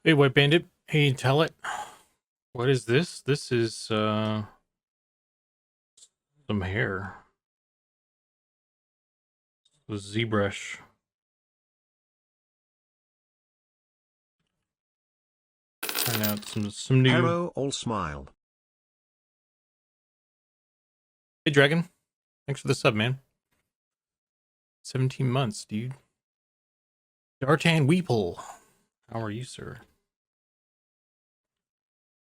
Hey, White Bandit. Hey, tell it. What is this? This is some hair. The ZBrush. Trying out some new. Hello, all smile. Hey, Dragon. Thanks for the sub, man. 17 months, dude. Dartan Weeple. How are you, sir?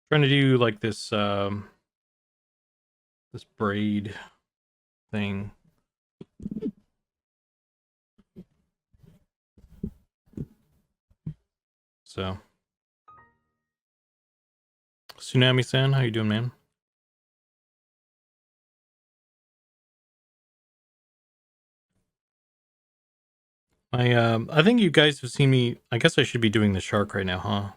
Trying to do like this this braid thing. So Tsunami-san, how you doing, man? I think you guys have seen me. I guess I should be doing the shark right now, huh?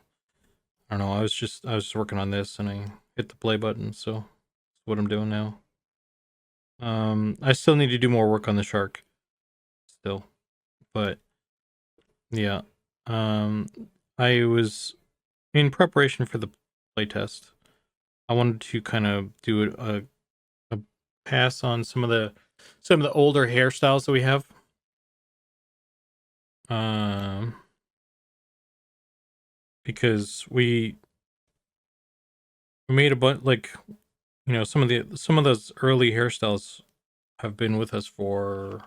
I don't know. I was just working on this and I hit the play button, so that's what I'm doing now. I still need to do more work on the shark still, but yeah. I was in preparation for the playtest. I wanted to kind of do a pass on some of the older hairstyles that we have. Because we made a bunch, like, you know, some of those early hairstyles have been with us for,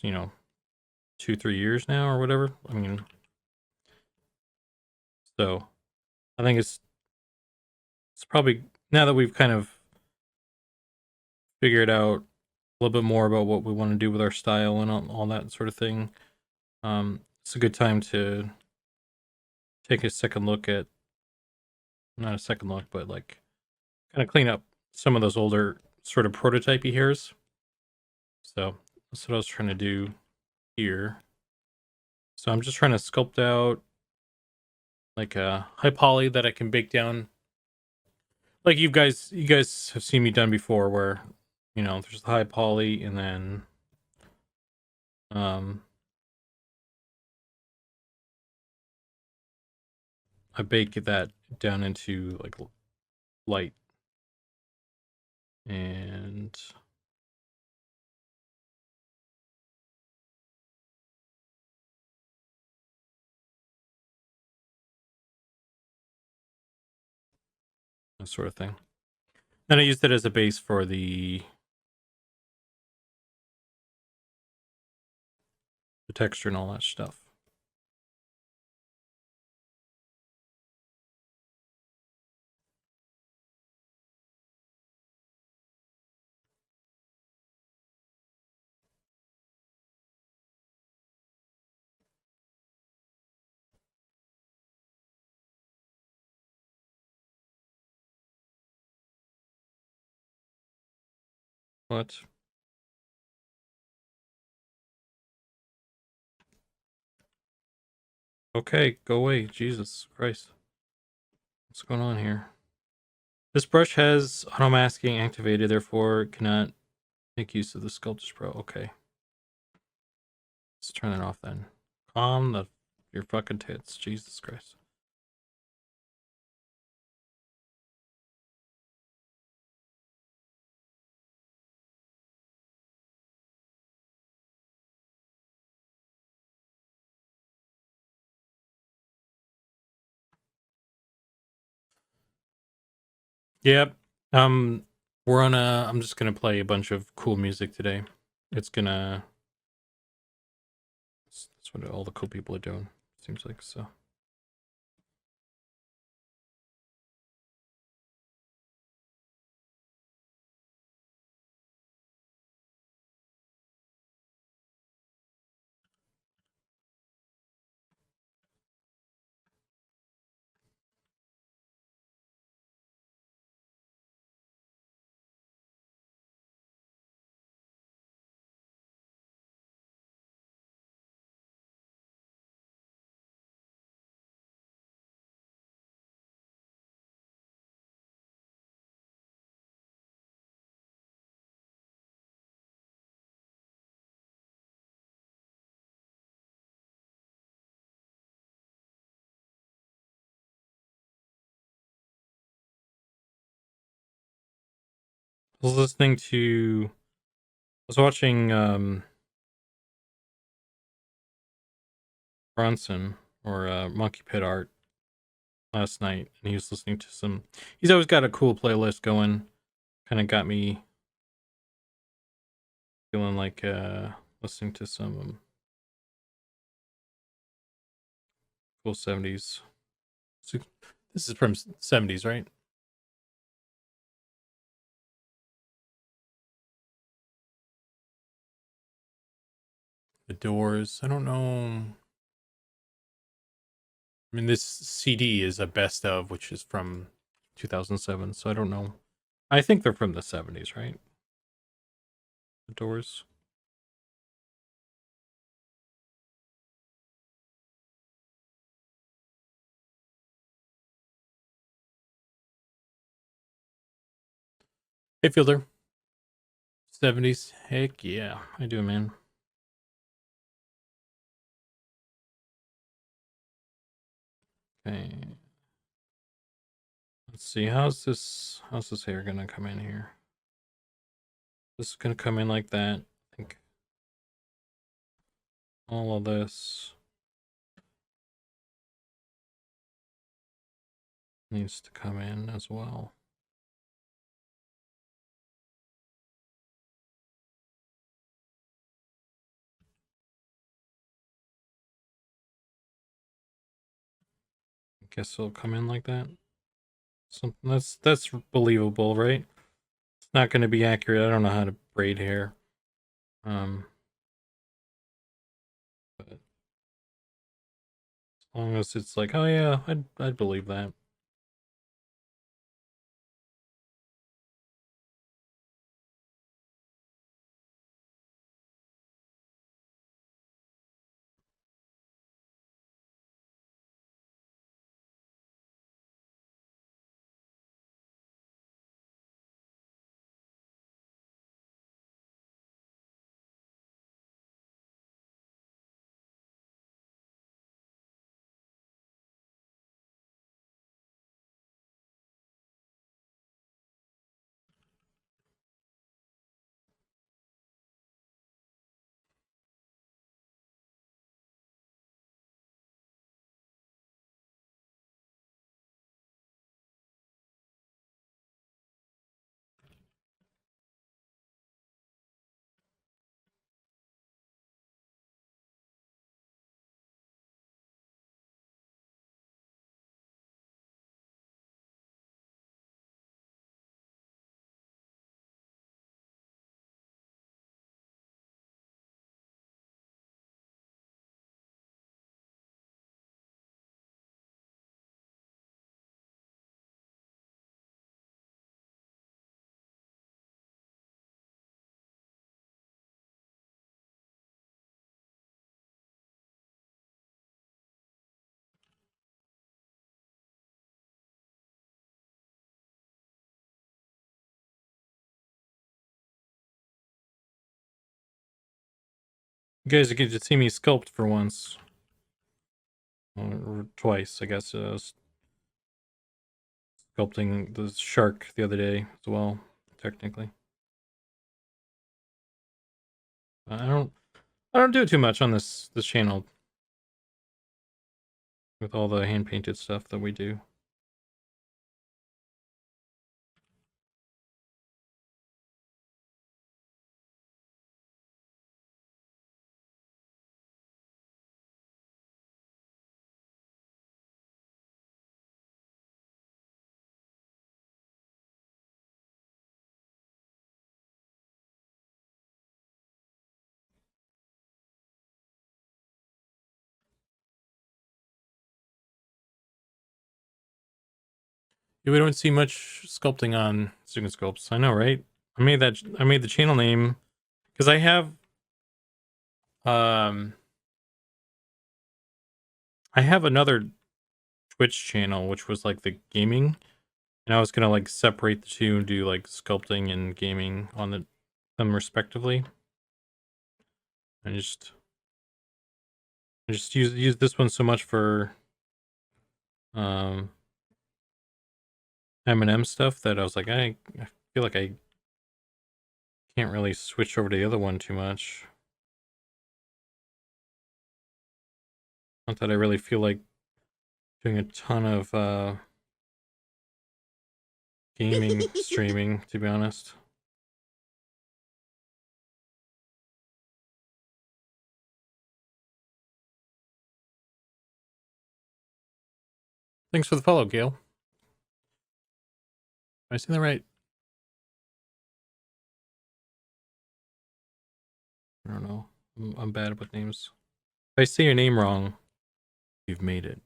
you know, 2-3 years now or whatever. I mean, so I think it's probably, now that we've kind of figured out a little bit more about what we want to do with our style and all that sort of thing, it's a good time to take a second look at, not a second look, but like kind of clean up some of those older sort of prototypey hairs. So that's what I was trying to do here. So I'm just trying to sculpt out like a high poly that I can bake down. Like you guys have seen me done before, where, you know, there's the high poly and then I bake that down into like light and that sort of thing. Then I used it as a base for the texture and all that stuff. What? Okay, go away. Jesus Christ. What's going on here? This brush has auto masking activated, therefore cannot make use of the Sculpts Pro. Okay. Let's turn it off then. Calm your fucking tits. Jesus Christ. Yep. We're on I'm just gonna play a bunch of cool music today. That's what all the cool people are doing, seems like, so. I was listening to, I was watching Bronson or Monkey Pit Art last night, and he was listening to some. He's always got a cool playlist going. Kind of got me feeling like listening to some cool 70s. So, this is from 70s, right? The Doors. I don't know. I mean, this CD is a best of, which is from 2007, so I don't know. I think they're from the 70s, right? The Doors. Hey, Fielder. 70s. Heck yeah, I do, man. Okay. Let's see. How's this hair gonna come in here? This is gonna come in like that. I think all of this needs to come in as well. I guess it'll come in like that. Something that's believable, right? It's not going to be accurate. I don't know how to braid hair. But as long as it's like, oh yeah, I'd believe that. You guys get to see me sculpt for once. Or twice, I guess. Sculpting the shark the other day as well, technically. I don't do too much on this channel with all the hand painted stuff that we do. Yeah, we don't see much sculpting on Zukan Sculpts. I know, right? I made the channel name because um I have another Twitch channel which was like the gaming, and I was gonna like separate the two and do like sculpting and gaming on them respectively. I just use this one so much for um M&M stuff that I was like I feel like I Can't really switch over to the other one too much. Not that I really feel like doing a ton of gaming streaming, to be honest. Thanks for the follow, Gail. Am I saying that right? I don't know. I'm bad with names. If I say your name wrong, you've made it.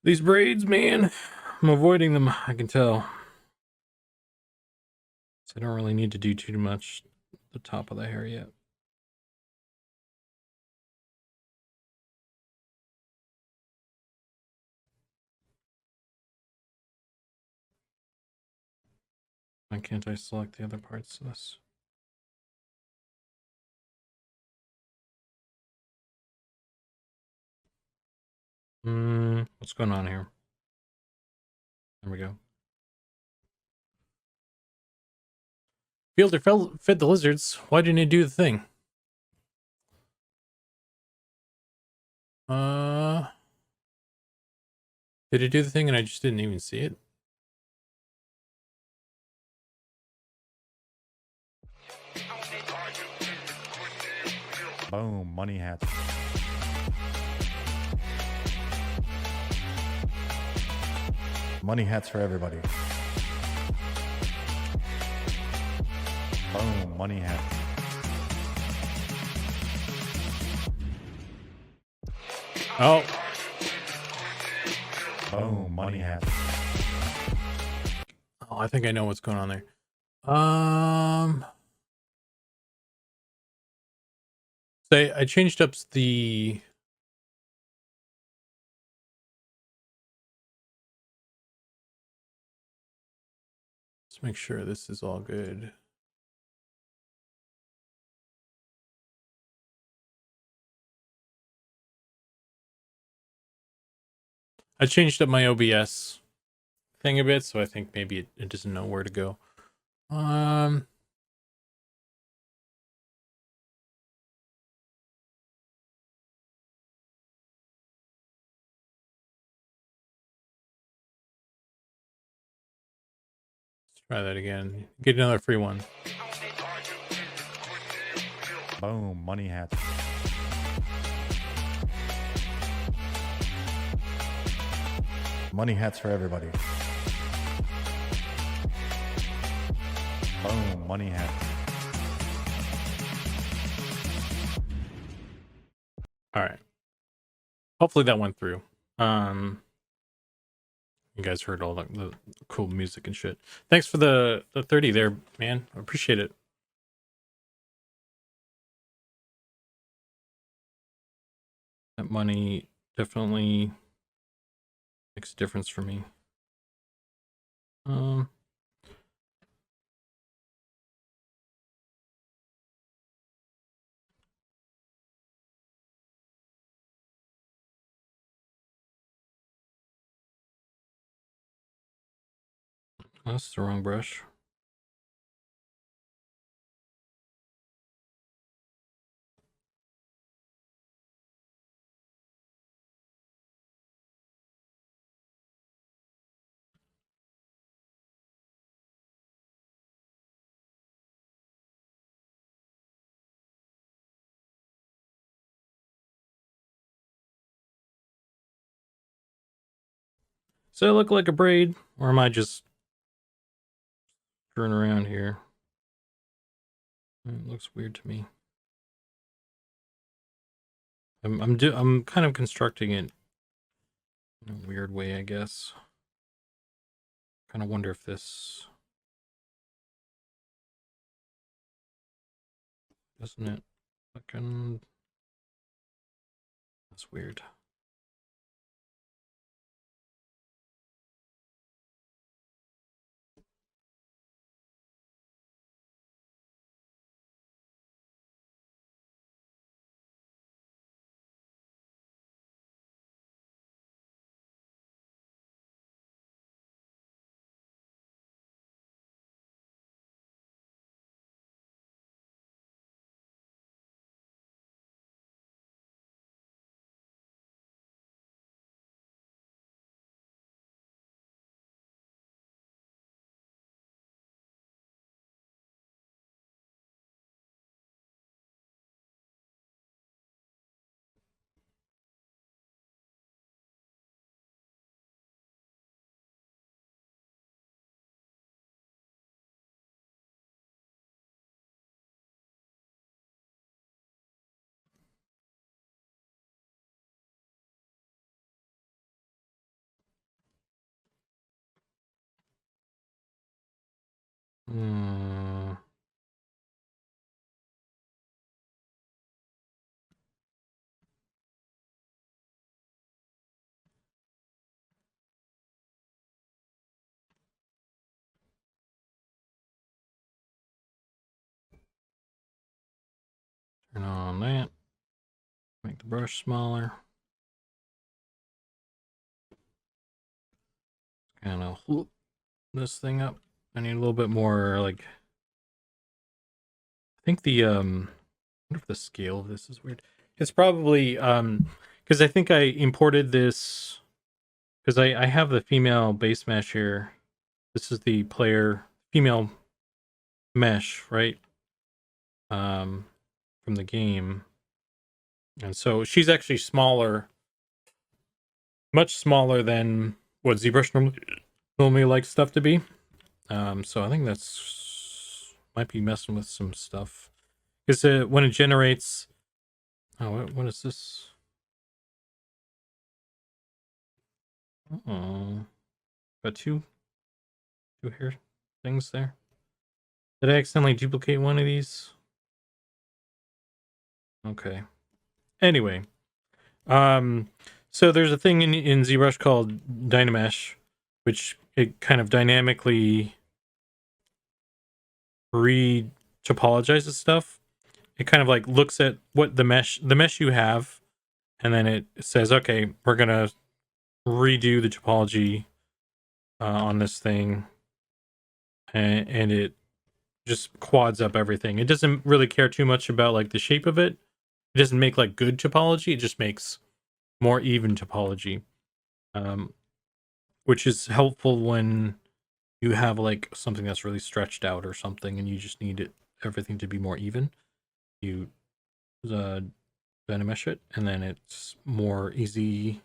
These braids, man, I'm avoiding them, I can tell. So I don't really need to do too much at the top of the hair yet. Why can't I select the other parts of this? What's going on here? There we go. Fielder fed the lizards. Why didn't it do the thing? Did it do the thing and I just didn't even see it? Boom, money hats. Money hats for everybody. Boom, money hats. Oh. Boom, money hats. Oh, I think I know what's going on there. So I changed up the... Let's make sure this is all good. I changed up my OBS thing a bit, so I think maybe it doesn't know where to go. Let's try that again. Get another free one. Boom, money hats. Money hats for everybody. Boom, money hats. All right. Hopefully that went through. You guys heard all the cool music and shit. Thanks for the 30 there, man. I appreciate it. That money definitely makes a difference for me. That's the wrong brush. Does that look like a braid, or am I just screwing around here? It looks weird to me. I'm kind of constructing it in a weird way, I guess. Kind of wonder if this doesn't it fucking. That's weird. Hmm. Turn on that. Make the brush smaller. Kind of whoop this thing up. I need a little bit more, like. I think the I wonder if the scale of this is weird. It's probably because I think I imported this because I have the female base mesh here. This is the player female mesh, right? From the game. And so she's actually smaller, much smaller than what ZBrush normally likes stuff to be. So I think that's might be messing with some stuff. Because when it generates, oh, what is this? Oh, got two hair things there. Did I accidentally duplicate one of these? Okay. Anyway, so there's a thing in ZBrush called Dynamesh, which it kind of dynamically re-topologizes stuff. It kind of like looks at what the mesh you have, and then it says, okay, we're gonna redo the topology on this thing, and it just quads up everything. It doesn't really care too much about like the shape of it. It doesn't make like good topology. It just makes more even topology, which is helpful when you have like something that's really stretched out or something, and you just need everything to be more even. You dynamesh it, and then it's more easily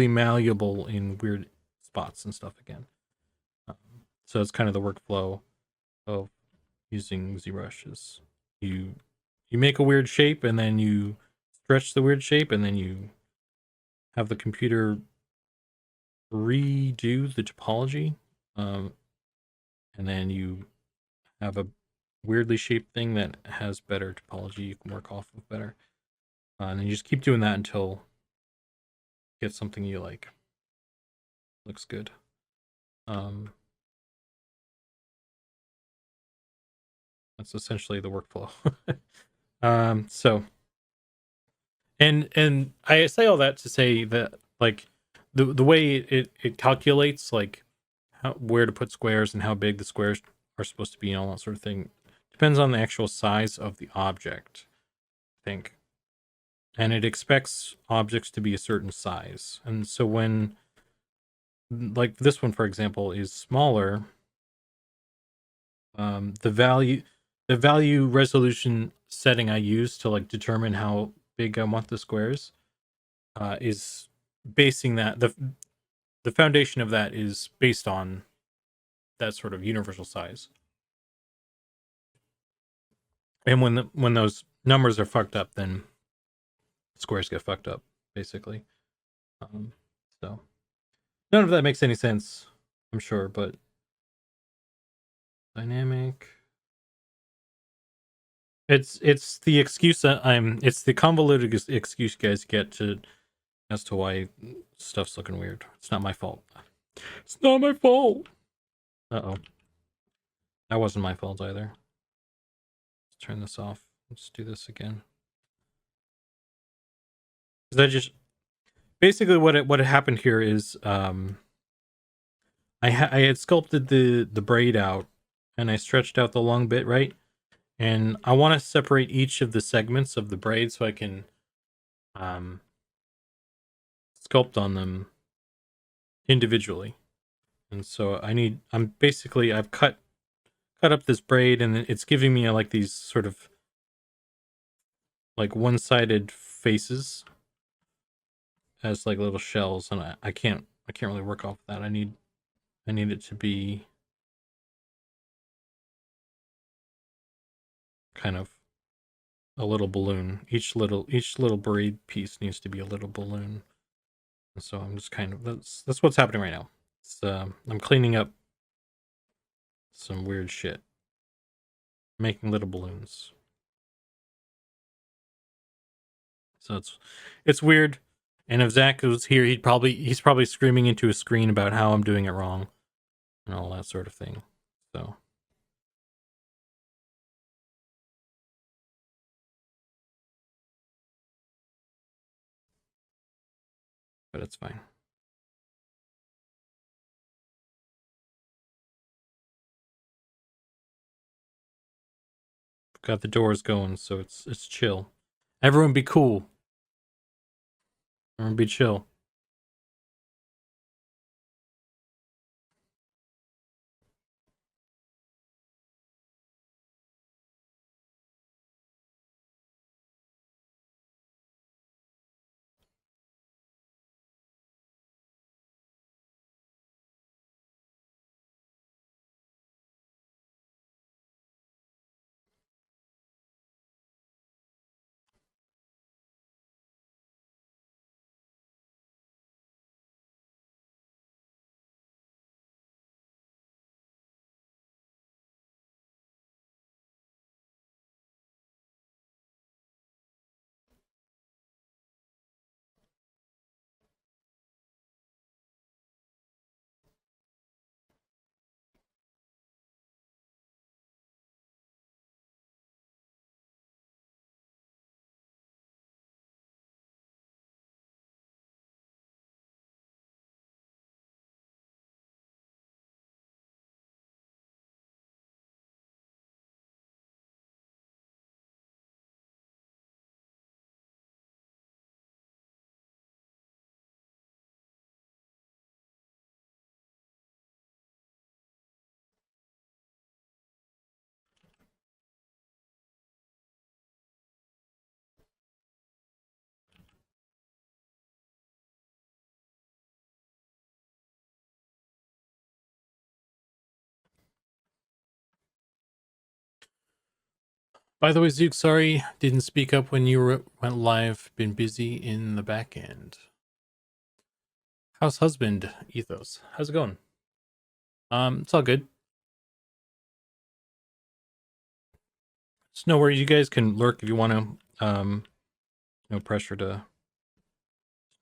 malleable in weird spots and stuff again. So it's kind of the workflow of using ZBrush is you make a weird shape and then you stretch the weird shape and then you have the computer redo the topology, and then you have a weirdly shaped thing that has better topology you can work off of better, and then you just keep doing that until you get something you like. Looks good. That's essentially the workflow. So and I say all that to say that like the way it calculates like where to put squares and how big the squares are supposed to be and all that sort of thing depends on the actual size of the object, I think. And it expects objects to be a certain size. And so when like this one for example is smaller, the value resolution setting I use to like determine how big I want the squares is basing that the foundation of that is based on that sort of universal size. And when those numbers are fucked up, then squares get fucked up, basically. So none of that makes any sense, I'm sure, but dynamic. It's the excuse that it's the convoluted excuse you guys get to as to why stuff's looking weird. It's not my fault. It's not my fault. Uh-oh. That wasn't my fault either. Let's turn this off. Let's do this again. Because I just basically what had happened here is I had sculpted the braid out and I stretched out the long bit, right? And I want to separate each of the segments of the braid so I can um sculpt on them individually. And so I've cut up this braid and it's giving me like these sort of like one-sided faces as like little shells, and I can't really work off that. I need it to be kind of a little balloon. Each little braid piece needs to be a little balloon. And so I'm just kind of that's what's happening right now. It's I'm cleaning up some weird shit, making little balloons. So it's weird. And if Zach was here, he's probably screaming into his screen about how I'm doing it wrong and all that sort of thing. So but it's fine. Got the doors going, so it's chill. Everyone be cool. Everyone be chill. By the way, Zook, sorry, didn't speak up when you went live. Been busy in the back end. How's husband ethos? How's it going? It's all good. It's no worries. You guys can lurk if you want to. No pressure to.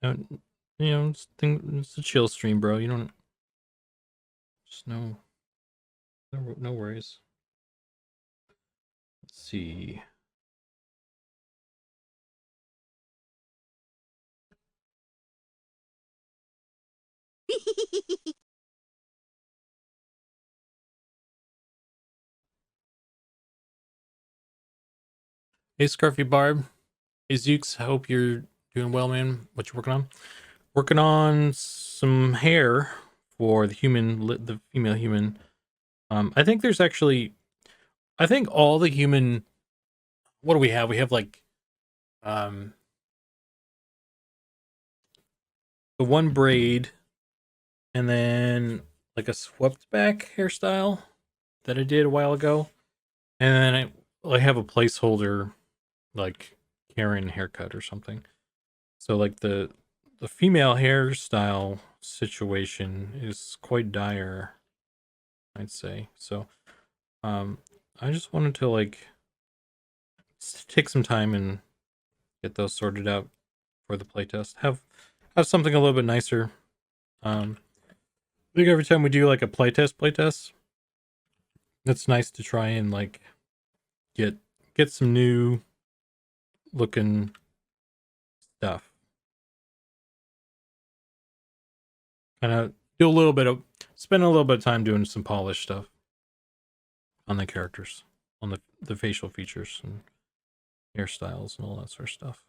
It's a chill stream, bro. You don't. Just no worries. Let's see. Hey, Scarfy Barb. Hey, Zooks. I hope you're doing well, man. What you working on? Working on some hair for the the female human. I think there's actually, I think all the human. What do we have? We have like, the one braid, and then like a swept back hairstyle that I did a while ago, and then I have a placeholder like Karen haircut or something. So like the female hairstyle situation is quite dire, I'd say. So I just wanted to like take some time and get those sorted out for the playtest. Have something a little bit nicer. I think every time we do like a playtest, it's nice to try and like get some new looking stuff. Kind of spend a little bit of time doing some polished stuff on the characters, on the facial features and hairstyles and all that sort of stuff.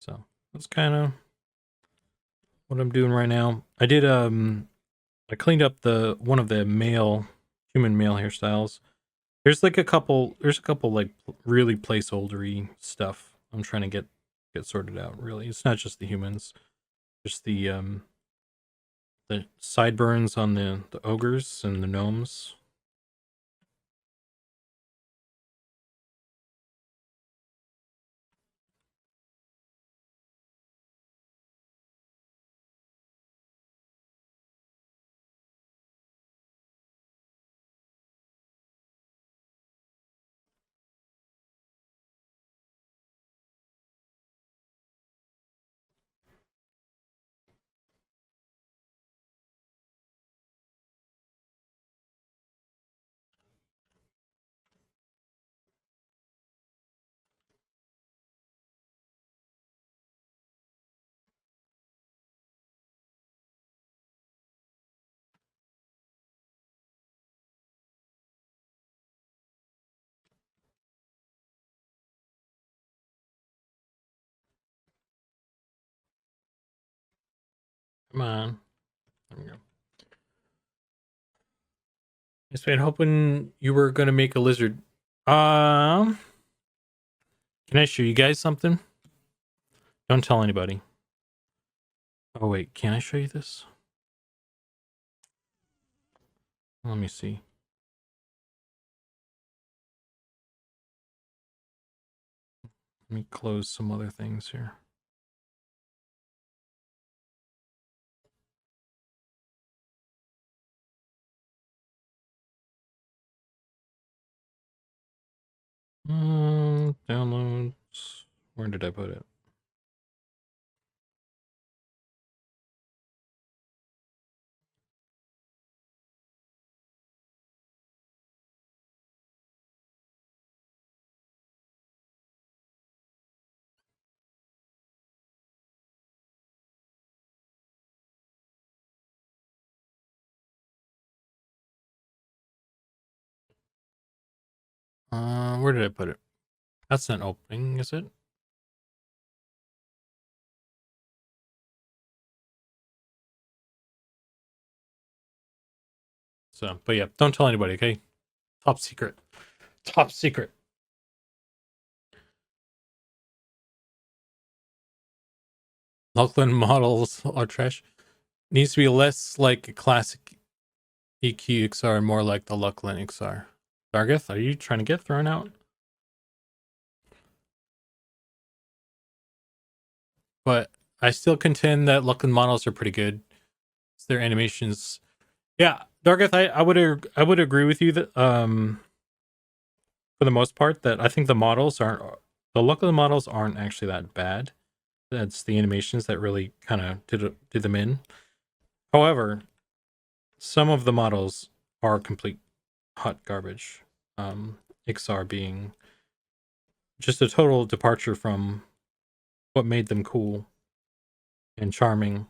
So that's kind of what I'm doing right now. I did I cleaned up one of the human male hairstyles. There's a couple like really placeholdery stuff I'm trying to get sorted out. Really, it's not just the humans, just the sideburns on the ogres and the gnomes. Come on. There we go. Yes, man, hoping you were gonna make a lizard. Can I show you guys something? Don't tell anybody. Oh wait, can I show you this? Let me see. Let me close some other things here. Downloads. Where did I put it? Where did I put it? That's not opening, is it? So, but yeah, don't tell anybody, okay? Top secret. Top secret. Lachlan models are trash. Needs to be less like a classic EQ XR and more like the Lachlan XR. Dargeth, are you trying to get thrown out? but I still contend that Lucklin models are pretty good. Their animations, yeah, Dargeth, I would agree with you that for the most part that I think the Lucklin models aren't actually that bad. That's the animations that really kind of did them in. However, some of the models are complete hot garbage. Ixar being just a total departure from what made them cool and charming.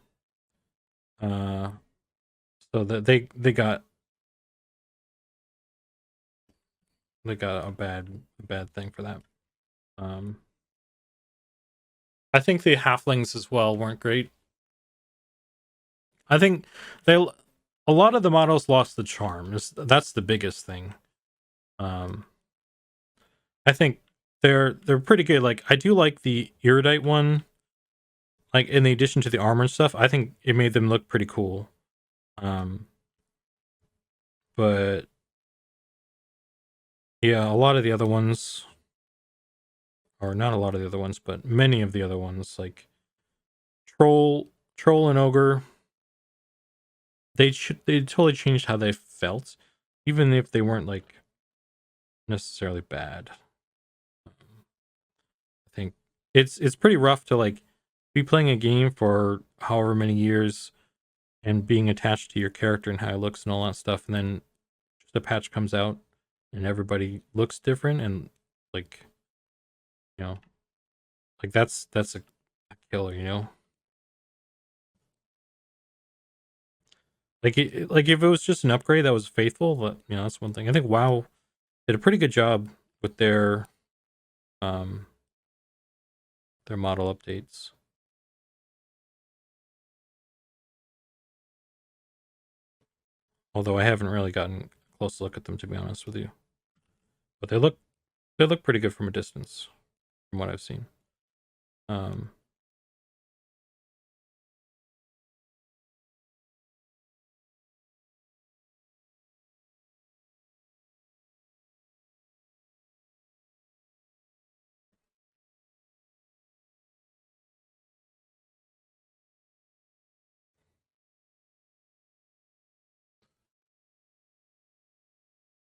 So that they got a bad thing for that. I think the halflings as well weren't great. I think a lot of the models lost the charm. That's the biggest thing. I think they're pretty good. Like I do like the erudite one. Like in the addition to the armor and stuff, I think it made them look pretty cool. But yeah, a lot of the other ones, or not a lot of the other ones, but many of the other ones, like troll and ogre, they totally changed how they felt, even if they weren't like necessarily bad. I think it's pretty rough to like be playing a game for however many years and being attached to your character and how it looks and all that stuff, and then just a patch comes out and everybody looks different and like, you know, like that's a killer, you know. Like like if it was just an upgrade that was faithful, but you know, that's one thing. I think WoW did a pretty good job with um their model updates. Although I haven't really gotten a close look at them, to be honest with you. But they look pretty good from a distance, from what I've seen. Um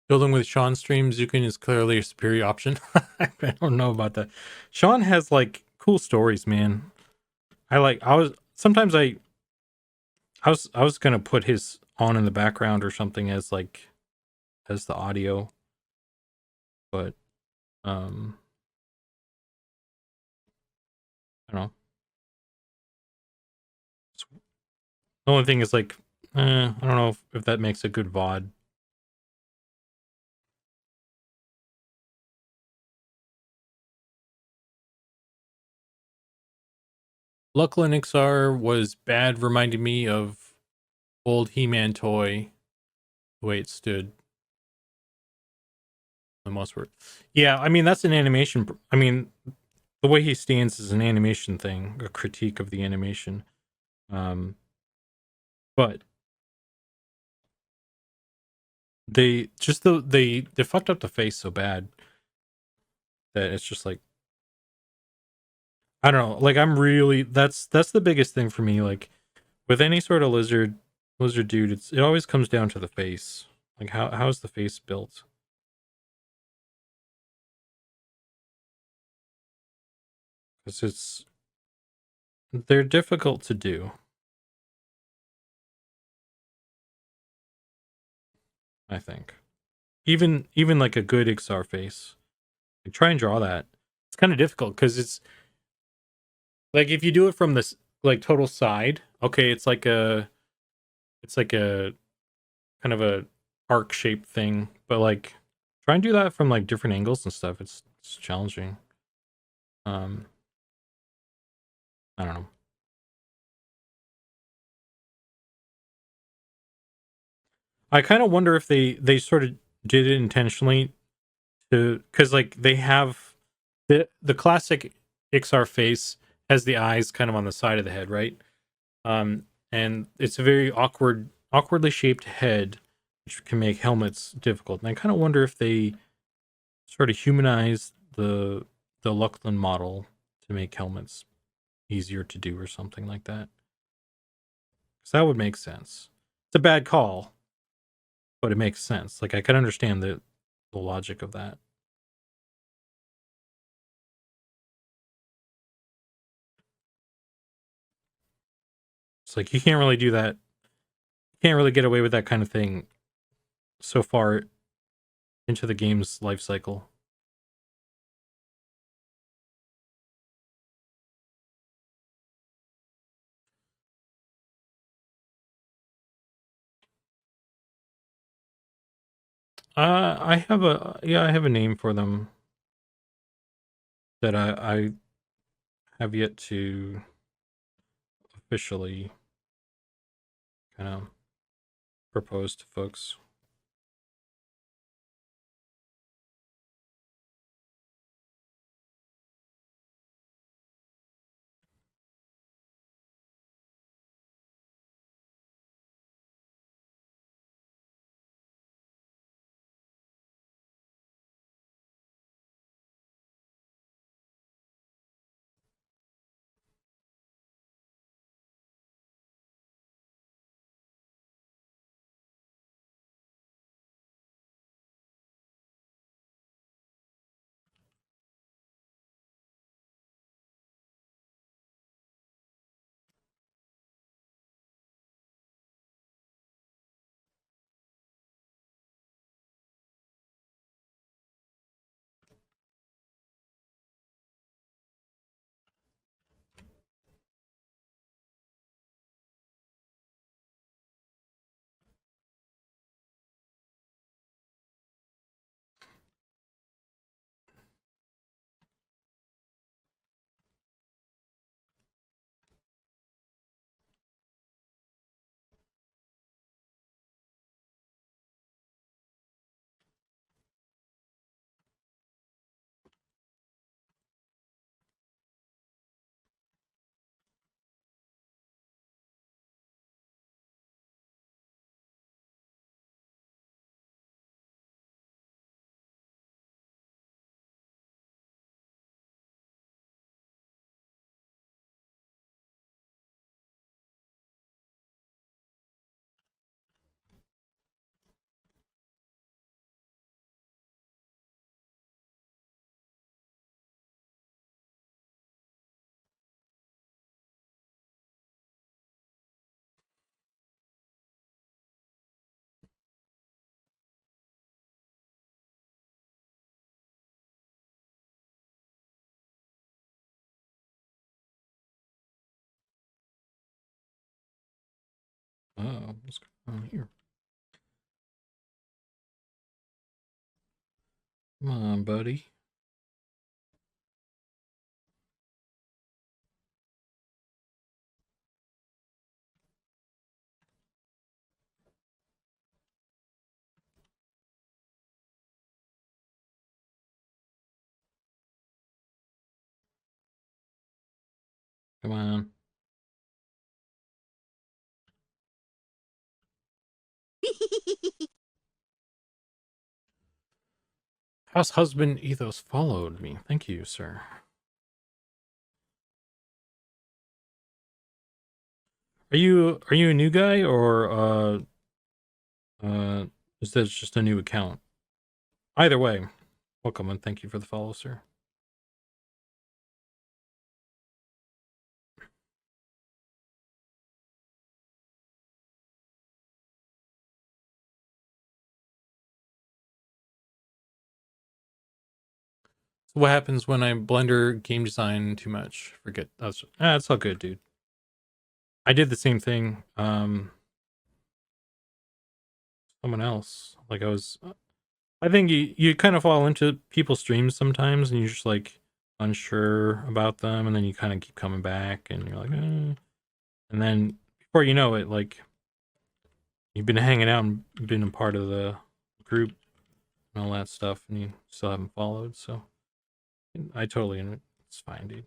Building with Sean streams, Zukan is clearly a superior option. I don't know about that. Sean has like cool stories, man. I was sometimes I was gonna put his on in the background or something as like as the audio, but um I don't know. The only thing is like I don't know if that makes a good VOD. Lucklin XR was bad, reminded me of old He-Man toy, the way it stood. The most part. Yeah, I mean that's an animation. I mean the way he stands is an animation thing, a critique of the animation. Um, but they fucked up the face so bad that it's just like I don't know. Like I'm really that's the biggest thing for me. Like with any sort of lizard dude, it always comes down to the face. Like how's the face built? Because they're difficult to do. I think even like a good XR face, like try and draw that. It's kind of difficult because it's like if you do it from this like total side, okay, it's like a kind of a arc shaped thing, but like try and do that from like different angles and stuff. It's challenging. Um, I don't know. I kind of wonder if they sort of did it intentionally to because like they have the classic XR face has the eyes kind of on the side of the head, right? And it's a very awkwardly shaped head, which can make helmets difficult. And I kind of wonder if they sort of humanized the Lucklin model to make helmets easier to do or something like that. Because that would make sense. It's a bad call, but it makes sense. Like I could understand the logic of that. It's like you can't really do that. You can't really get away with that kind of thing so far into the game's life cycle. I have a name for them that I have yet to officially kind of propose to folks. Oh, what's going on here? Come on, buddy. Come on. House husband ethos followed me. Thank you, sir. Are you a new guy or is this just a new account? Either way, welcome and thank you for the follow, sir. So what happens when I blender game design too much? Forget that's it's all good, dude. I did the same thing. Someone else. Like I think you kind of fall into people's streams sometimes and you're just like unsure about them and then you kind of keep coming back and you're like, eh. And then before you know it, like you've been hanging out and been a part of the group and all that stuff and you still haven't followed. So I totally, it's fine, dude.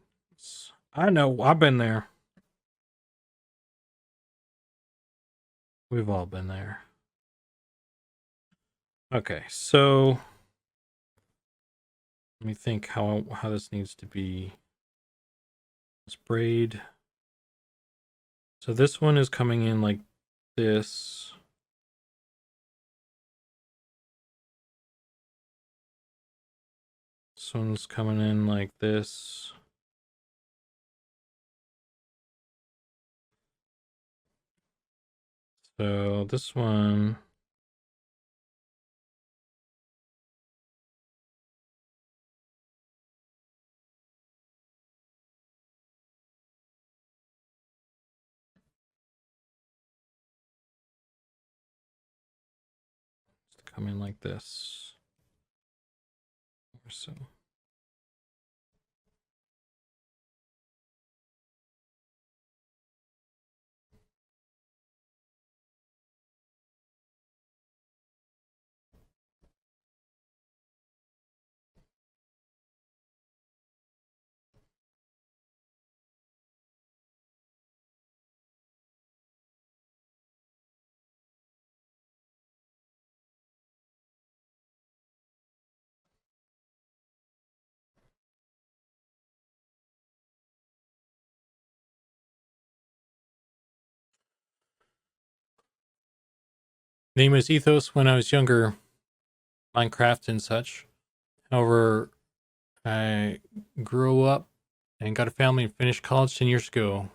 I know, I've been there. We've all been there. Okay, so let me think how this needs to be Let's braid. So this one is coming in like this. This one's coming in like this. So this one. Come in like this or so. Name is Ethos when I was younger, Minecraft and such. However, I grew up and got a family and finished college 10 years ago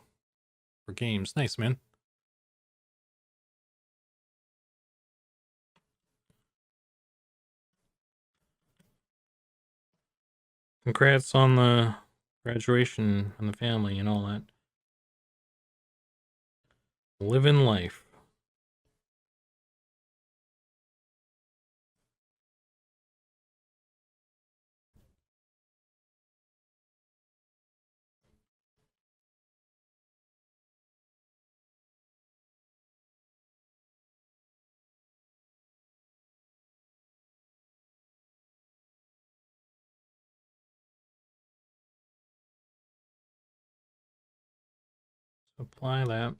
for games. Nice, man. Congrats on the graduation and the family and all that. Living life. Apply that.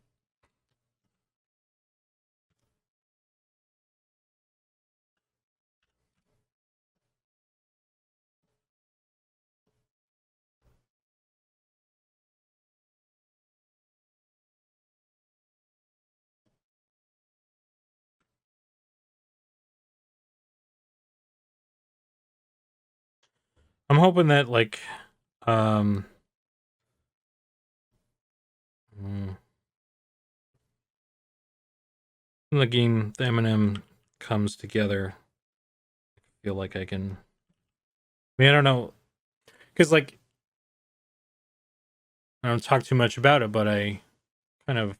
I'm hoping that like when the game, the M&M comes together, I feel like I can. I mean, I don't know, because like I don't talk too much about it, but I kind of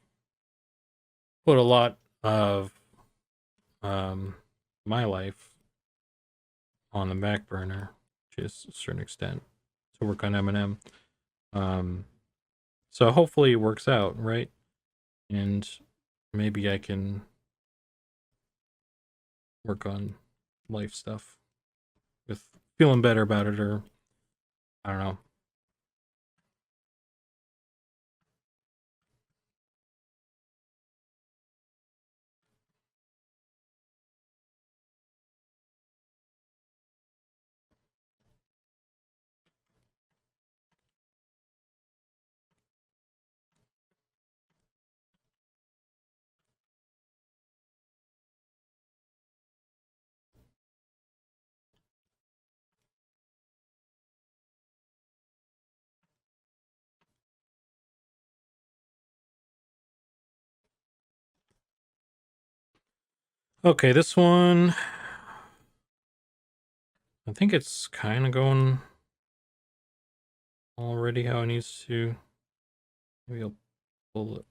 put a lot of my life on the back burner to a certain extent to work on M&M. So hopefully it works out, right? And maybe I can work on life stuff with feeling better about it, or I don't know. Okay, this one, I think it's kind of going already how it needs to. Maybe I'll pull it.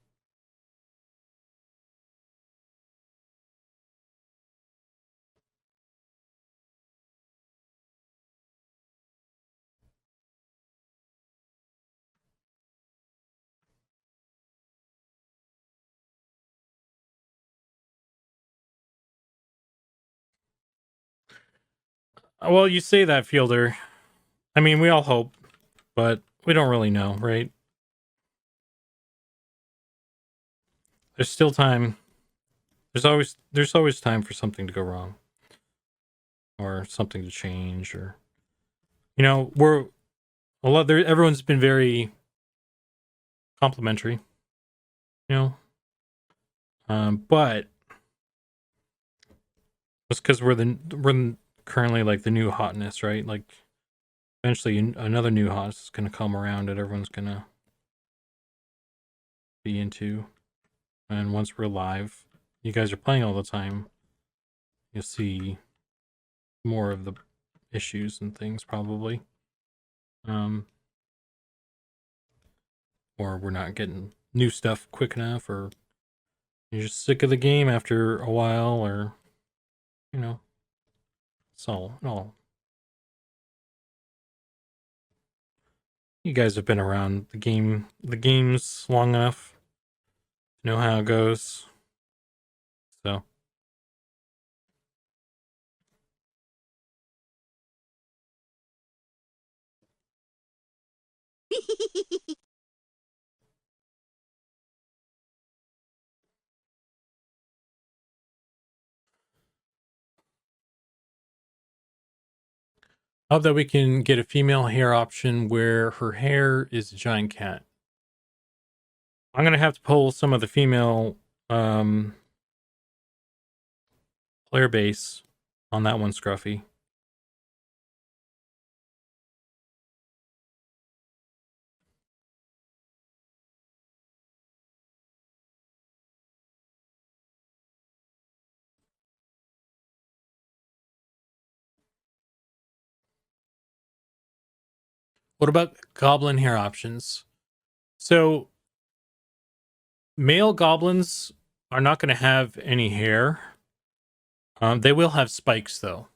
Well, you say that, Fielder. I mean, we all hope, but we don't really know, right? There's still time. There's always time for something to go wrong, or something to change, or we're a lot there. Everyone's been very complimentary, you know. But just because we're currently like the new hotness, right? Like eventually another new hotness is gonna come around that everyone's gonna be into, and once we're live, you guys are playing all the time, you'll see more of the issues and things probably. Or we're not getting new stuff quick enough, or you're just sick of the game after a while, or you know, it's all. You guys have been around the games long enough to know how it goes. So hope that we can get a female hair option where her hair is a giant cat. I'm gonna have to pull some of the female player base on that one, Scruffy. What about goblin hair options? So male goblins are not going to have any hair. They will have spikes though.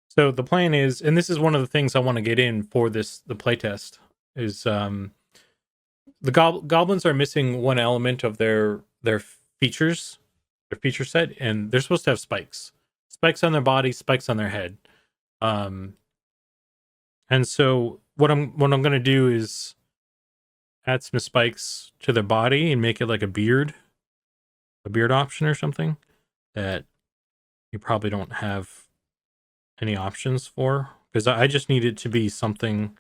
So the plan is, and this is one of the things I want to get in for the playtest, is the goblins are missing one element of their features, their feature set, and they're supposed to have spikes on their body, spikes on their head. And so what I'm going to do is add some spikes to their body and make it like a beard option or something that you probably don't have any options for, because I just need it to be something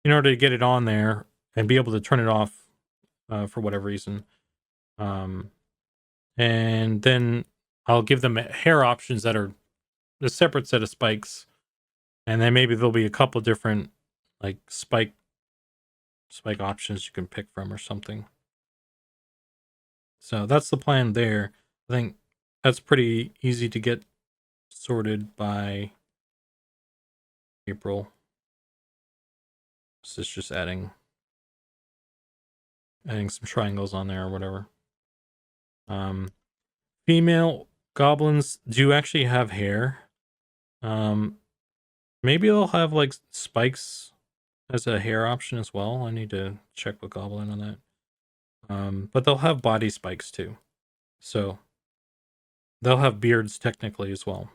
in order to get it on there and be able to turn it off for whatever reason. And then I'll give them hair options that are a separate set of spikes, and then maybe there'll be a couple different like spike options you can pick from or something. So that's the plan there. I think that's pretty easy to get sorted by April. So it's just adding some triangles on there or whatever. Female goblins do actually have hair. Maybe they'll have like spikes as a hair option as well. I need to check with Goblin on that. But they'll have body spikes too. So they'll have beards technically as well.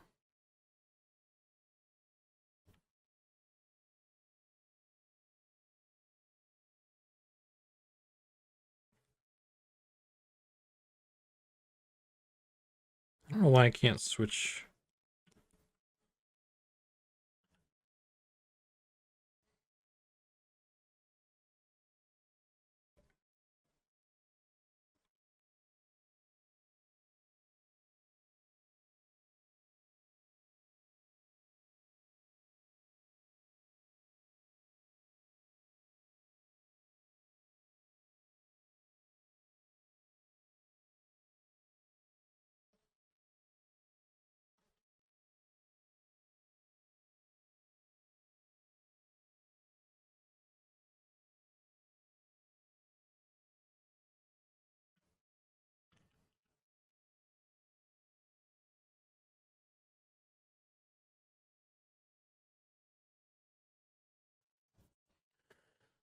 I don't know why I can't switch.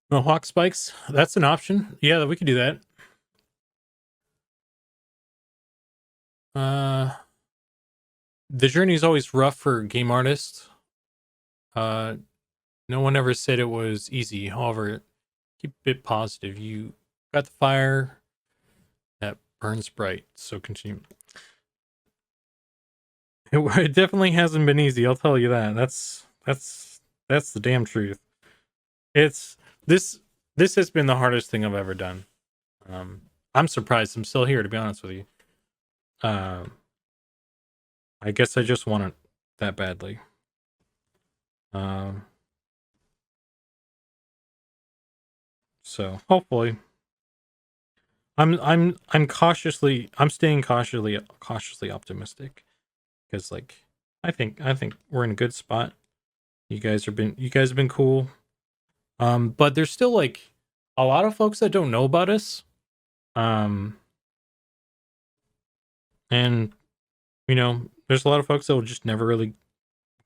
Mohawk spikes, that's an option. Yeah, we could do that. The journey is always rough for game artists. No one ever said it was easy. However, keep a bit positive. You got the fire that burns bright. So continue. It definitely hasn't been easy. I'll tell you that. That's the damn truth. It's this has been the hardest thing I've ever done. I'm surprised I'm still here, to be honest with you. I guess I just want it that badly. So hopefully, I'm staying cautiously optimistic, because like I think we're in a good spot. You guys have been cool. But there's still like a lot of folks that don't know about us. Um, and there's a lot of folks that will just never really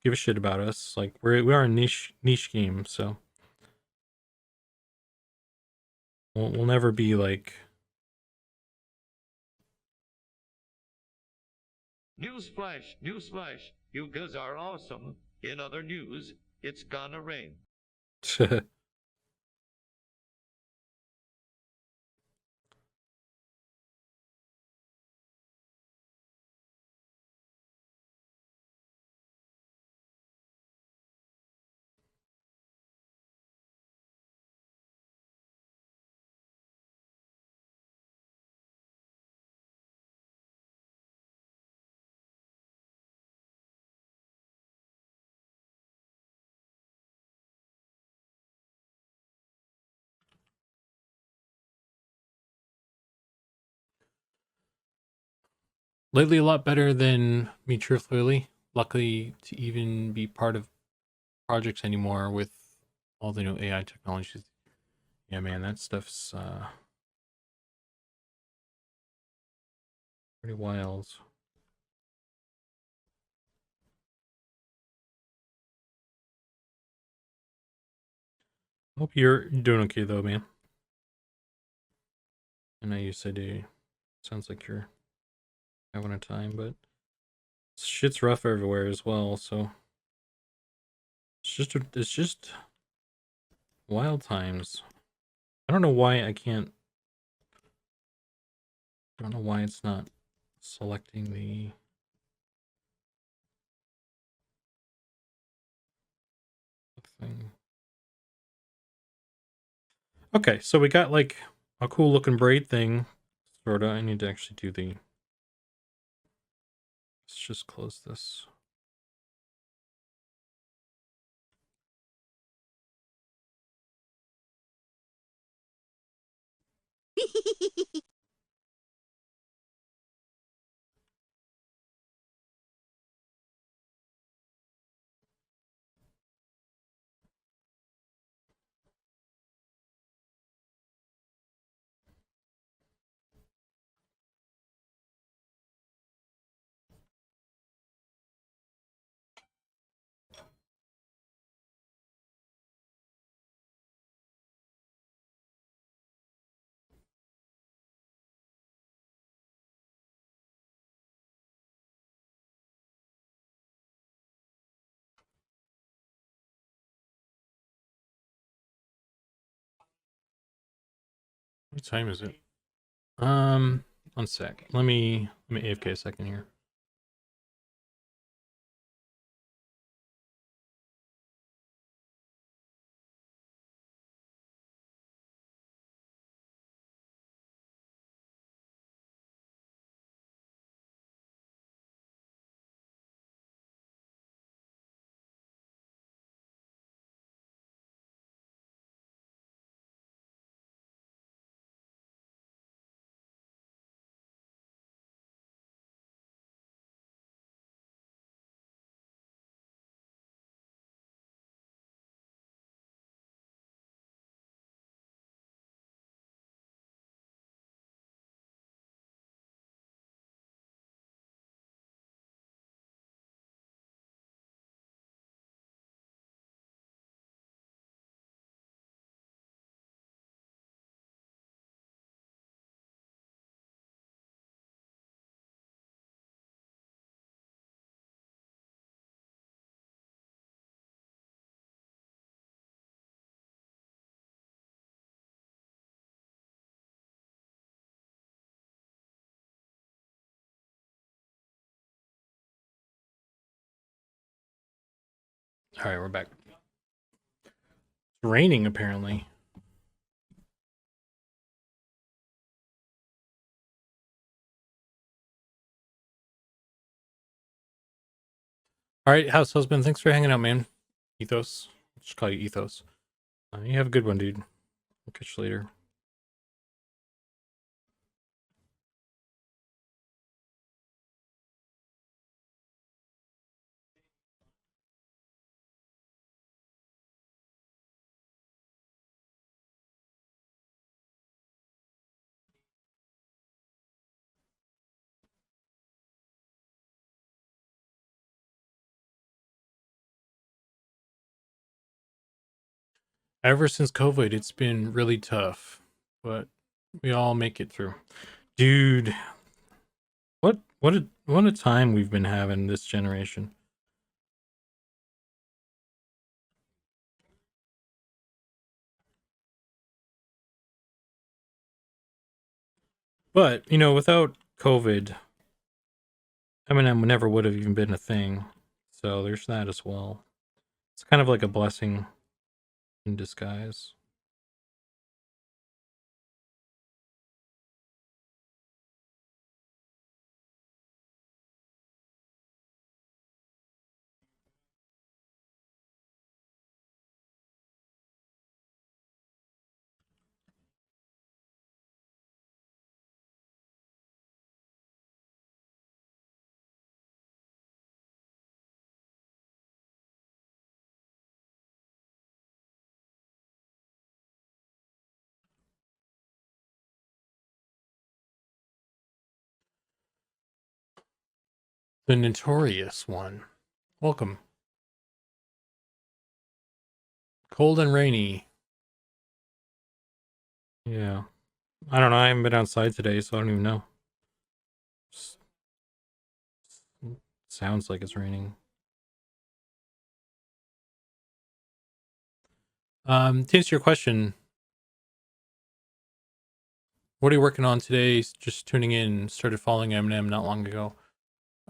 give a shit about us. Like we are a niche game, so we'll never be like. Newsflash, newsflash, you guys are awesome. In other news, it's gonna rain. Lately, a lot better than me, truthfully. Luckily, to even be part of projects anymore with all the new AI technologies. Yeah, man, that stuff's pretty wild. Hope you're doing okay though, man. I know you said you sounds like you're having a time, but shit's rough everywhere as well. So it's just wild times. I don't know why I can't. I don't know why it's not selecting the thing. Okay, so we got like a cool looking braid thing. Sorta. I need to actually do the. Let's just close this. What time is it? 1 sec. Let me AFK a second here. All right, we're back. It's raining apparently. All right, house husband, thanks for hanging out, man. Ethos. I'll just call you Ethos. You have a good one, dude. I'll catch you later. Ever since COVID, it's been really tough, but we all make it through. Dude, what a time we've been having this generation. But, you know, without COVID, Eminem never would have even been a thing. So there's that as well. It's kind of like a blessing in disguise. The notorious one. Welcome. Cold and rainy. Yeah. I don't know. I haven't been outside today, so I don't even know. Sounds like it's raining. To answer your question, what are you working on today? Just tuning in, started following Eminem not long ago.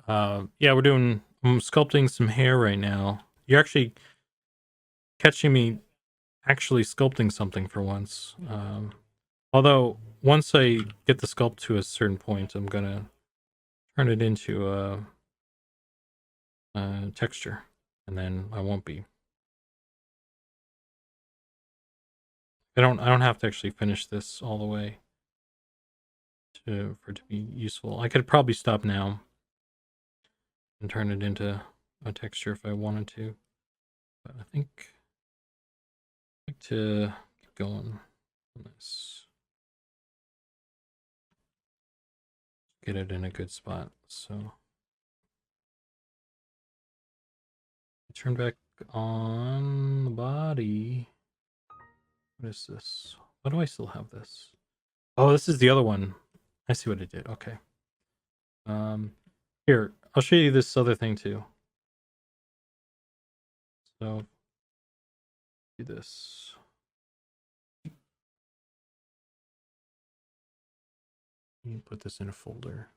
Yeah, I'm sculpting some hair right now. You're actually catching me actually sculpting something for once. Although once I get the sculpt to a certain point, I'm gonna turn it into a texture, and then I won't be. I don't have to actually finish this all the way for it to be useful. I could probably stop now and turn it into a texture if I wanted to, but I think I'd like to keep going on this. Get it in a good spot. So turn back on the body. What is this? Why do I still have this? Oh, this is the other one. I see what I did. Okay. Here, I'll show you this other thing too. So do this. You put this in a folder.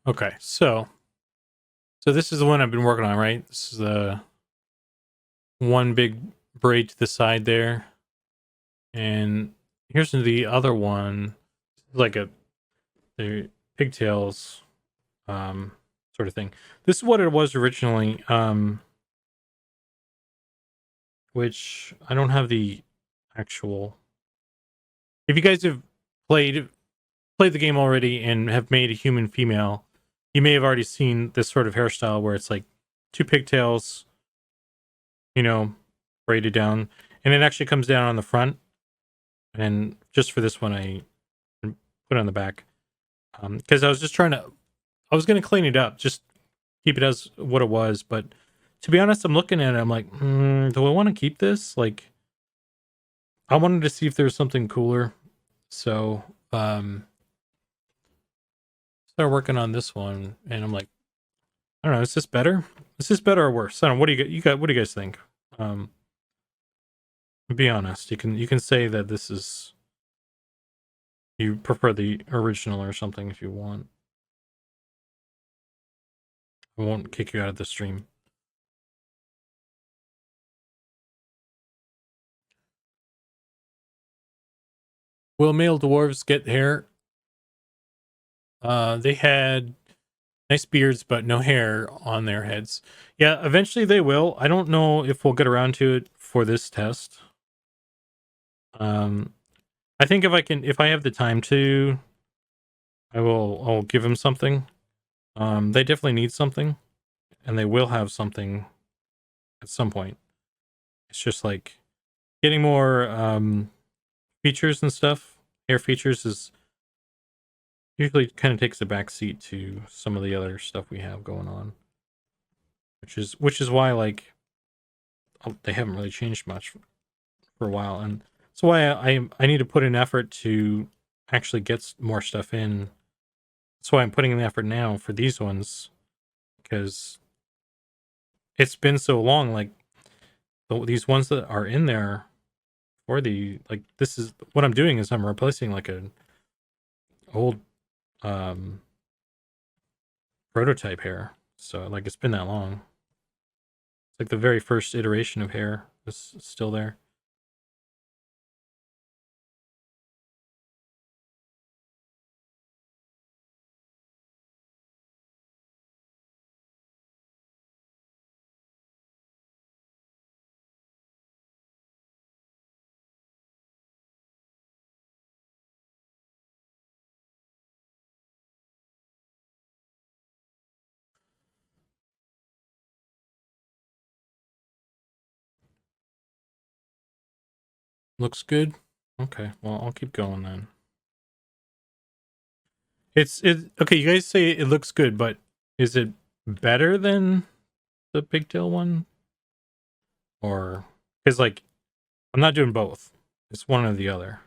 Okay, so this is the one I've been working on, right? This is the one big braid to the side there. And here's the other one, like the pigtails sort of thing. This is what it was originally, which I don't have the actual. If you guys have played the game already and have made a human female, you may have already seen this sort of hairstyle where it's like two pigtails, you know, braided down, and it actually comes down on the front. And just for this one, I put it on the back because I was just going to clean it up, just keep it as what it was. But to be honest, I'm looking at it, I'm like, do I want to keep this? Like, I wanted to see if there was something cooler. So, started working on this one, and I'm like, I don't know. Is this better? Is this better or worse? I don't know. What do you got? What do you guys think? Be honest. You can say that this is, you prefer the original or something if you want. I won't kick you out of the stream. Will male dwarves get hair? They had nice beards, but no hair on their heads. Yeah, eventually they will. I don't know if we'll get around to it for this test. I think if I have the time to, I'll give them something. They definitely need something, and they will have something at some point. It's just like getting more features and stuff. Hair features is usually kind of takes a backseat to some of the other stuff we have going on, which is why like they haven't really changed much for a while, and that's why I need to put in effort to actually get more stuff in. That's why I'm putting in the effort now for these ones, because it's been so long. Like these ones that are in there for this is what I'm doing is I'm replacing like an old prototype hair. So like it's been that long. It's like the very first iteration of hair is still there. Looks good. Okay, well I'll keep going then. It's okay. You guys say it looks good, but is it better than the pigtail one? Or because like I'm not doing both. It's one or the other.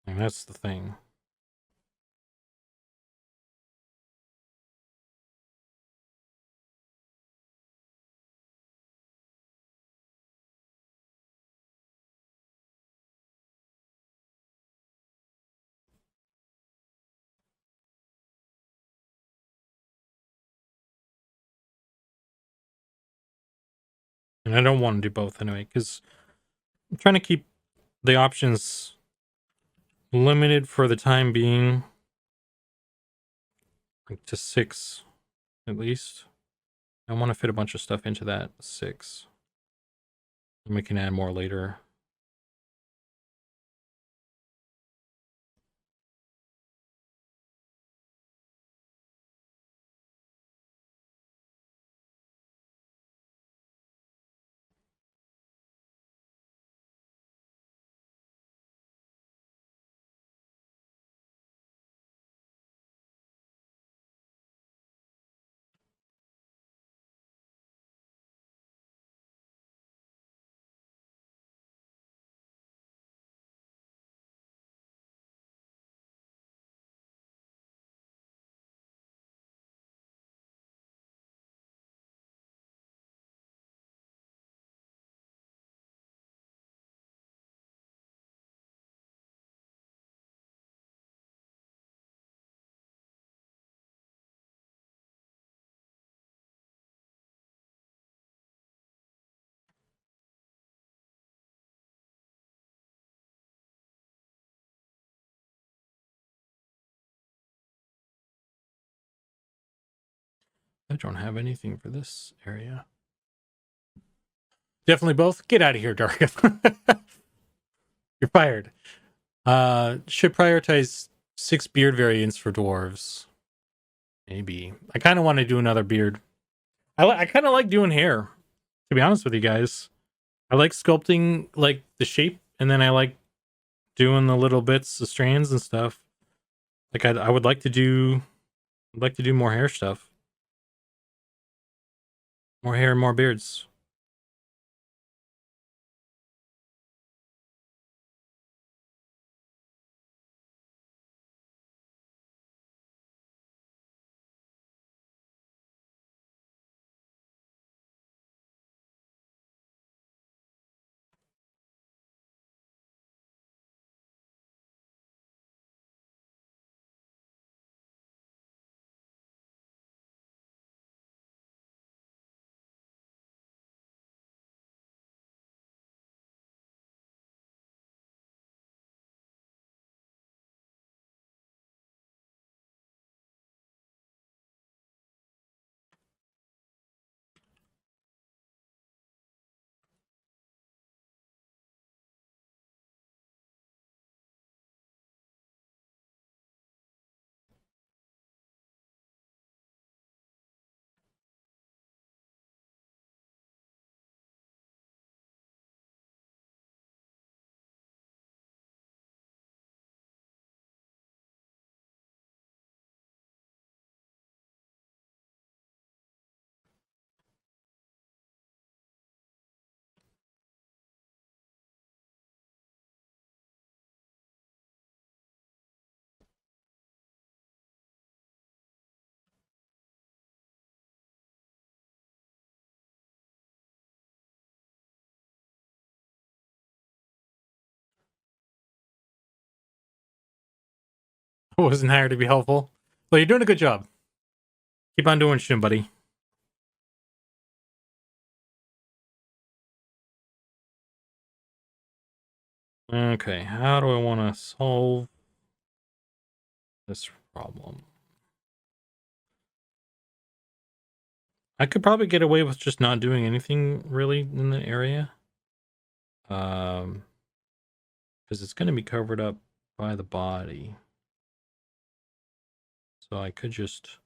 And that's the thing. And I don't want to do both anyway, because I'm trying to keep the options limited for the time being, like to 6 at least. I want to fit a bunch of stuff into that 6. And we can add more later. I don't have anything for this area. Definitely both. Get out of here, Dark. You're fired. Should prioritize 6 beard variants for dwarves. Maybe. I kind of want to do another beard. I kind of like doing hair, to be honest with you guys. I like sculpting like the shape, and then I like doing the little bits, the strands and stuff. Like I would like to do, more hair stuff, more hair and more beards. I wasn't hired to be helpful. Well, you're doing a good job. Keep on doing shit, buddy. Okay, how do I want to solve this problem? I could probably get away with just not doing anything really in the area. Because it's going to be covered up by the body. So I could just...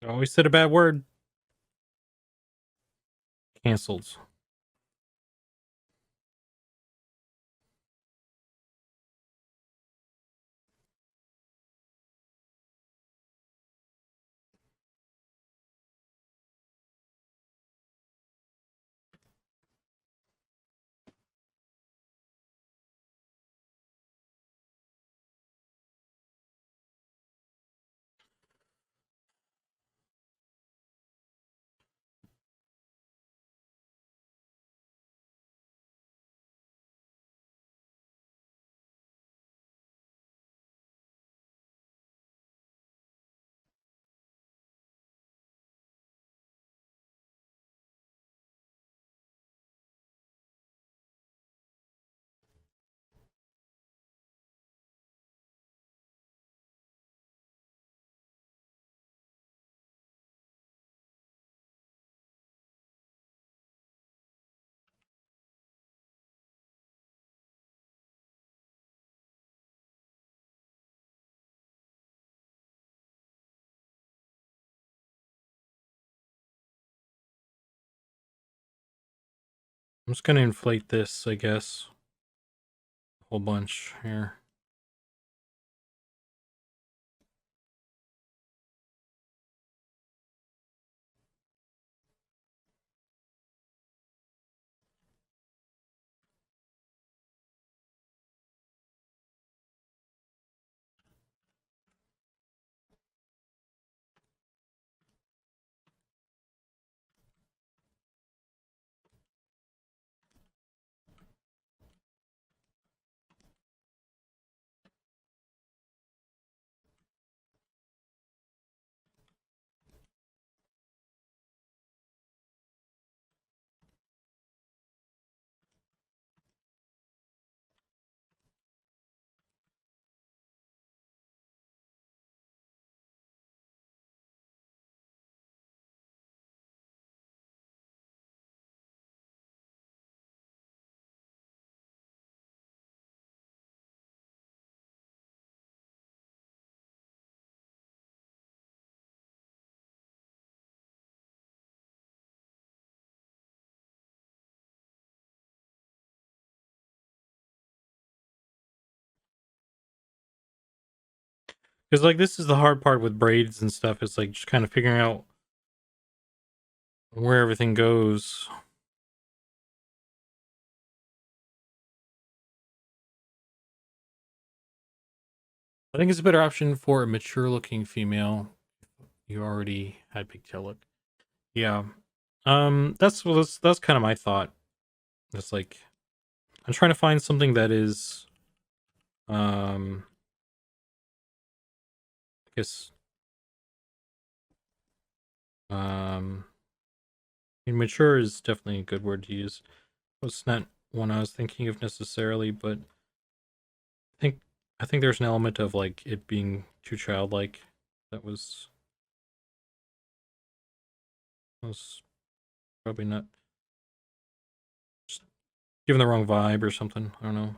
I always said a bad word. Cancelled. I'm just going to inflate this, I guess. A whole bunch here. Because, like, this is the hard part with braids and stuff. It's, like, just kind of figuring out where everything goes. I think it's a better option for a mature-looking female. You already had pigtail look. Yeah. That's kind of my thought. It's like, I'm trying to find something that is, I guess, Mature is definitely a good word to use. It's not one I was thinking of necessarily, but think I think there's an element of like it being too childlike that was probably not, just given the wrong vibe or something. I don't know.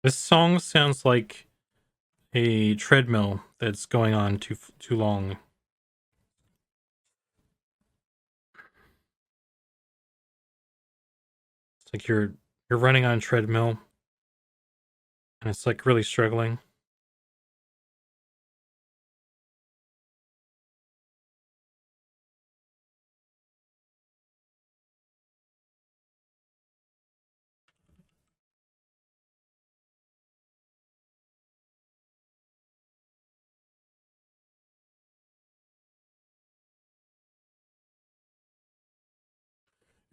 This song sounds like a treadmill that's going on too long. It's like you're running on a treadmill and it's like really struggling.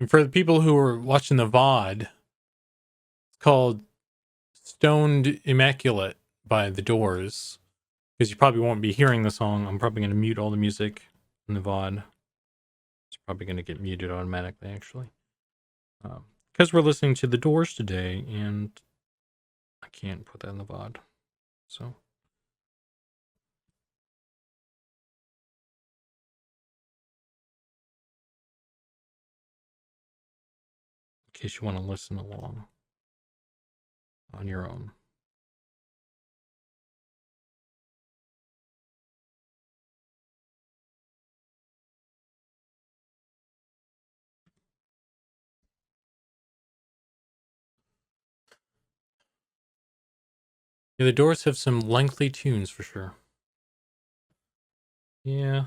And for the people who are watching the VOD, it's called Stoned Immaculate by The Doors. Because you probably won't be hearing the song. I'm probably going to mute all the music in the VOD. It's probably going to get muted automatically, actually. Because we're listening to The Doors today, and I can't put that in the VOD. So, in case you want to listen along on your own. Yeah, The Doors have some lengthy tunes for sure. Yeah.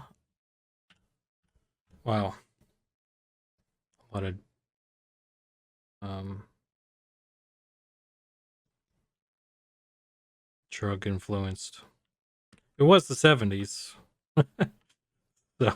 Wow. A lot of drug influenced. It was the 70s. So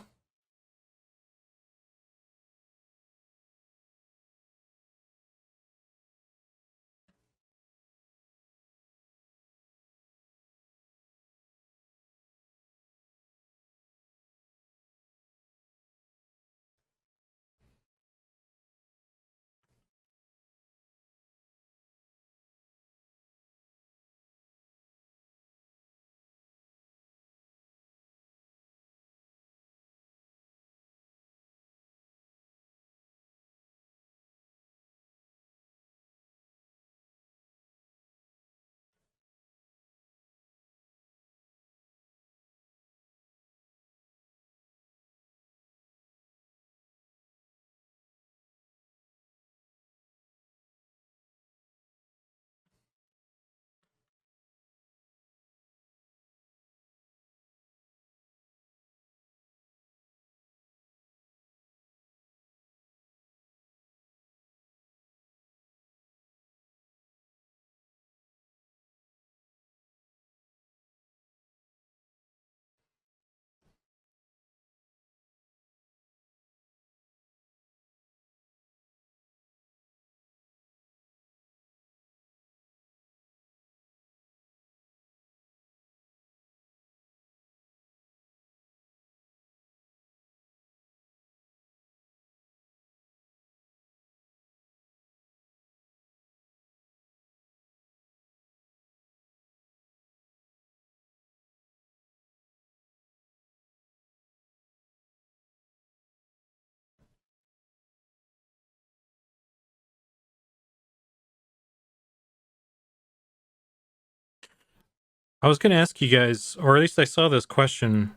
I was going to ask you guys, or at least I saw this question,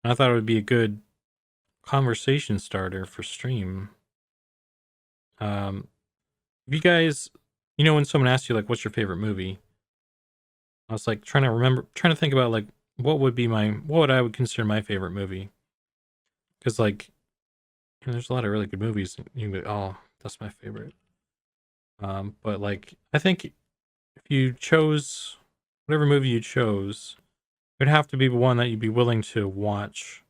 and I thought it would be a good conversation starter for stream. If you guys, when someone asks you like, "What's your favorite movie?" I was like trying to think about like what would I would consider my favorite movie? Because like, there's a lot of really good movies. And you can be, oh, that's my favorite. But like, I think if you chose whatever movie you chose, it would have to be one that you'd be willing to watch.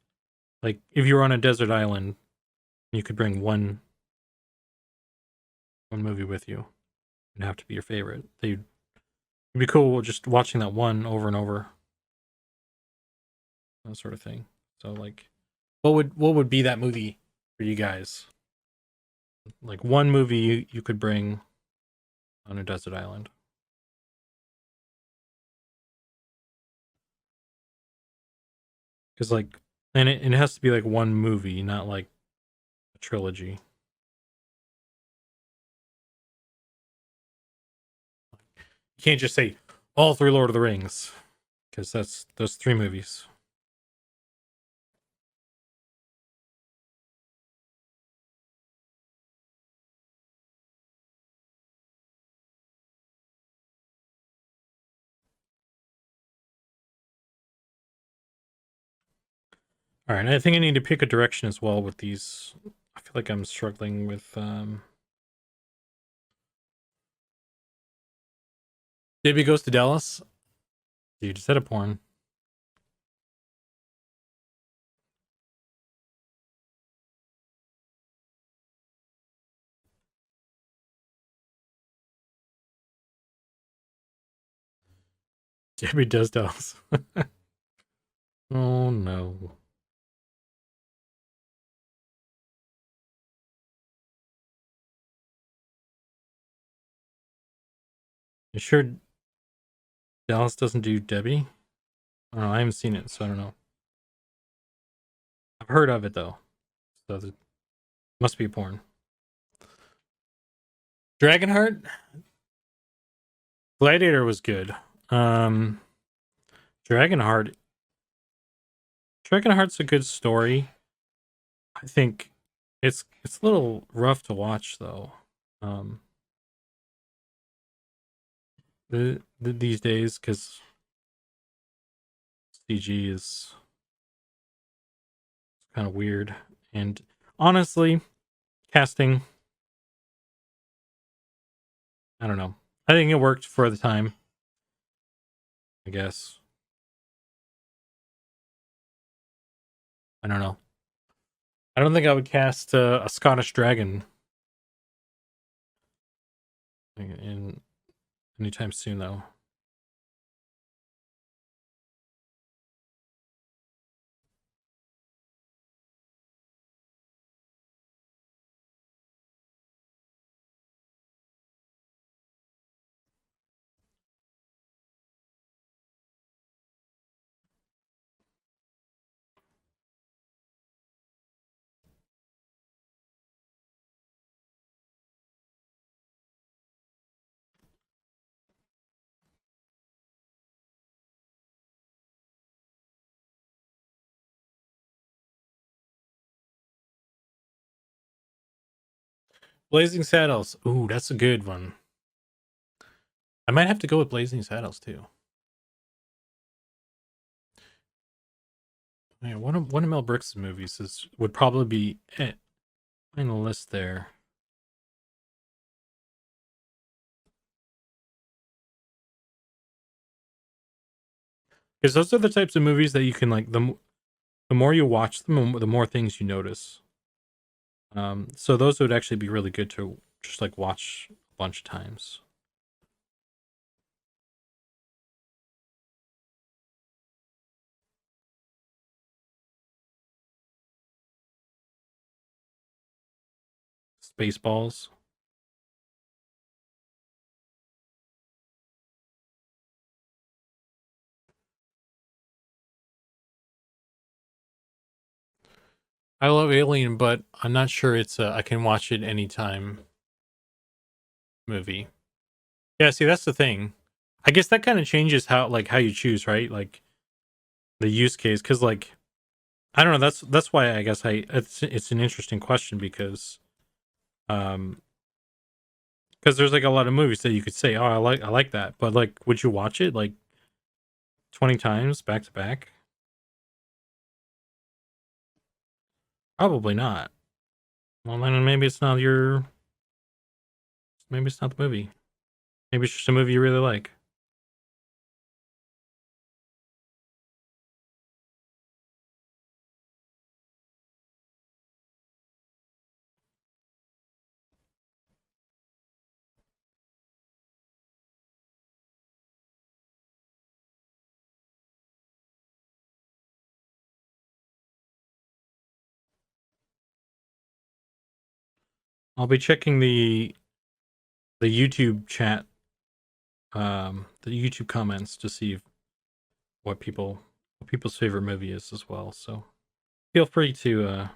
Like, if you were on a desert island, you could bring one movie with you. It'd have to be your favorite. It'd be cool just watching that one over and over. That sort of thing. So like, what would be that movie for you guys? Like one movie you could bring on a desert island. Because like, and it has to be like one movie, not like a trilogy. You can't just say all three Lord of the Rings, because that's those three movies. All right, I think I need to pick a direction as well with these. I feel like I'm struggling with Debbie Goes to Dallas. Dude, is that a porn? Debbie does Dallas. Oh no. You sure Dallas doesn't do Debbie? I don't know. I haven't seen it, so I don't know. I've heard of it though, so it must be porn. Dragonheart? Gladiator was good. Dragonheart's a good story. I think it's a little rough to watch though. These days, because CG is kind of weird, and honestly, casting, I don't know. I think it worked for the time, I guess. I don't know. I don't think I would cast a Scottish dragon in anytime soon, though. Blazing Saddles. Ooh, that's a good one. I might have to go with Blazing Saddles too. Yeah, one of Mel Brooks' movies would probably be it in the list there. Because those are the types of movies that you can like the more you watch them, the more things you notice. So those would actually be really good to just like watch a bunch of times. Spaceballs. I love Alien, but I'm not sure it's a I can watch it anytime movie. Yeah, see, that's the thing. I guess that kind of changes how you choose, right? Like the use case, because like I don't know. That's why I guess it's an interesting question because um there's like a lot of movies that you could say, oh, I like that, but like, would you watch it like 20 times back to back? Probably not. Well, then maybe it's not your. Maybe it's not the movie. Maybe it's just a movie you really like. I'll be checking the YouTube chat, the YouTube comments to see what people's favorite movie is as well. So feel free to.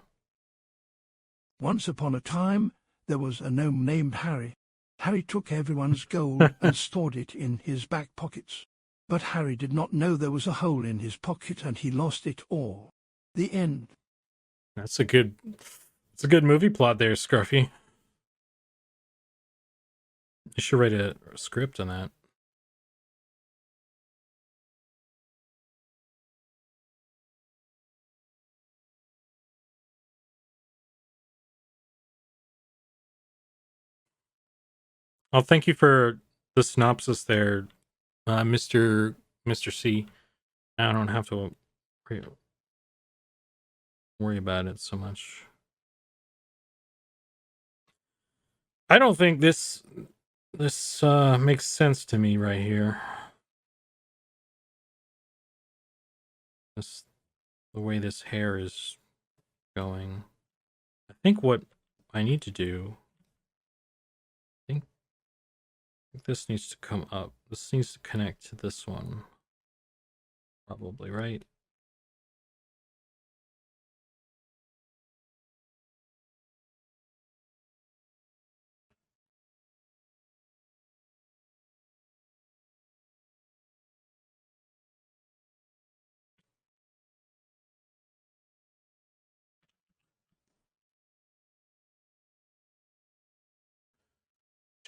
Once upon a time, there was a gnome named Harry. Harry took everyone's gold and stored it in his back pockets. But Harry did not know there was a hole in his pocket and he lost it all. The end. It's a good movie plot there, Scruffy. You should write a script on that. Oh, thank you for the synopsis there, Mr. C. I don't have to worry about it so much. I don't think this makes sense to me right here. The way this hair is going. I think what I need to do, I think this needs to come up. This needs to connect to this one. Probably, right?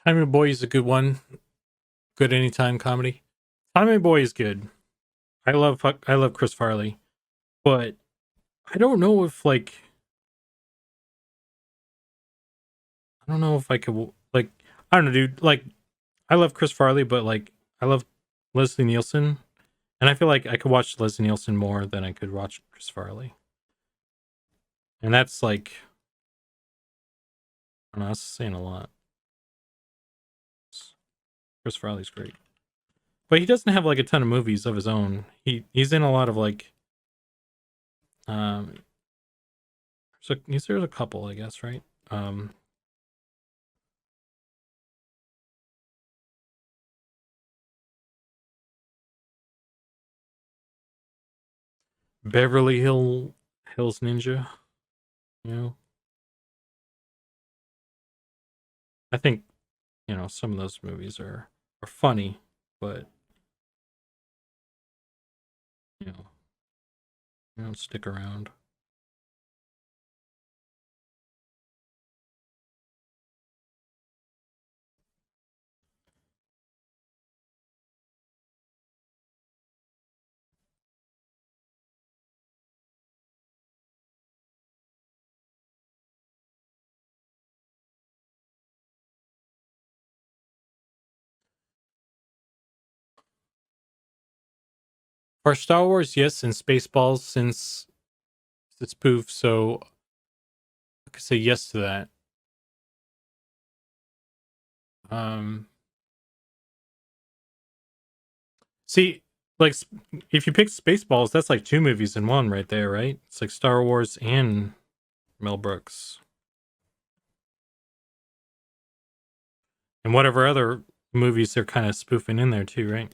Timey Boy is a good one. Good anytime comedy. Timey Boy is good. I love Chris Farley, but I don't know if like I don't know if I could like I don't know, dude. Like I love Chris Farley, but like I love Leslie Nielsen, and I feel like I could watch Leslie Nielsen more than I could watch Chris Farley, and that's like I don't know. That's saying a lot. Chris Farley's great, but he doesn't have like a ton of movies of his own. He's in a lot of like so there's a couple, I guess, right? Beverly Hills Ninja, you know. I think, you know, some of those movies are funny, but you know, they don't stick around. For Star Wars, yes, and Spaceballs since it's poof, so I could say yes to that. See, like if you pick Spaceballs, that's like two movies in one right there, right? It's like Star Wars and Mel Brooks. And whatever other movies they're kind of spoofing in there too, right?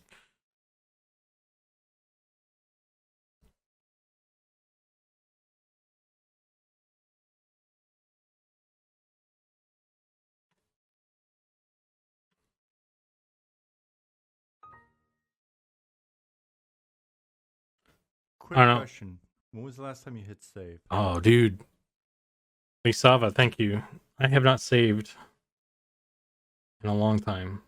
Quick I don't know. question. When was the last time you hit save? Oh, dude. Lisava, thank you. I have not saved in a long time.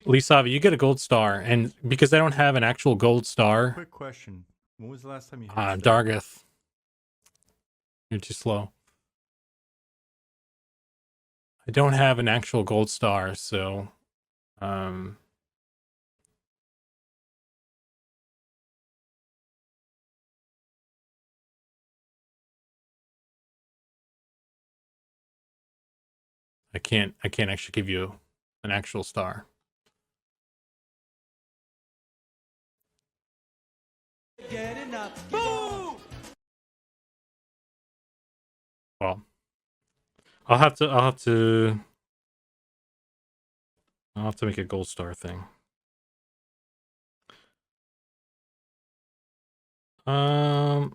Lisava, you get a gold star, and because I don't have an actual gold star, Quick question. When was the last time you hit save? Dargath, you're too slow. I don't have an actual gold star, so I can't actually give you an actual star. Well, I'll have to make a gold star thing. I'll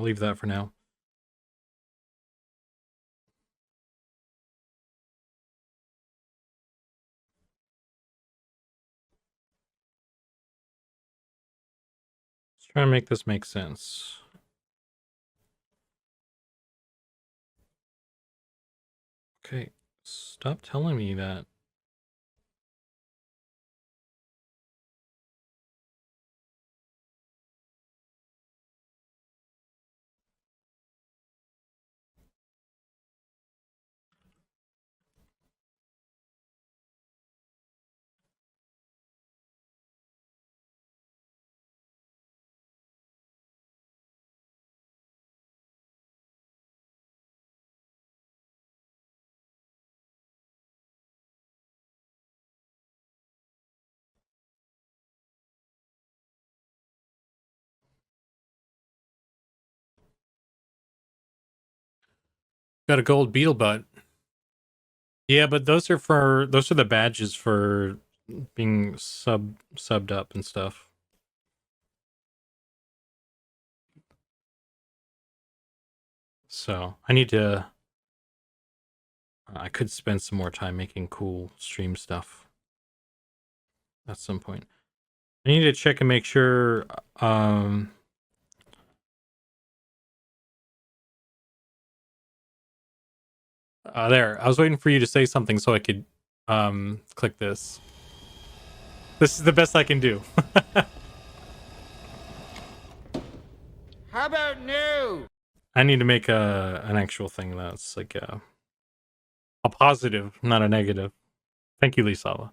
leave that for now. Let's try and make this make sense. Okay, stop telling me that. Got a gold beetle butt. Yeah, but those are the badges for being subbed up and stuff. So I could spend some more time making cool stream stuff at some point. I need to check and make sure there. I was waiting for you to say something so I could click this. This is the best I can do. How about no? I need to make an actual thing that's like a positive, not a negative. Thank you, Lisala.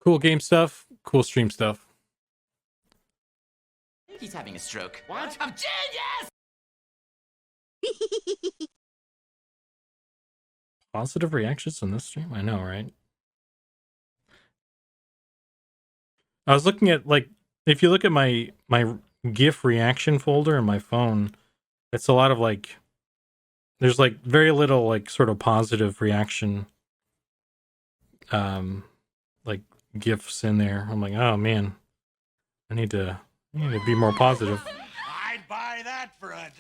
Cool game stuff, cool stream stuff. He's having a stroke. What? I'm genius! Positive reactions on this stream? I know, right? I was looking at, like, if you look at my GIF reaction folder in my phone, it's a lot of, like, there's, like, very little, like, sort of positive reaction, like, GIFs in there. I'm like, oh, man, I need to be more positive. I'd buy that for $1.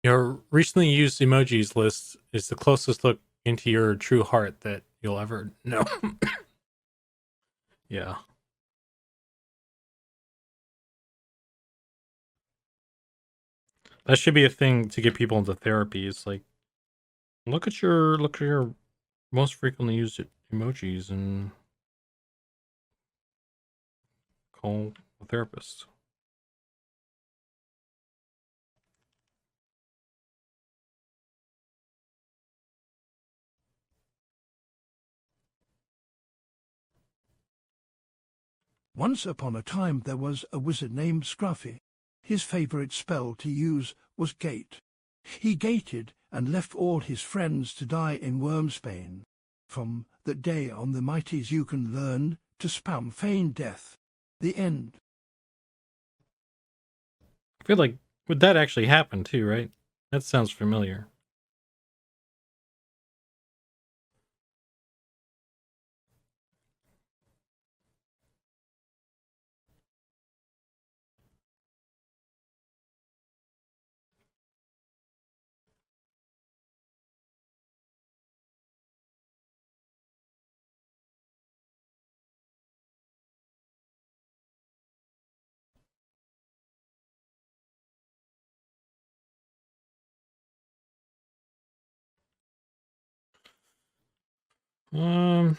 Your recently used emojis list is the closest look into your true heart that you'll ever know. Yeah. That should be a thing to get people into therapy. It's like, look at your most frequently used emojis and call a therapist. Once upon a time there was a wizard named Scruffy. His favourite spell to use was gate. He gated and left all his friends to die in Wormsbane. From that day on the mighty Zukan learned to spam feign death. The end. I feel like, would that actually happen too, right? That sounds familiar. Um,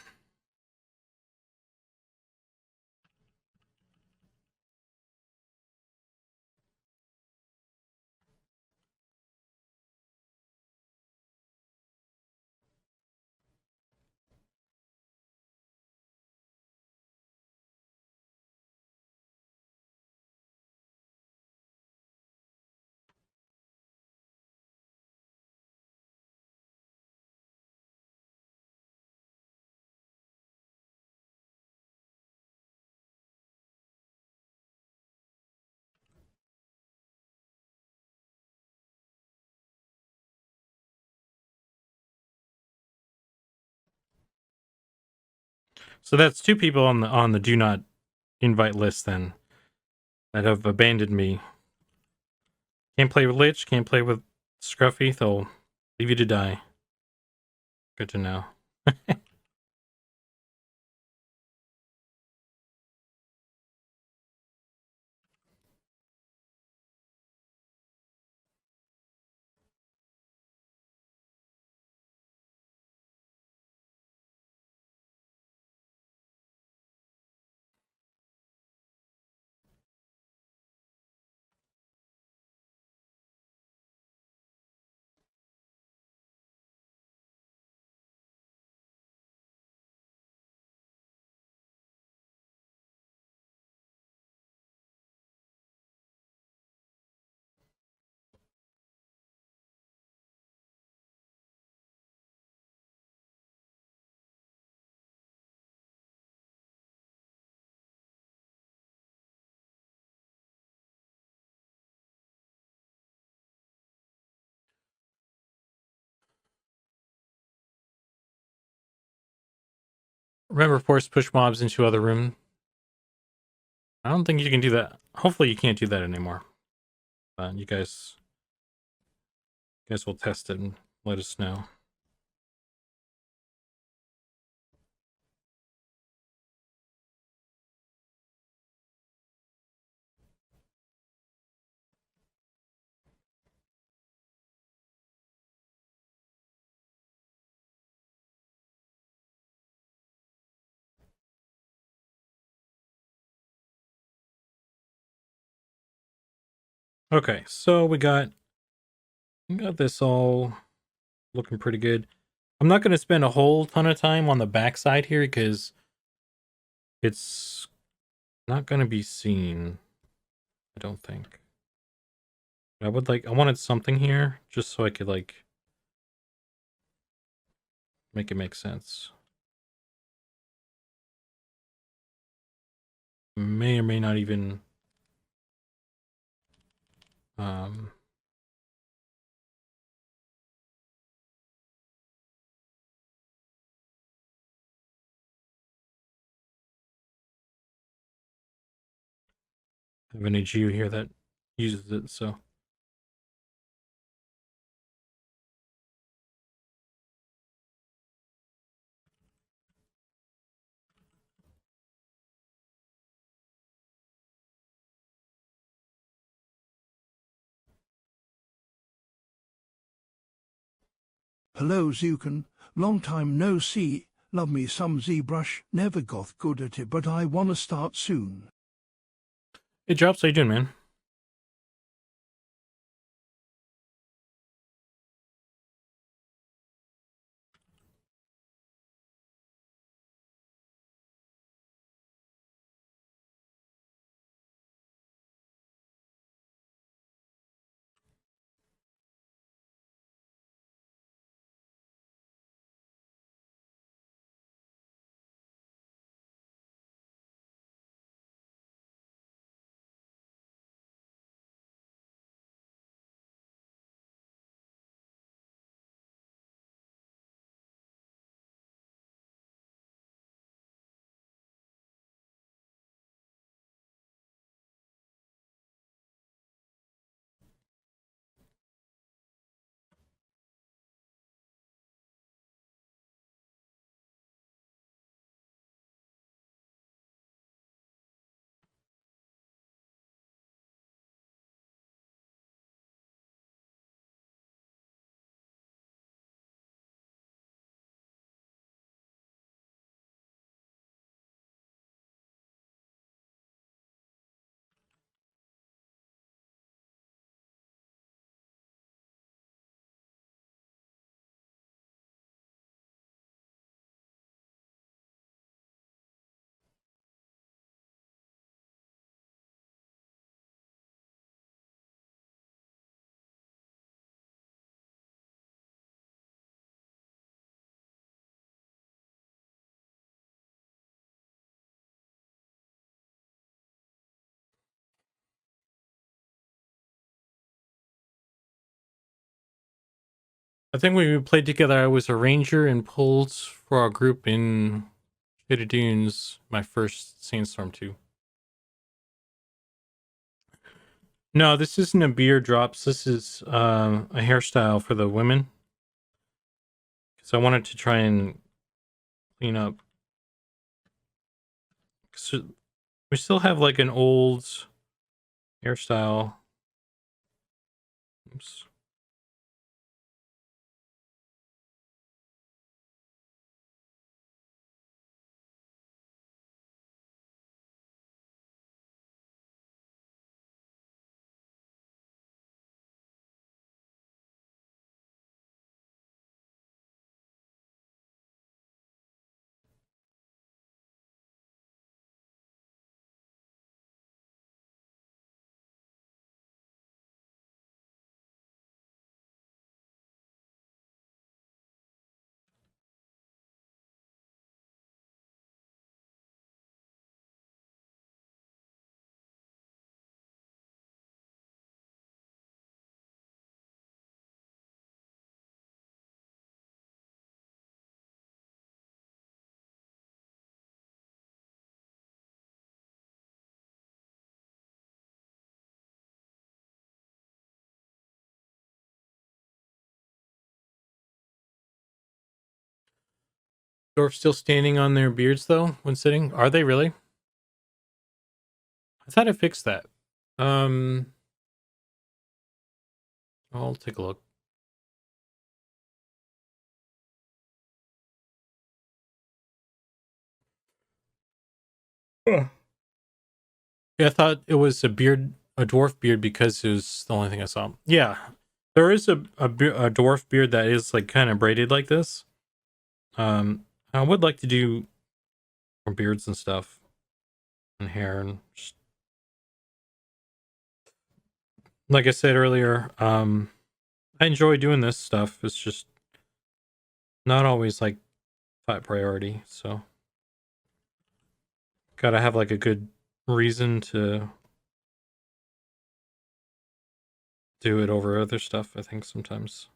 so that's two people on the do not invite list then that have abandoned me. Can't play with Lich, can't play with Scruffy, they'll leave you to die. Good to know. Remember, force push mobs into other room. I don't think you can do that. Hopefully you can't do that anymore. You guys will test it and let us know. Okay, so we got this all looking pretty good. I'm not going to spend a whole ton of time on the backside here because it's not going to be seen, I don't think. I wanted something here just so I could like make it make sense. May or may not even have any Geo here that uses it, so Hello, Zukan. Long time no see. Love me some ZBrush. Never got good at it, but I wanna start soon. Hey, Drops, how you doing, man? I think when we played together, I was a ranger and pulled for our group in Shaded Dunes, my first Sandstorm 2. No, this isn't a beard drops. This is a hairstyle for the women. Because I wanted to try and clean up. So we still have like an old hairstyle. Oops. Dwarfs still standing on their beards though when sitting? Are they really? I thought I fixed that. I'll take a look. Yeah, I thought it was a dwarf beard because it was the only thing I saw. Yeah, there is a dwarf beard that is like kind of braided like this. I would like to do more beards and stuff and hair and just, like I said earlier, I enjoy doing this stuff. It's just not always like top priority. So gotta have like a good reason to do it over other stuff, I think sometimes.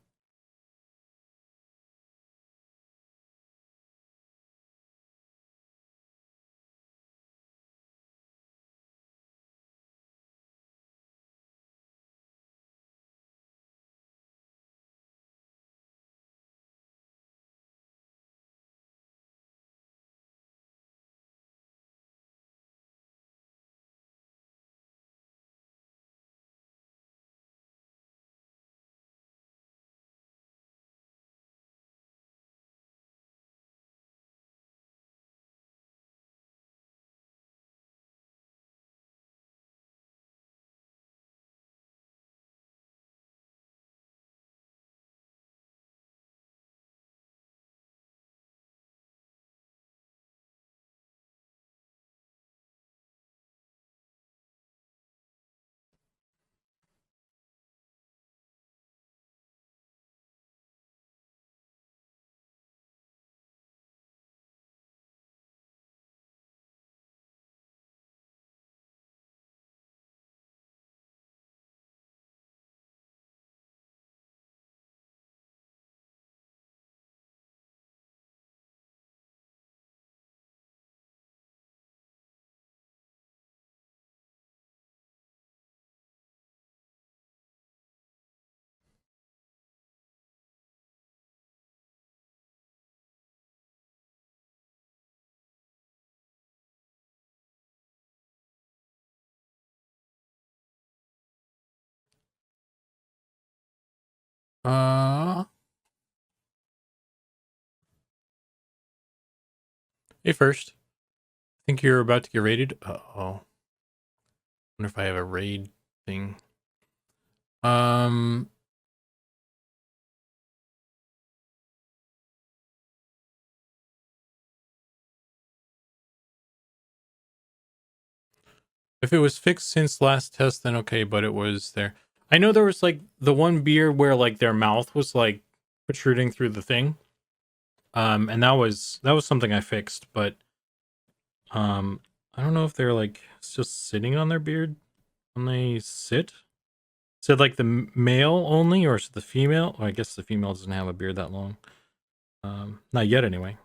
Hey, first. I think you're about to get raided. Uh-oh. Wonder if I have a raid thing. If it was fixed since last test, then okay, but it was there. I know there was like the one beard where like their mouth was like protruding through the thing. And that was something I fixed, but I don't know if they're like just sitting on their beard when they sit. Is it like the male only, or is it the female? Or I guess the female doesn't have a beard that long. Not yet, anyway.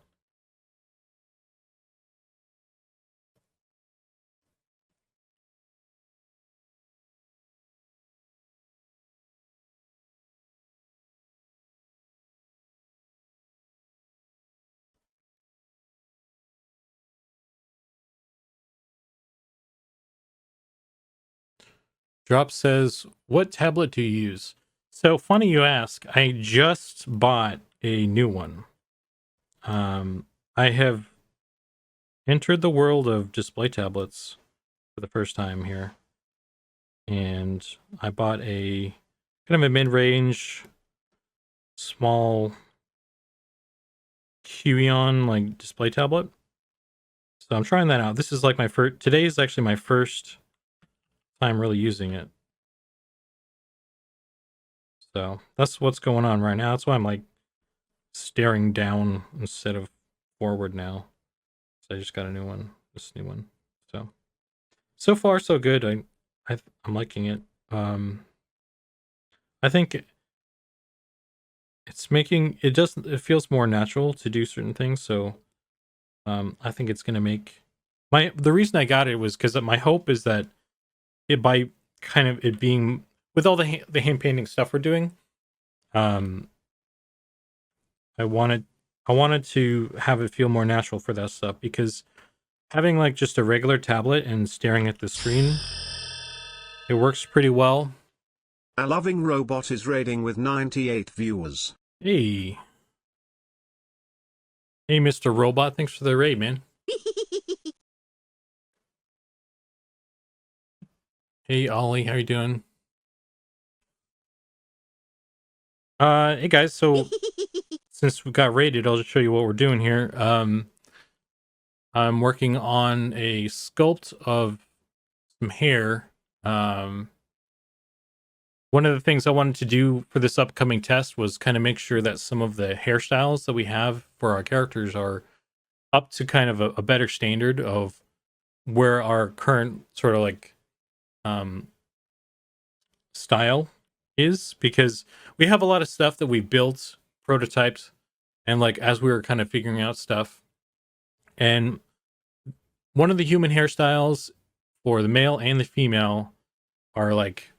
Drop says, "What tablet do you use?" So funny you ask. I just bought a new one. I have entered the world of display tablets for the first time here, and I bought a kind of a mid-range, small Huion like display tablet. So I'm trying that out. This is like my first. Today is actually my first time really using it. So that's what's going on right now. That's why I'm like staring down instead of forward now. So I just got a new one, this new one. So far so good. I'm liking it. I think it's making it feels more natural to do certain things. So I think it's gonna make the reason I got it was because my hope is that by kind of it being with all the hand painting stuff we're doing, I wanted to have it feel more natural for that stuff, because having like just a regular tablet and staring at the screen, it works pretty well. A loving robot is raiding with 98 viewers. Hey, Mr. Robot, thanks for the raid, man. Hey, Ollie, how you doing? Hey guys, so since we got raided, I'll just show you what we're doing here. I'm working on a sculpt of some hair. One of the things I wanted to do for this upcoming test was kind of make sure that some of the hairstyles that we have for our characters are up to kind of a better standard of where our current sort of like style is, because we have a lot of stuff that we built, prototyped, and like as we were kind of figuring out stuff. And one of the human hairstyles for the male and the female are like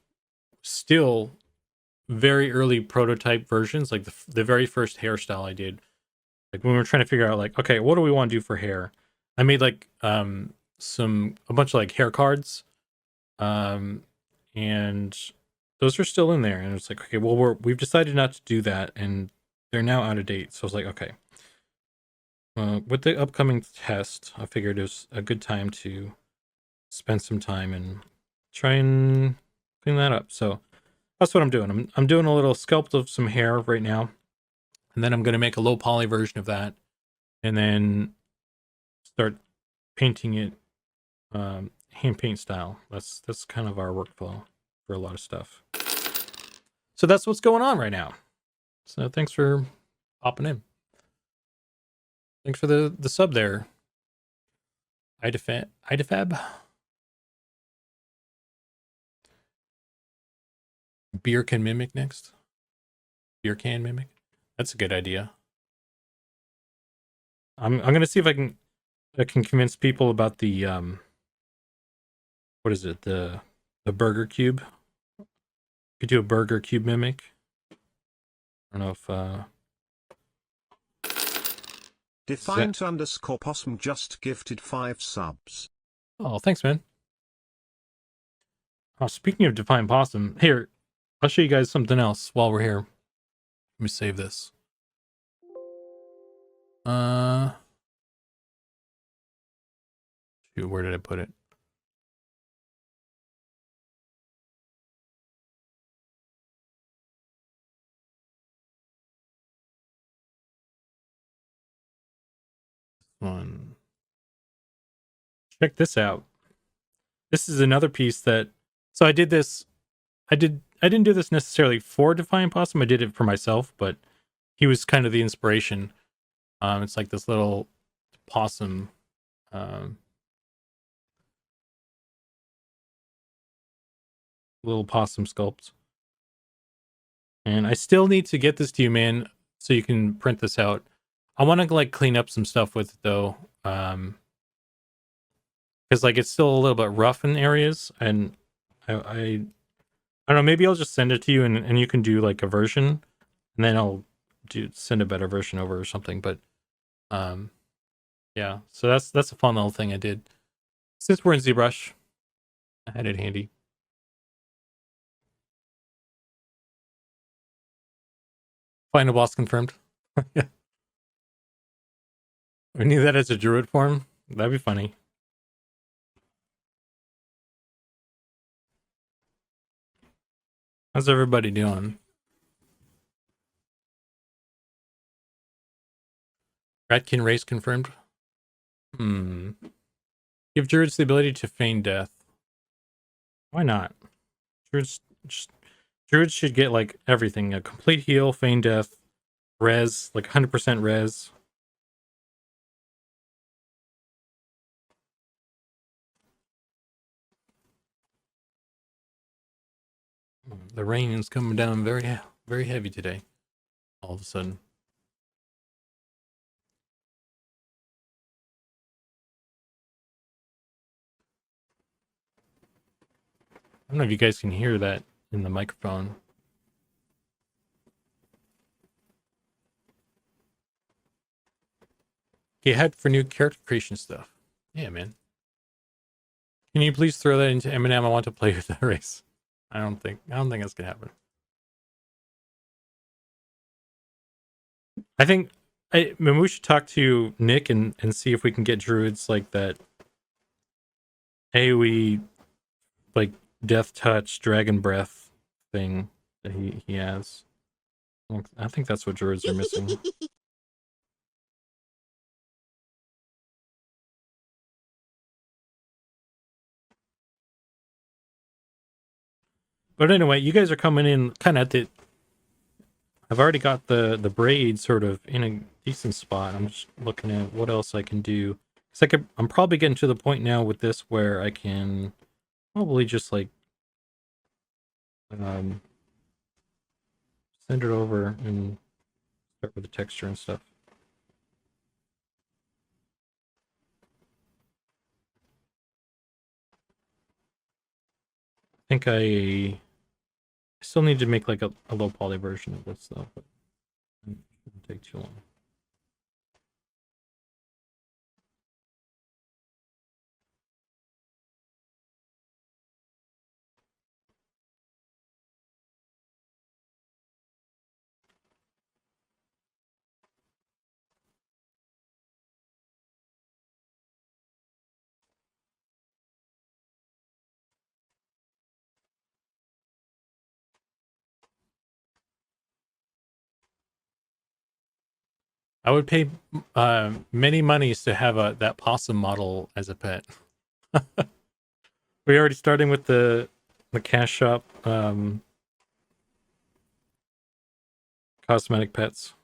still very early prototype versions, like the very first hairstyle I did, like when we were trying to figure out like, okay, what do we want to do for hair? I made like a bunch of like hair cards, and those are still in there, and it's like, okay, well we've decided not to do that, and they're now out of date. So I was like, okay, with the upcoming test, I figured it was a good time to spend some time and try and clean that up. So that's what I'm doing. I'm doing a little sculpt of some hair right now, and then I'm going to make a low poly version of that, and then start painting it hand paint style. That's kind of our workflow for a lot of stuff. So that's what's going on right now. So thanks for popping in. Thanks for the sub there, Idafab. Beer can mimic next. Beer can mimic. That's a good idea. I'm gonna see if I can convince people about the what is it, the burger cube. You could do a burger cube mimic. I don't know if Defiant _ possum just gifted 5 subs. Oh, thanks, man. Oh, speaking of Defiant Possum, here, I'll show you guys something else while we're here. Let me save this. Shoot, where did I put it? One. Check this out. This is another piece that, so I did this. I didn't do this necessarily for Defiant Possum. I did it for myself, but he was kind of the inspiration. It's like this little possum. Little possum sculpts. And I still need to get this to you, man, so you can print this out. I want to like clean up some stuff with it though. Because like it's still a little bit rough in areas, and I don't know, maybe I'll just send it to you and you can do like a version, and then I'll send a better version over or something. But yeah, so that's a fun little thing I did. Since we're in ZBrush, I had it handy. Final boss confirmed. Yeah. We need that as a druid form. That'd be funny. How's everybody doing? Ratkin race confirmed. Give druids the ability to feign death. Why not? Druids should get like everything: a complete heal, feign death, res, like 100% res. The rain is coming down very, very heavy today. All of a sudden. I don't know if you guys can hear that in the microphone. Okay, head for new character creation stuff. Yeah, man. Can you please throw that into Eminem? I want to play with that race. I don't think that's gonna happen. I think maybe we should talk to Nick and see if we can get druids like that AoE, like death touch, dragon breath thing that he has. I think that's what druids are missing. But anyway, you guys are coming in kind of at the. I've already got the braid sort of in a decent spot. I'm just looking at what else I can do. I'm probably getting to the point now with this where I can probably just like send it over and start with the texture and stuff. I think I still need to make like a low poly version of this though, but it shouldn't take too long. I would pay many monies to have that possum model as a pet. We're already starting with the cash shop cosmetic pets.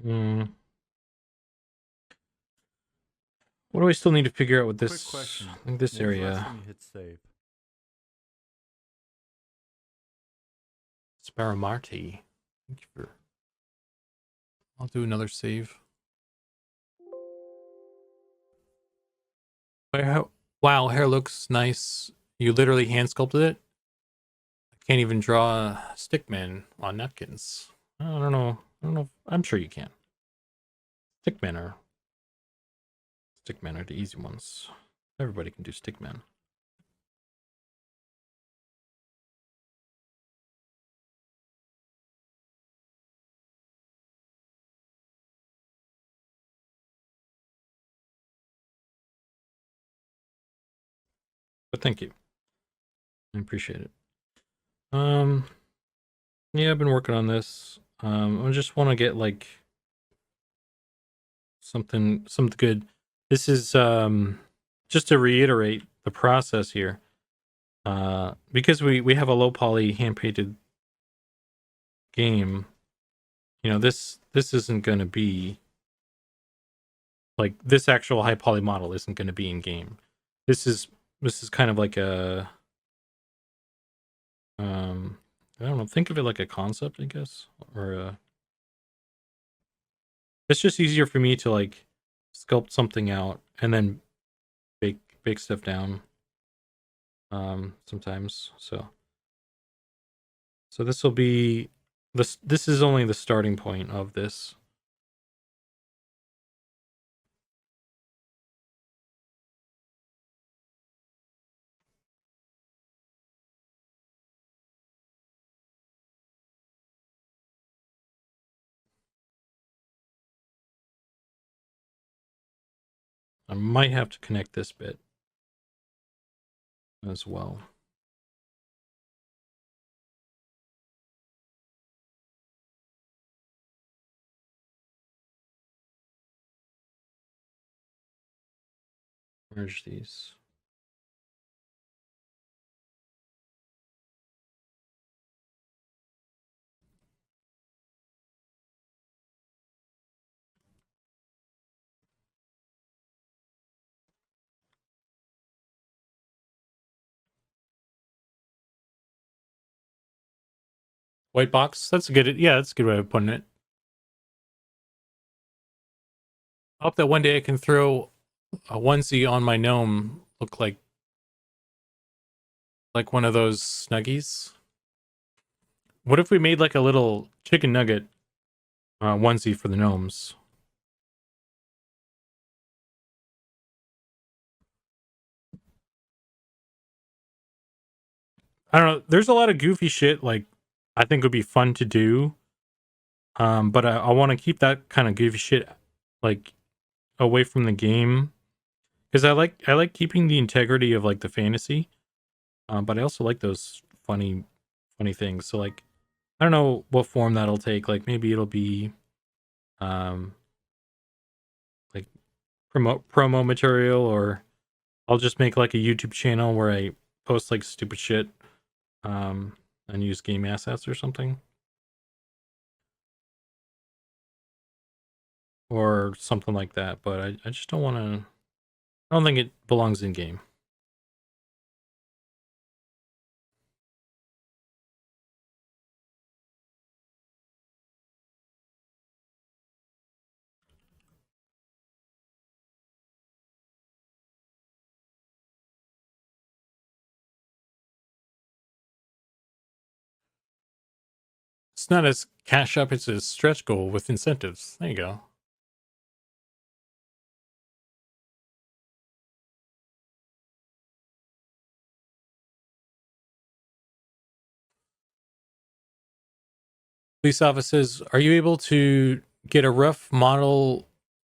Mm. What do I still need to figure out with Quick this? question. I think this When was the last area. time you hit save? Sparamarty. Thank you for. I'll do another save. Wow, hair looks nice. You literally hand sculpted it? I can't even draw a stickman on napkins. I don't know. I'm sure you can. Stickmen are the easy ones. Everybody can do stickman. But thank you. I appreciate it. Yeah, I've been working on this. I just want to get like something good. This is just to reiterate the process here. Because we have a low poly hand painted game, you know, this isn't going to be like this actual high poly model isn't going to be in game. This is kind of like a I don't know, think of it like a concept, I guess, or it's just easier for me to like sculpt something out and then bake stuff down sometimes. So this will be this is only the starting point of this. I might have to connect this bit as well. Merge these. White box. That's a good. Yeah, that's a good way of putting it. I hope that one day I can throw a onesie on my gnome, look like one of those Snuggies. What if we made like a little chicken nugget onesie for the gnomes? I don't know. There's a lot of goofy shit like I think would be fun to do. But I want to keep that kind of goofy shit like away from the game because I like keeping the integrity of like the fantasy. But I also like those funny things. So like I don't know what form that'll take. Like maybe it'll be like promo material, or I'll just make like a YouTube channel where I post like stupid shit and use game assets or something. Or something like that, but I just don't want to. I don't think it belongs in game. It's not as cash up, it's a stretch goal with incentives. There you go. Police officers, are you able to get a rough model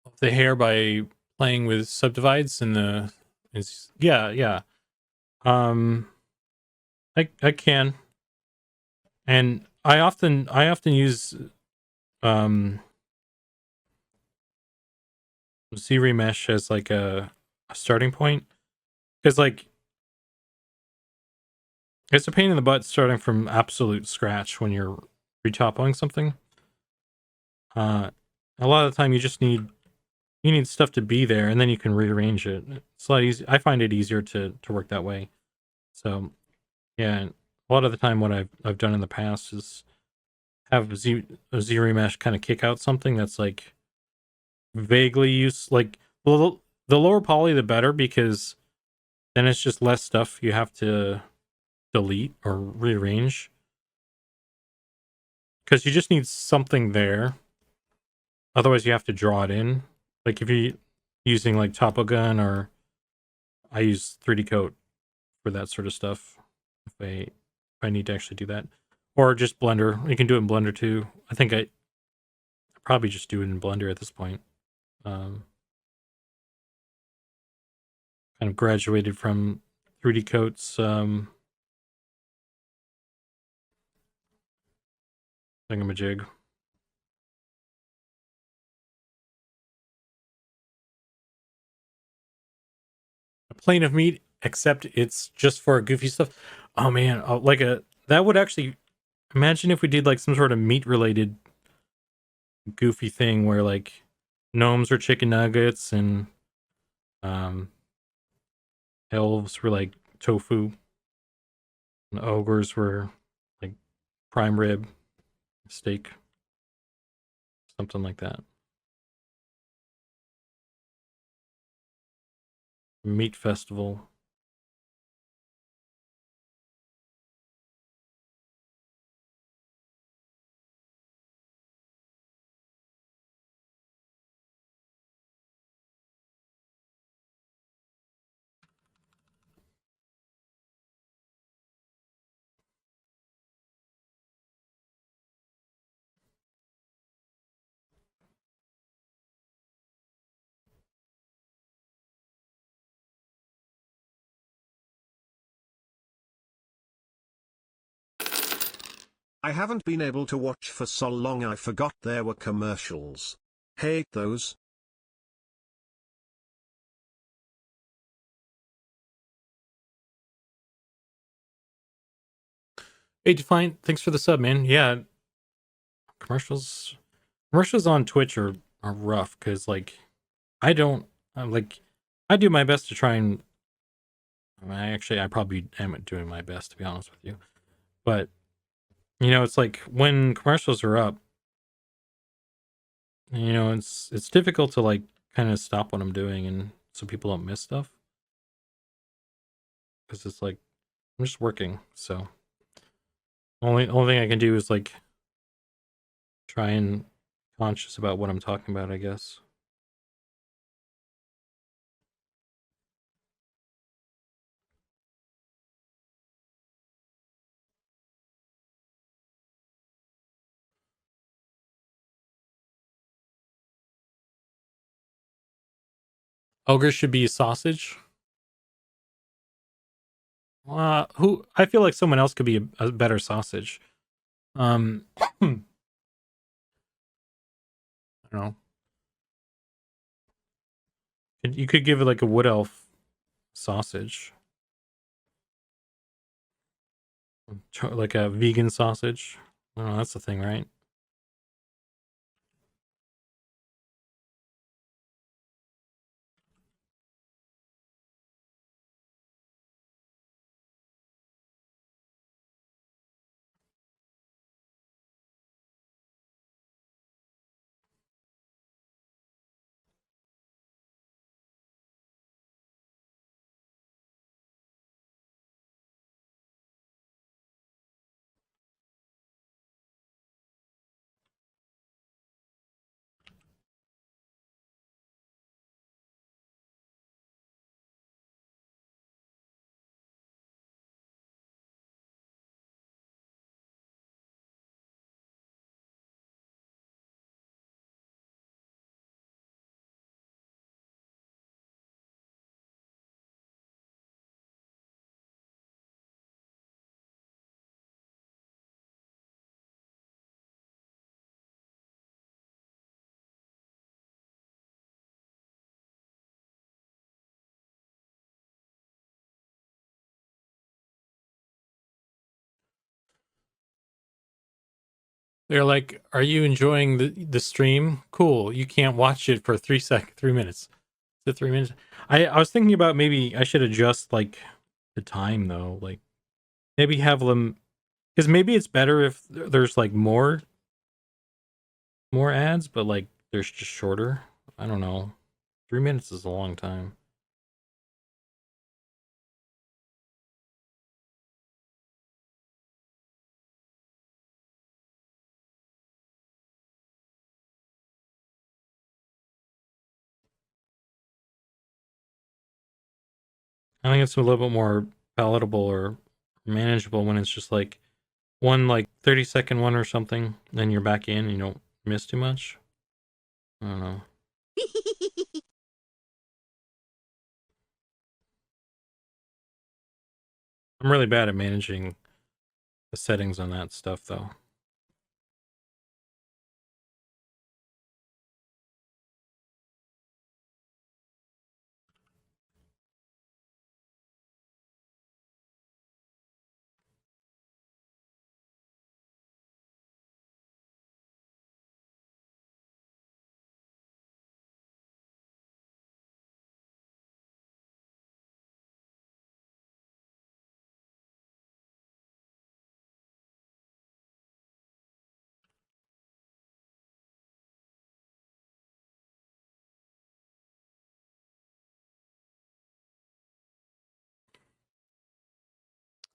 of the hair by playing with subdivides in the? Yeah. I can, and I often use Z remesh as like a starting point because like it's a pain in the butt starting from absolute scratch when you're retopoing something. a lot of the time you just need stuff to be there, and then you can rearrange it. It's a lot easy. I find it easier to work that way. So yeah, a lot of the time what I've done in the past is have a Z remesh kind of kick out something that's like vaguely used. Like the lower poly the better, because then it's just less stuff you have to delete or rearrange, because you just need something there. Otherwise you have to draw it in. Like if you're using like Topogun, or I use 3D Coat for that sort of stuff, if I need to actually do that, or just Blender. You can do it in Blender too. I think I probably just do it in Blender at this point. Kind of graduated from 3D Coat's thingamajig. A plane of meat, except it's just for goofy stuff. Oh man, that would actually, imagine if we did like some sort of meat related goofy thing where like gnomes are chicken nuggets and elves were like tofu and ogres were like prime rib steak, something like that. Meat festival. I haven't been able to watch for so long I forgot there were commercials. Hate those. Hey, Define, thanks for the sub, man. Yeah, commercials on Twitch are rough, because like I don't, I'm like, I do my best to try and, I probably am doing my best, to be honest with you, but it's like when commercials are up, it's difficult to like kind of stop what I'm doing, and so people don't miss stuff, because it's like I'm just working. So only thing I can do is like try and conscious about what I'm talking about, I guess. Ogre should be a sausage. Who, I feel like someone else could be a better sausage. I don't know. You could give it like a wood elf sausage, like a vegan sausage. I don't know, that's the thing, right? They're like, "Are you enjoying the stream? Cool. You can't watch it for 3 minutes. The 3 minutes." I was thinking about maybe I should adjust like the time though. Like maybe have them, because maybe it's better if there's like more ads, but like there's just shorter. I don't know. 3 minutes is a long time. I think it's a little bit more palatable or manageable when it's just like one like 30-second one or something, then you're back in and you don't miss too much. I don't know. I'm really bad at managing the settings on that stuff though.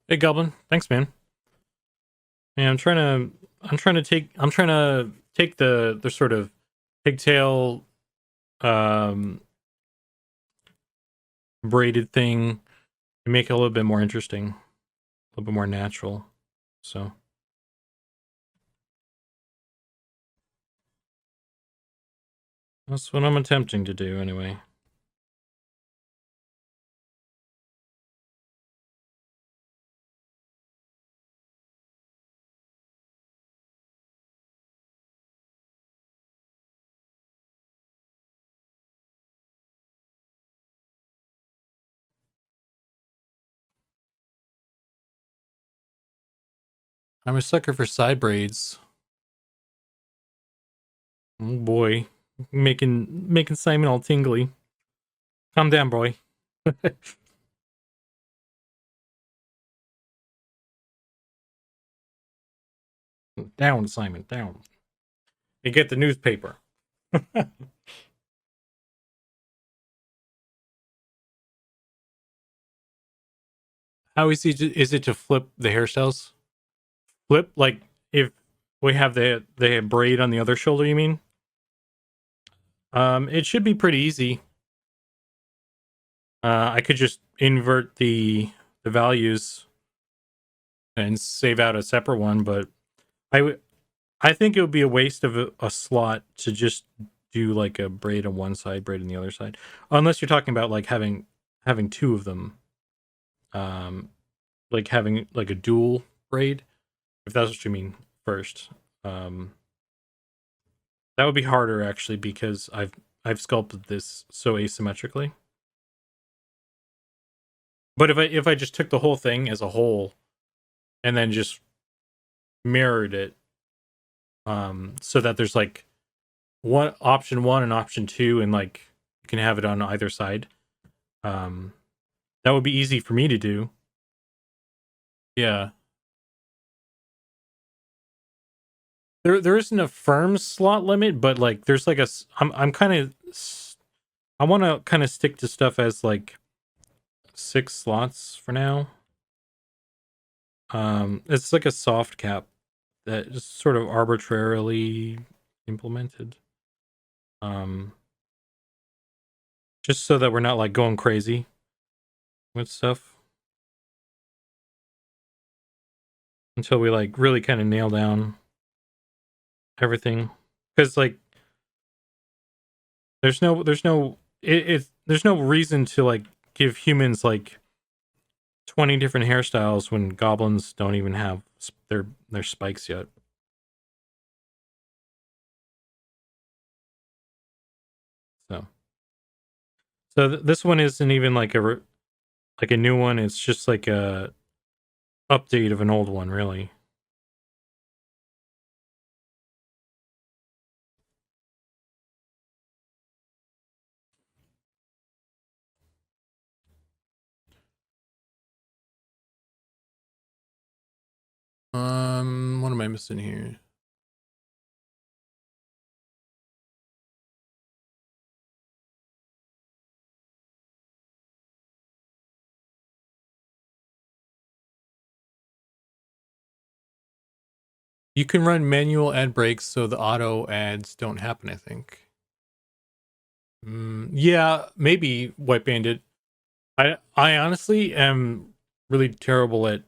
Hey Goblin, thanks man. Yeah, I'm trying to take the sort of pigtail braided thing and make it a little bit more interesting, a little bit more natural. So that's what I'm attempting to do anyway. I'm a sucker for side braids. Oh boy, making Simon all tingly. Calm down, boy. Down, Simon, down. You get the newspaper. How easy is it to flip the hairstyles? Flip, like if we have the braid on the other shoulder, you mean? It should be pretty easy. I could just invert the values and save out a separate one, but I think it would be a waste of a slot to just do like a braid on one side, braid on the other side, unless you're talking about like having two of them, like having like a dual braid, if that's what you mean first. That would be harder actually because I've sculpted this so asymmetrically. But if I just took the whole thing as a whole and then just mirrored it, so that there's like option one and option two, and like you can have it on either side, that would be easy for me to do. Yeah. There isn't a firm slot limit, but like there's like I'm kind of, I want to kind of stick to stuff as like 6 slots for now. It's like a soft cap that is sort of arbitrarily implemented. Just so that we're not like going crazy with stuff until we like really kind of nail down everything. Because like there's no there's no reason to like give humans like 20 different hairstyles when goblins don't even have their spikes yet. So this one isn't even like a new one. It's just like a update of an old one, really. I missing here? You can run manual ad breaks so the auto ads don't happen, I think. Yeah, maybe White Bandit. I honestly am really terrible at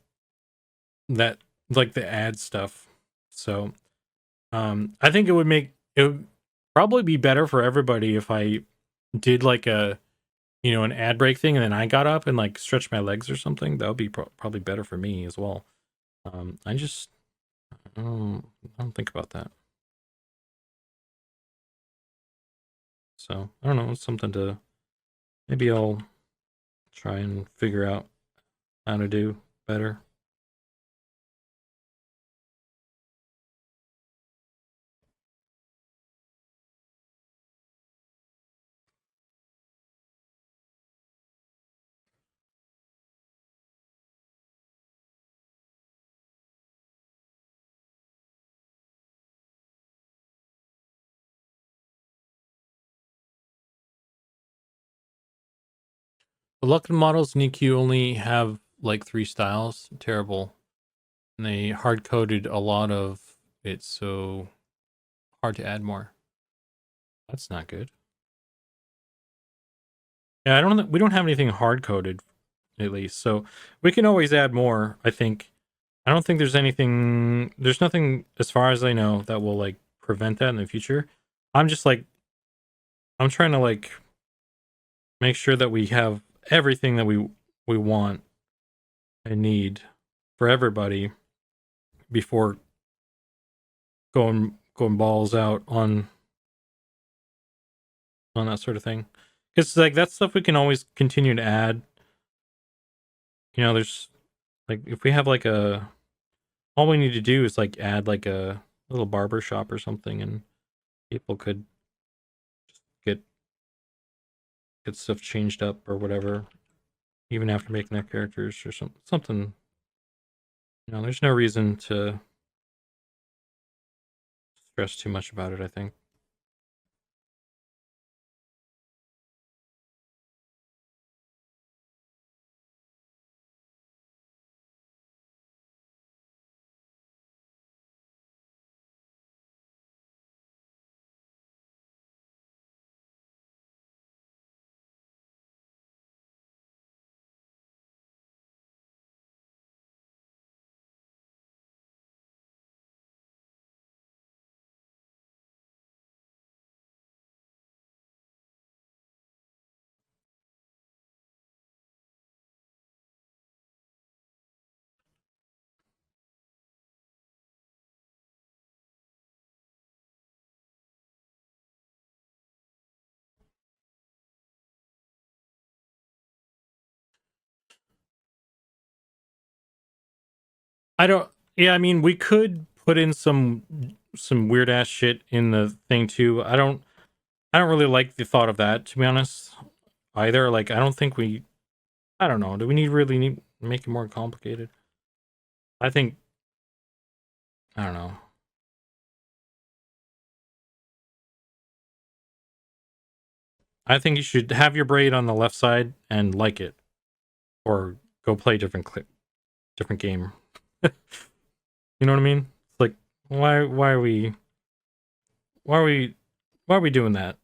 that, like the ad stuff. So I think it would probably be better for everybody if I did like a, you know, an ad break thing and then I got up and like stretched my legs or something. That would be probably better for me as well. I just I don't think about that. So I don't know. It's something to, maybe I'll try and figure out how to do better. The Luck models in EQ only have like 3 styles. Terrible. And they hard coded a lot of it, so hard to add more. That's not good. Yeah, we don't have anything hard coded, at least, so we can always add more. I think. I don't think there's nothing as far as I know that will like prevent that in the future. I'm trying to like make sure that we have everything that we want and need for everybody before going balls out on that sort of thing. Because like that stuff we can always continue to add. You know, there's like, if we have like all we need to do is like add like a little barber shop or something, and people could just get stuff changed up or whatever, even after making their characters or something. You know, there's no reason to stress too much about it, I think. I don't. Yeah, I mean, we could put in some weird ass shit in the thing too. I don't really like the thought of that, to be honest. Either, like, I don't think we. I don't know. Do we really need make it more complicated? I think. I don't know. I think you should have your braid on the left side and like it, or go play different game. You know what I mean? It's like, why are we doing that?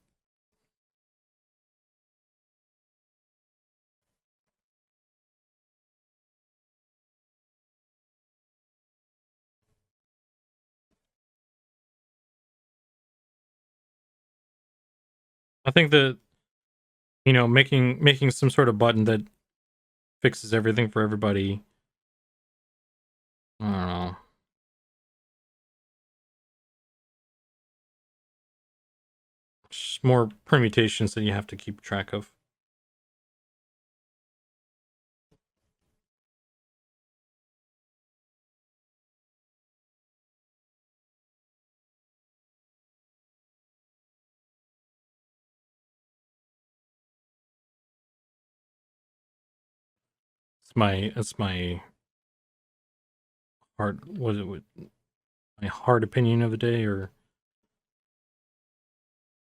I think that, you know, making some sort of button that fixes everything for everybody. I don't know. Just more permutations that you have to keep track of. It's my heart. What my hard opinion of the day, or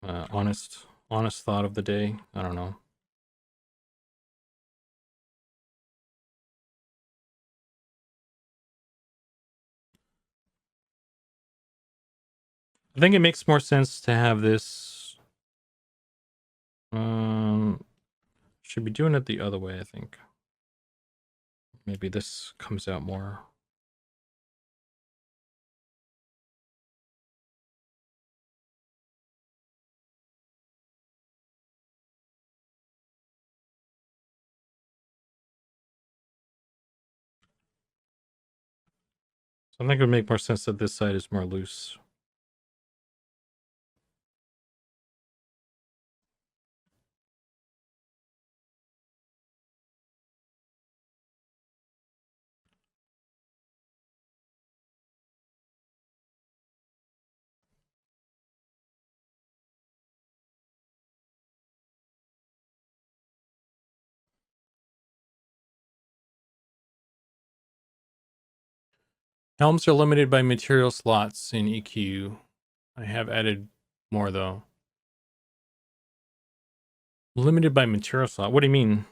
honest thought of the day. I don't know. I think it makes more sense to have this. Should be doing it the other way, I think. Maybe this comes out more. So I think it would make more sense that this side is more loose. Helms are limited by material slots in EQ. I have added more though. Limited by material slot. What do you mean?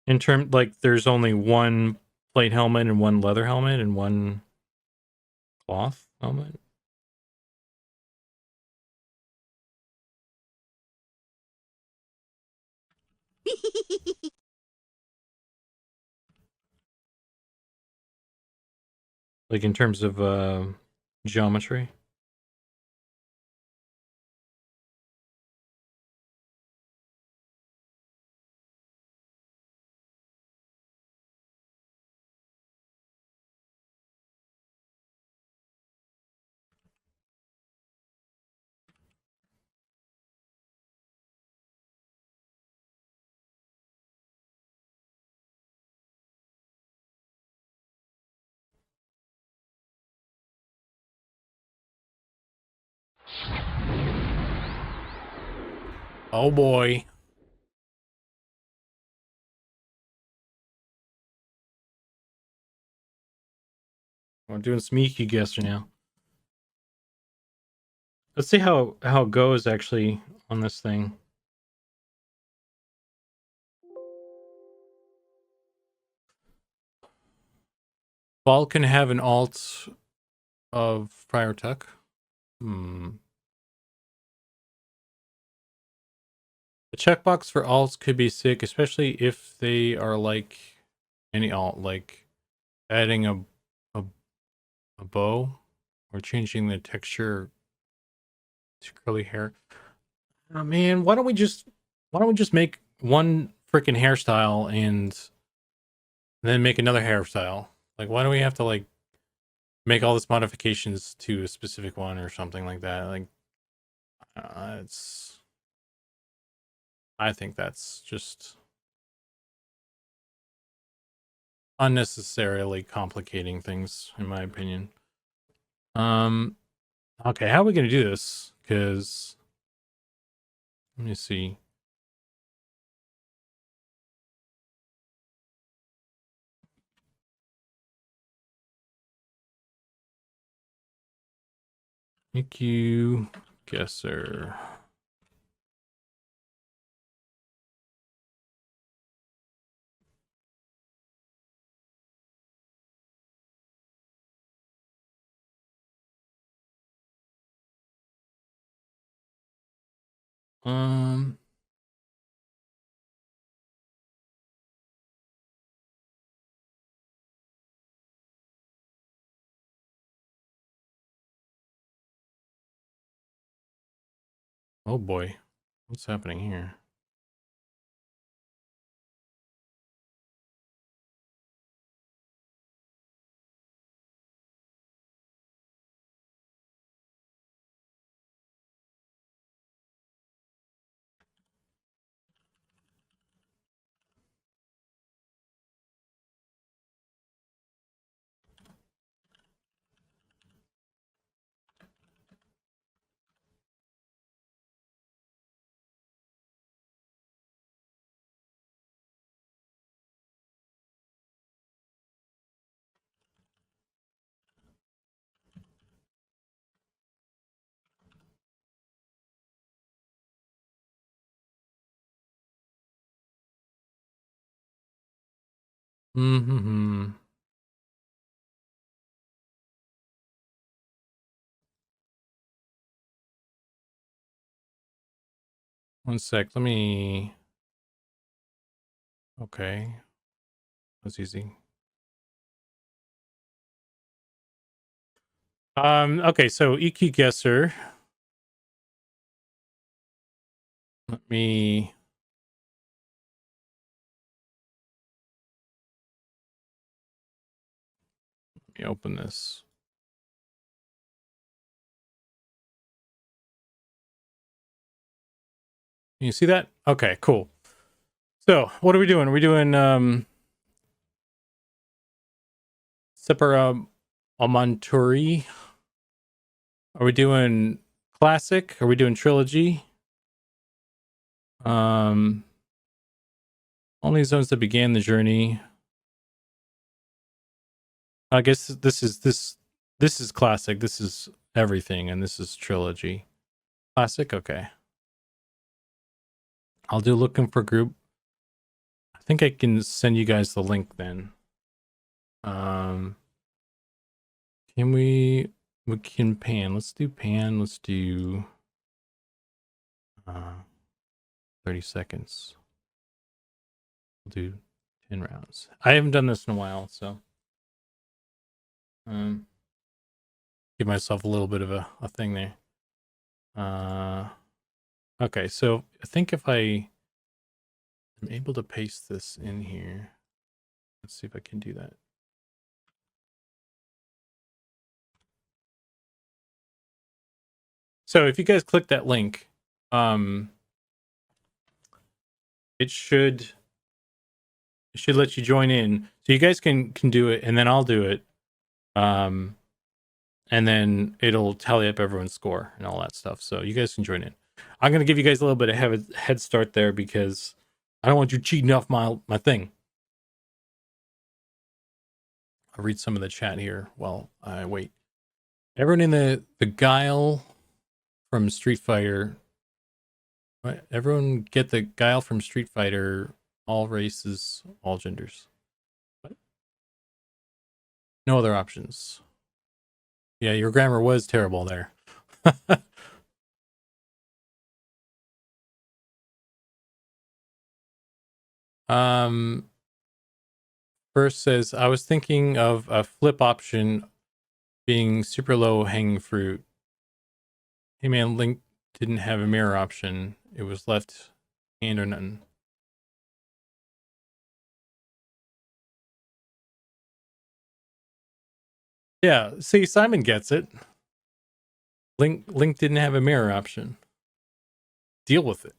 In term, like there's only one plate helmet and one leather helmet and one cloth helmet. Like in terms of geometry. Oh boy. We're doing some EQ guesser now. Let's see how it goes actually on this thing. Ball can have an alt of prior tuck. The checkbox for alts could be sick, especially if they are like any alt, like adding a bow or changing the texture to curly hair. Oh man, why don't we just make one freaking hairstyle and then make another hairstyle? Like, why do we have to like make all these modifications to a specific one or something like that? Like, I think that's just unnecessarily complicating things, in my opinion. Okay, how are we gonna do this? Because let me see. EQ guesser. Oh boy, what's happening here? Mm-hmm. One sec. Let me. Okay. That's easy. Okay, so EQ guesser. Let me open this. You see that? Okay, cool. So what are we doing? Are we doing Separa Amanturi? Are we doing classic? Are we doing trilogy? Only zones that began the journey. I guess this is classic. This is everything, and this is trilogy. Classic, okay. I'll do looking for group. I think I can send you guys the link then. Can we can pan. Let's do pan. Let's do 30 seconds. We'll do 10 rounds. I haven't done this in a while, so give myself a little bit of a thing there. Okay, so I think if I am able to paste this in here, let's see if I can do that. So if you guys click that link, it should let you join in. So you guys can do it, and then I'll do it. And then it'll tally up everyone's score and all that stuff. So you guys can join in. I'm gonna give you guys a little bit of head start there because I don't want you cheating off my thing. I'll read some of the chat here while I wait. Everyone in the Guile from Street Fighter. What? Everyone get the Guile from Street Fighter. All races, all genders. What? No other options. Yeah, your grammar was terrible there. First says, I was thinking of a flip option being super low hanging fruit. Hey man, Link didn't have a mirror option. It was left hand or nothing. Yeah, see, Simon gets it. Link didn't have a mirror option. Deal with it.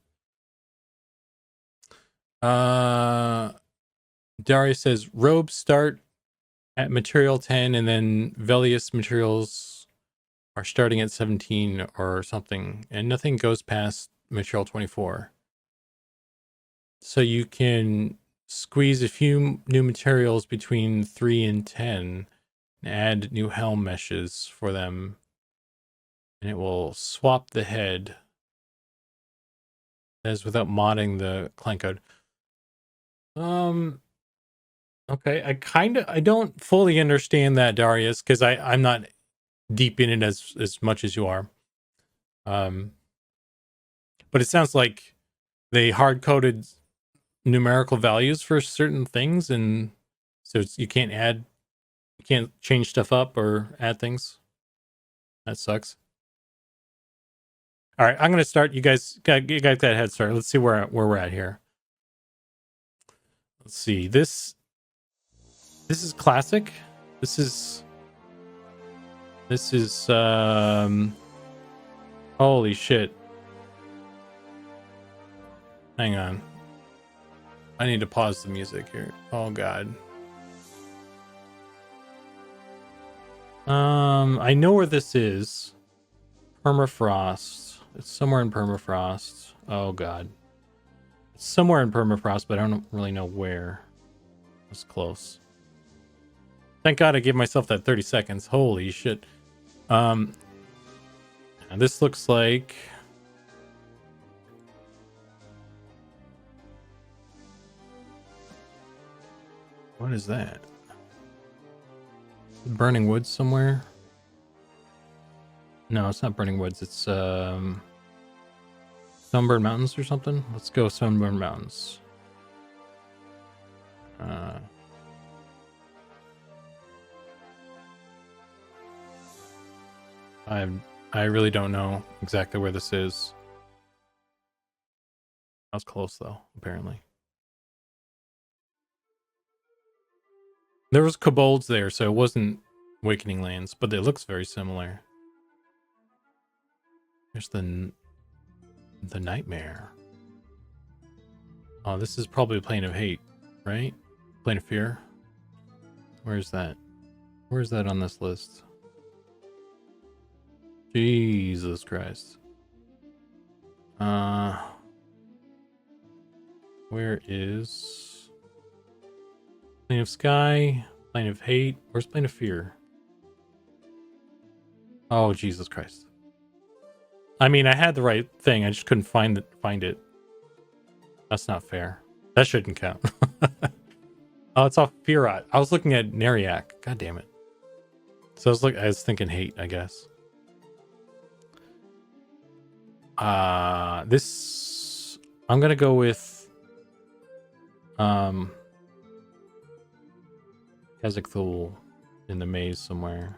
Darius says robes start at material 10 and then Velius materials are starting at 17 or something, and nothing goes past material 24. So you can squeeze a few new materials between 3 and 10 and add new helm meshes for them, and it will swap the head as without modding the client code. Okay, I don't fully understand that, Darius, because I'm not deep in it as much as you are. But it sounds like they hard coded numerical values for certain things, and so you can't change stuff up or add things. That sucks. All right, I'm gonna start. You guys got that head start. Let's see where we're at here. Let's see. This is classic. This is holy shit. Hang on. I need to pause the music here. Oh god. I know where this is. Permafrost. It's somewhere in permafrost. Oh god. It's somewhere in permafrost, but I don't really know where. It's close. Thank god I gave myself that 30 seconds. Holy shit. And this looks like What is that? Burning woods somewhere? No, it's not burning woods. It's Sunburned Mountains or something. Let's go Sunburned Mountains. I really don't know exactly where this is. I was close though, apparently. There was kobolds there, so it wasn't Awakening Lands, but it looks very similar. There's the nightmare. Oh, this is probably a Plane of Hate, right? Plane of Fear. Where's that? Where's that on this list? Jesus Christ. Where is Plane of Sky? Plane of Hate? Where's Plane of Fear? Oh, Jesus Christ. I mean, I had the right thing. I just couldn't find it. That's not fair. That shouldn't count. Oh, it's off Firat. I was looking at Neriak. God damn it. So I was thinking Hate, I guess. This I'm gonna go with Kazakh in the maze somewhere.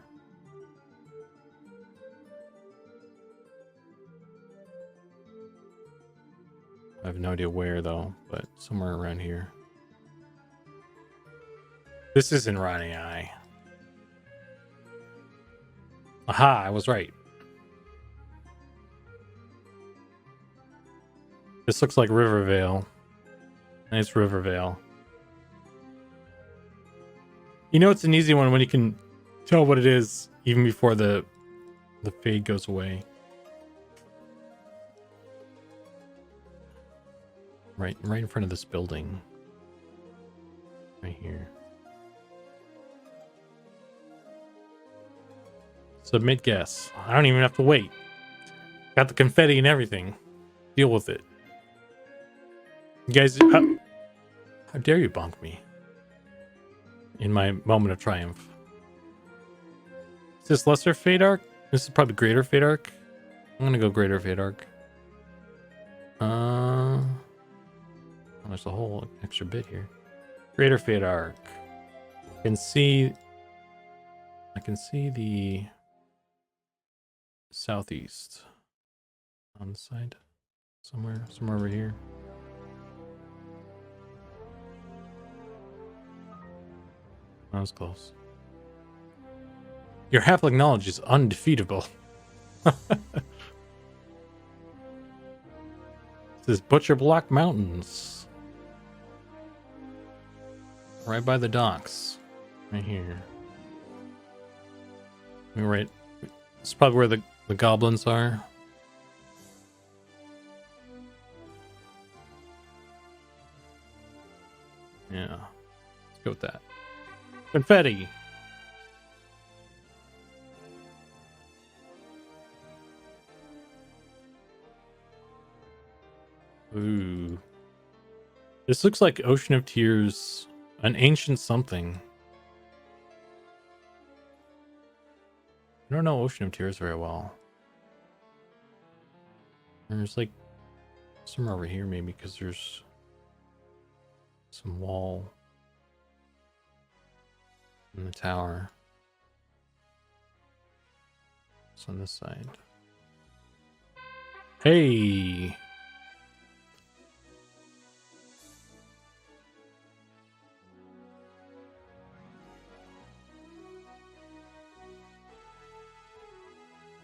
I have no idea where though, but somewhere around here. This isn't Ronnie I. Aha, I was right. This looks like Rivervale. And it's Rivervale. You know, it's an easy one when you can tell what it is even before the fade goes away. Right in front of this building. Right here. Submit guess. I don't even have to wait. Got the confetti and everything. Deal with it. You guys, how dare you bonk me in my moment of triumph? Is this lesser Fade Arc? This is probably greater Fade Arc. I'm gonna go greater Fade Arc. There's a whole extra bit here. Greater Fade Arc. I can see the southeast on the side. Somewhere over here. That was close. Your halfling knowledge is undefeatable. This is Butcher Block Mountains. Right by the docks. Right here. Right. This is probably where the goblins are. Yeah. Let's go with that. Confetti. Ooh. This looks like Ocean of Tears, an ancient something. I don't know Ocean of Tears very well. There's like somewhere over here maybe because there's some wall in the tower. It's on this side. Hey!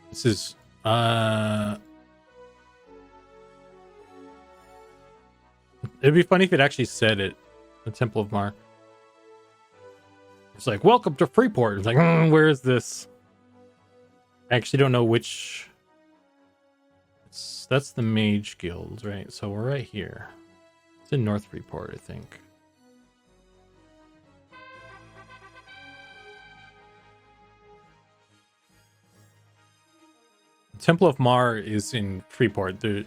This is it'd be funny if it actually said it. The Temple of Mar. It's like, welcome to Freeport. It's like, where is this? I actually don't know which. That's the Mage Guild, right? So we're right here. It's in North Freeport, I think. Temple of Mar is in Freeport. I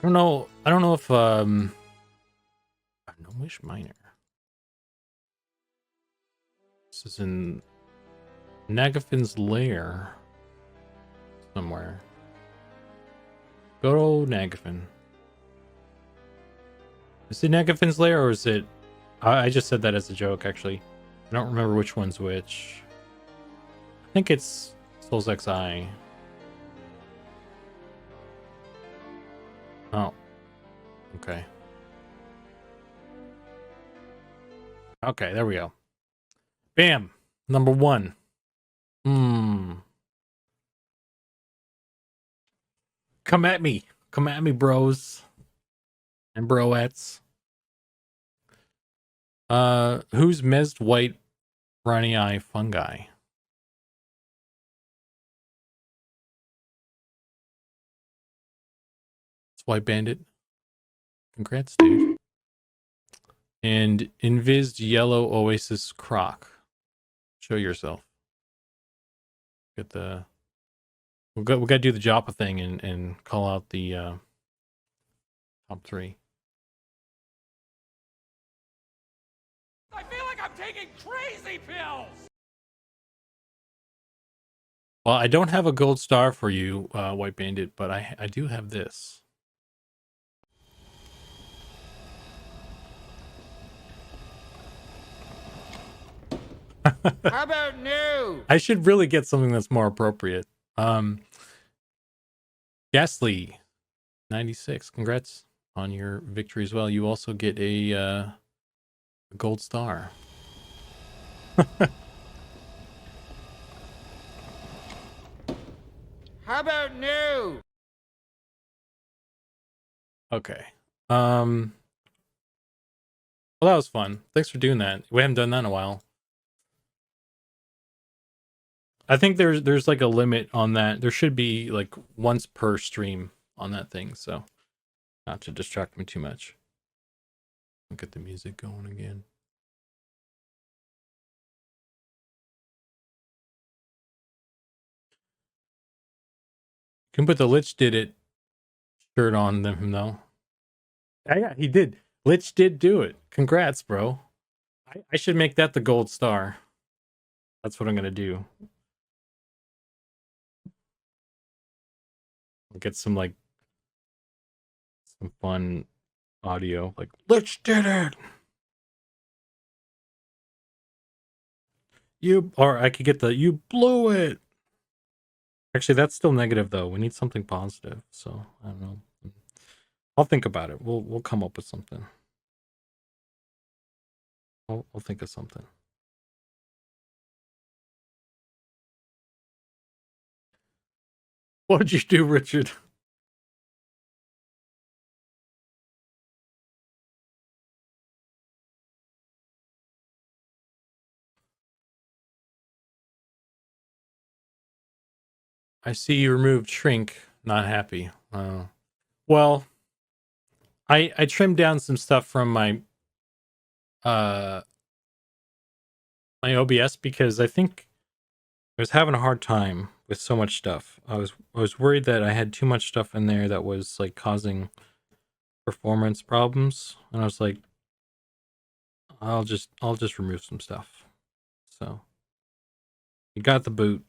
don't know if no wish miner. This is in Nagafin's lair somewhere. Go to Nagafin. Is it Nagafin's lair or is it... I just said that as a joke, actually. I don't remember which one's which. I think it's Souls XI. Oh. Okay. Okay, there we go. Bam! Number 1. Come at me. Come at me, bros. And broettes. Who's mezzed white briny eye fungi? It's White Bandit. Congrats, dude. And invised yellow oasis croc. Show yourself. Get the... we got to do the Joppa thing and call out the top 3. I feel like I'm taking crazy pills! Well, I don't have a gold star for you, White Bandit, but I do have this. How about new? I should really get something that's more appropriate. Ghastly 96. Congrats on your victory as well. You also get a gold star. How about new? Okay. Well, that was fun. Thanks for doing that. We haven't done that in a while. I think there's like a limit on that. There should be like once per stream on that thing, so not to distract me too much. I'll get the music going again. You can put the Lich Did It shirt on them though. Yeah, he did. Lich did do it. Congrats, bro. I should make that the gold star. That's what I'm gonna do. I'll get some fun audio, like Lich did it. Or I could get the you blew it. Actually, that's still negative though. We need something positive. So I don't know. I'll think about it. We'll come up with something. I'll think of something. What did you do, Richard? I see you removed shrink. Not happy. Well, I trimmed down some stuff from my my OBS because I think I was having a hard time with so much stuff. I was worried that I had too much stuff in there that was like causing performance problems, and I was like, I'll just remove some stuff. So you got the boot.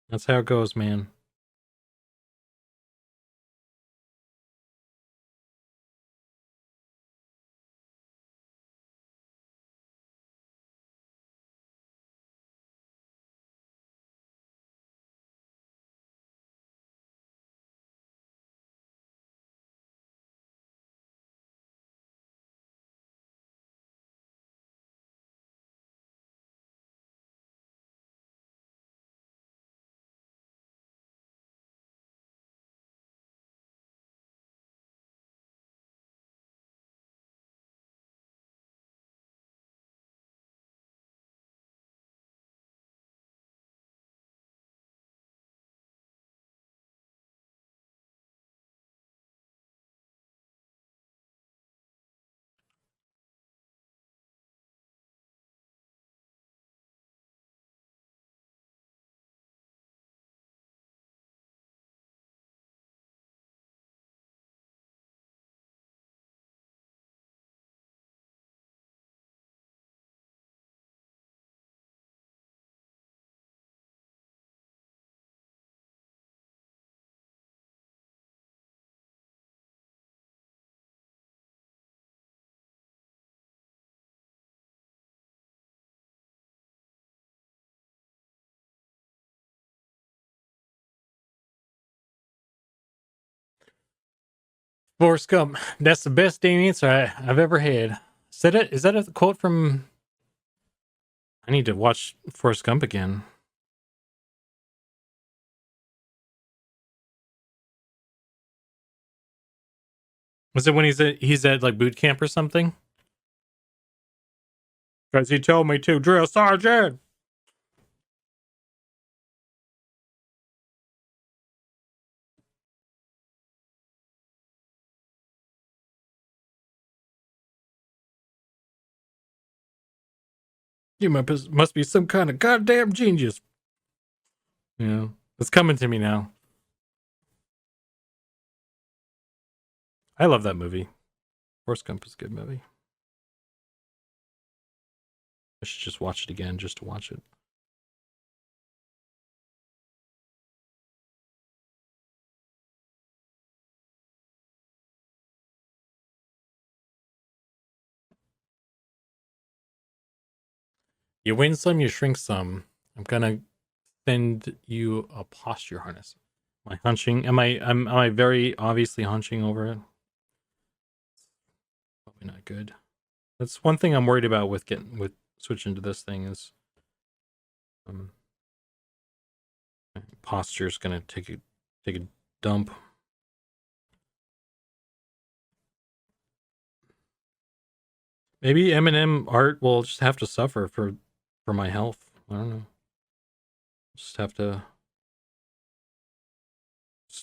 That's how it goes, man. Forrest Gump. That's the best damn answer I've ever had. Is that a quote from... I need to watch Forrest Gump again. Was it when he's at like boot camp or something? Because he told me to, drill sergeant. You must be some kind of goddamn genius. Yeah, it's coming to me now. I love that movie. Forrest Gump is a good movie. I should just watch it again just to watch it. You win some, you shrink some. I'm gonna send you a posture harness. Am I hunching? Am I very obviously hunching over it? Probably not good. That's one thing I'm worried about with switching to this thing is posture's gonna take a dump. Maybe Eminem art will just have to suffer for my health. I don't know. Just have to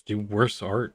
do worse art.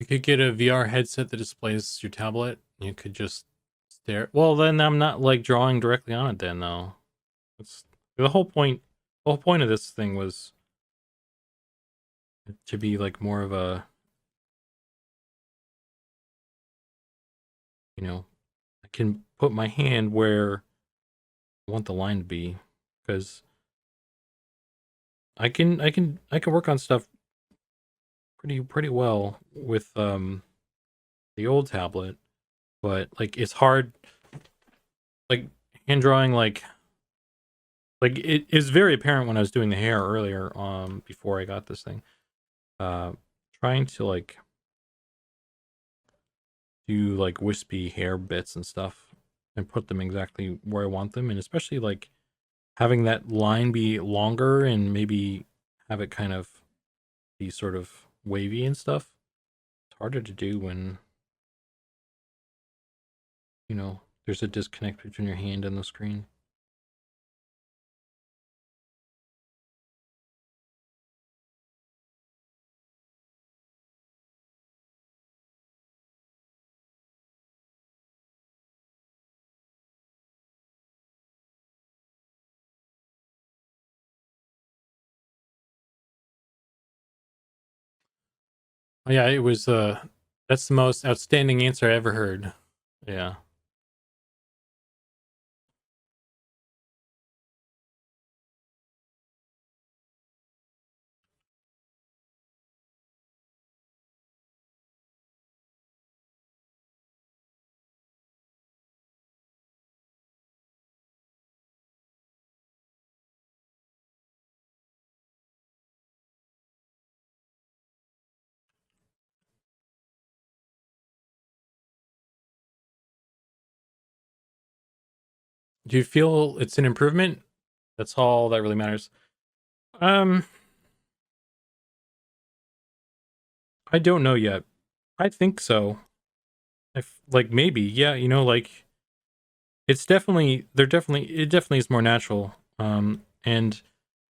You could get a VR headset that displays your tablet. You could just stare. Well, then I'm not like drawing directly on it. Then though, it's the whole point. The whole point of this thing was to be like more of a, you know, I can put my hand where I want the line to be, because I can work on stuff pretty well with the old tablet, but like it's hard, like hand drawing, like it is very apparent when I was doing the hair earlier before I got this thing, trying to like do like wispy hair bits and stuff and put them exactly where I want them, and especially like having that line be longer and maybe have it kind of be sort of wavy and stuff. It's harder to do when, you know, there's a disconnect between your hand and the screen. Oh, yeah, it was that's the most outstanding answer I ever heard. Yeah. Do you feel it's an improvement? That's all that really matters. I don't know yet. I think so. Like maybe, yeah, you know, like it's definitely it definitely is more natural. And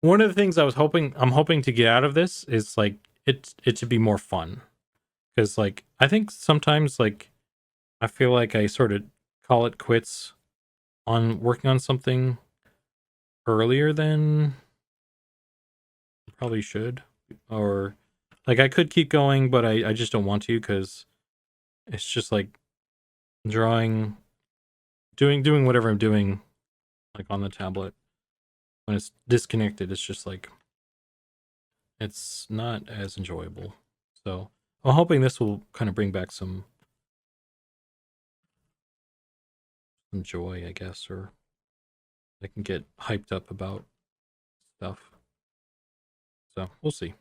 one of the things I'm hoping to get out of this is like it to be more fun. Because like I think sometimes like I feel like I sort of call it quits on working on something earlier than I probably should. Or like I could keep going, but I just don't want to because it's just like drawing doing whatever I'm doing like on the tablet when it's disconnected, it's just like it's not as enjoyable. So I'm hoping this will kind of bring back some joy, I guess, or I can get hyped up about stuff. So we'll see.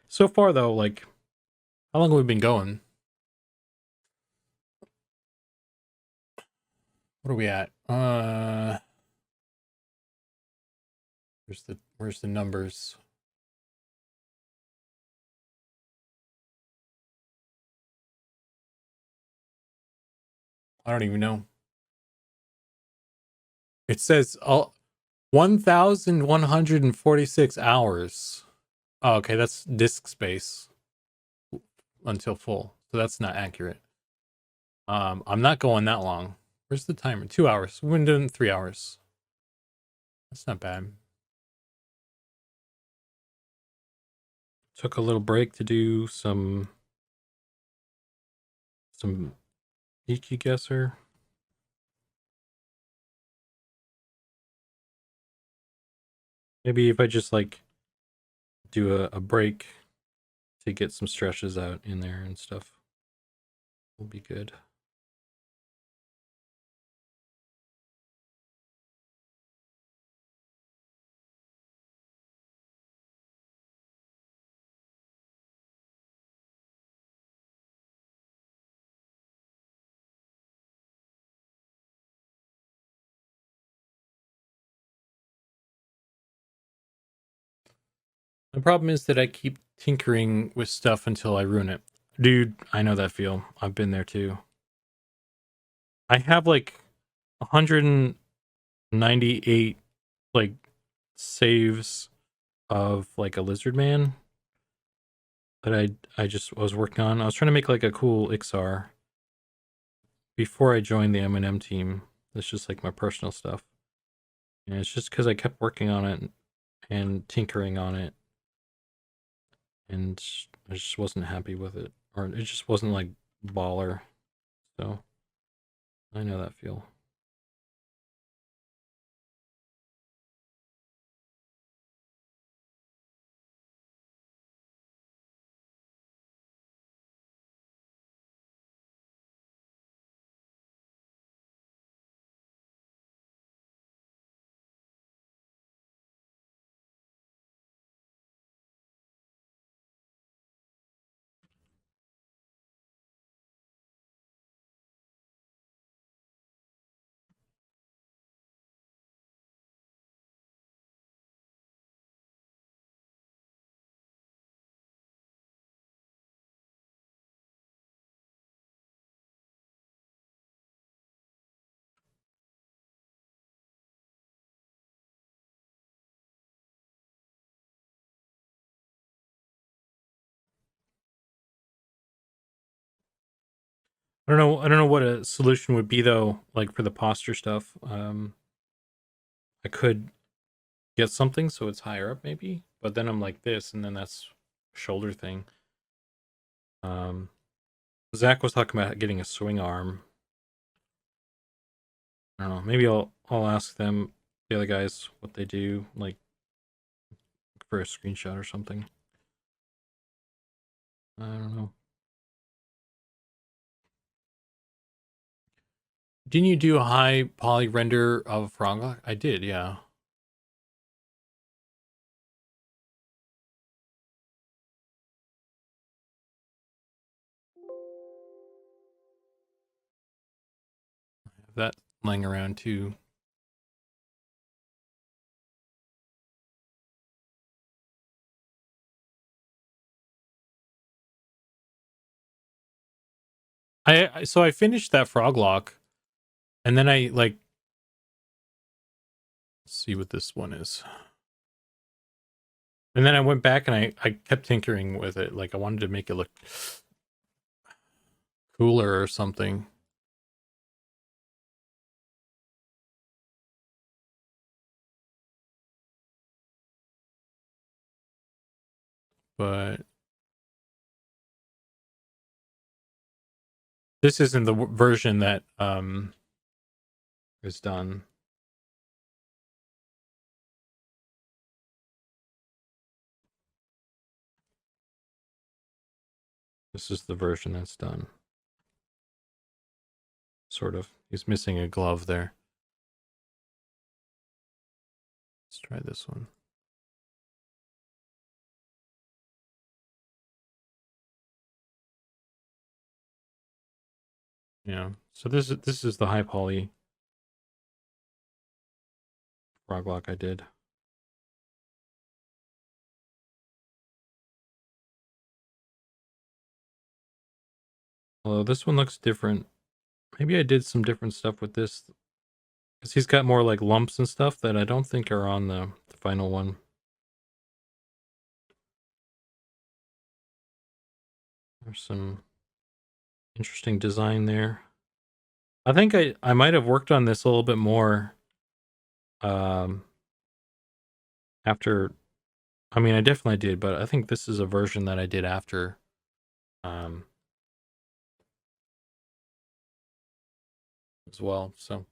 So far though, like how long have we been going? What are we at? Where's the numbers? I don't even know. It says 1,146 hours. Oh, okay, that's disk space until full. So that's not accurate. I'm not going that long. Where's the timer? 2 hours. We've been doing 3 hours. That's not bad. Took a little break to do some EQ guesser. Maybe if I just like do a break to get some stretches out in there and stuff, will be good. The problem is that I keep tinkering with stuff until I ruin it. Dude, I know that feel. I've been there too. I have like 198 like saves of like a lizard man that I just was working on. I was trying to make like a cool Ixar before I joined the M&M team. It's just like my personal stuff. And it's just because I kept working on it and tinkering on it. And I just wasn't happy with it. Or it just wasn't like baller. So I know that feel. I don't know what a solution would be though, like for the posture stuff. I could get something so it's higher up maybe, but then I'm like this and then that's shoulder thing. Zach was talking about getting a swing arm. I don't know, maybe I'll ask them, the other guys, what they do, like for a screenshot or something. I don't know. Didn't you do a high poly render of Frog? I did, yeah. I have that laying around too. So I finished that frog lock, and then I like, let's see what this one is. And then I went back and I kept tinkering with it. Like I wanted to make it look cooler or something. But this isn't the version that is done. This is the version that's done. Sort of. He's missing a glove there. Let's try this one. Yeah. So this is the high poly frog lock I did. Although this one looks different. Maybe I did some different stuff with this. Because he's got more like lumps and stuff that I don't think are on the final one. There's some interesting design there. I think I might have worked on this a little bit more after. I mean, I definitely did, but I think this is a version that I did after as well. So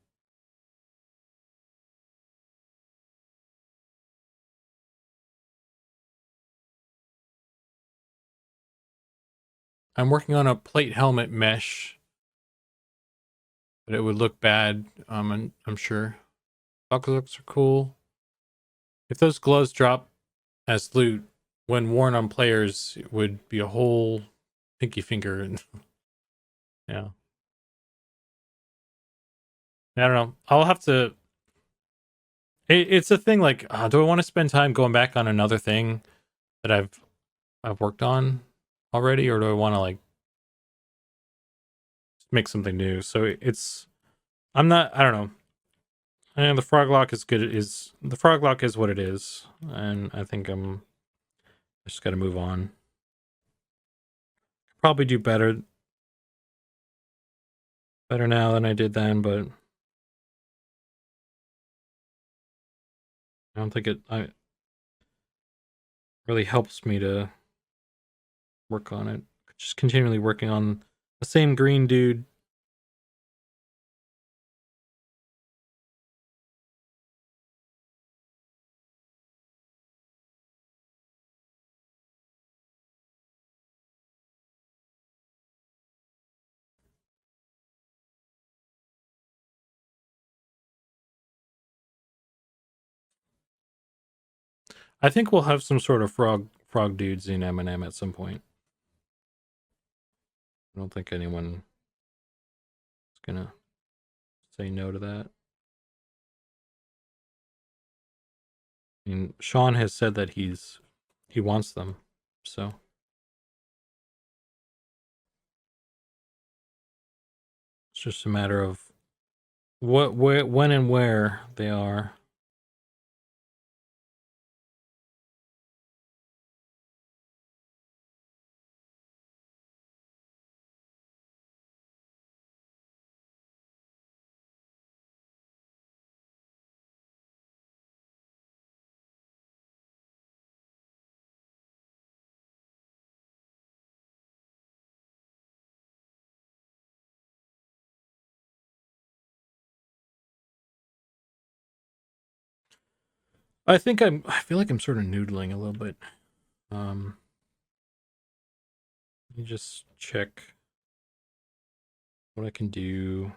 I'm working on a plate helmet mesh, but it would look bad. I'm sure. Buckles are cool. If those gloves drop as loot when worn on players, it would be a whole pinky finger. And yeah, I don't know. I'll have to. It's a thing. Like, do I want to spend time going back on another thing that I've worked on already, or do I want to like make something new? So it's. I'm not. I don't know. And the frog lock is good. The frog lock is what it is, and I think I just got to move on. Probably do better now than I did then, but I don't think it really helps me to work on it. Just continually working on the same green dude. I think we'll have some sort of frog dudes in M&M at some point. I don't think anyone is gonna say no to that. I mean, Sean has said that he wants them, so it's just a matter of when and where they are. I feel like I'm sort of noodling a little bit. Let me just check what I can do.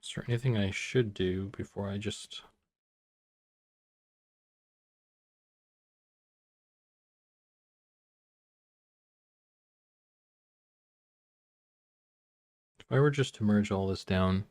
Is there anything I should do before I just... If I were just to merge all this down...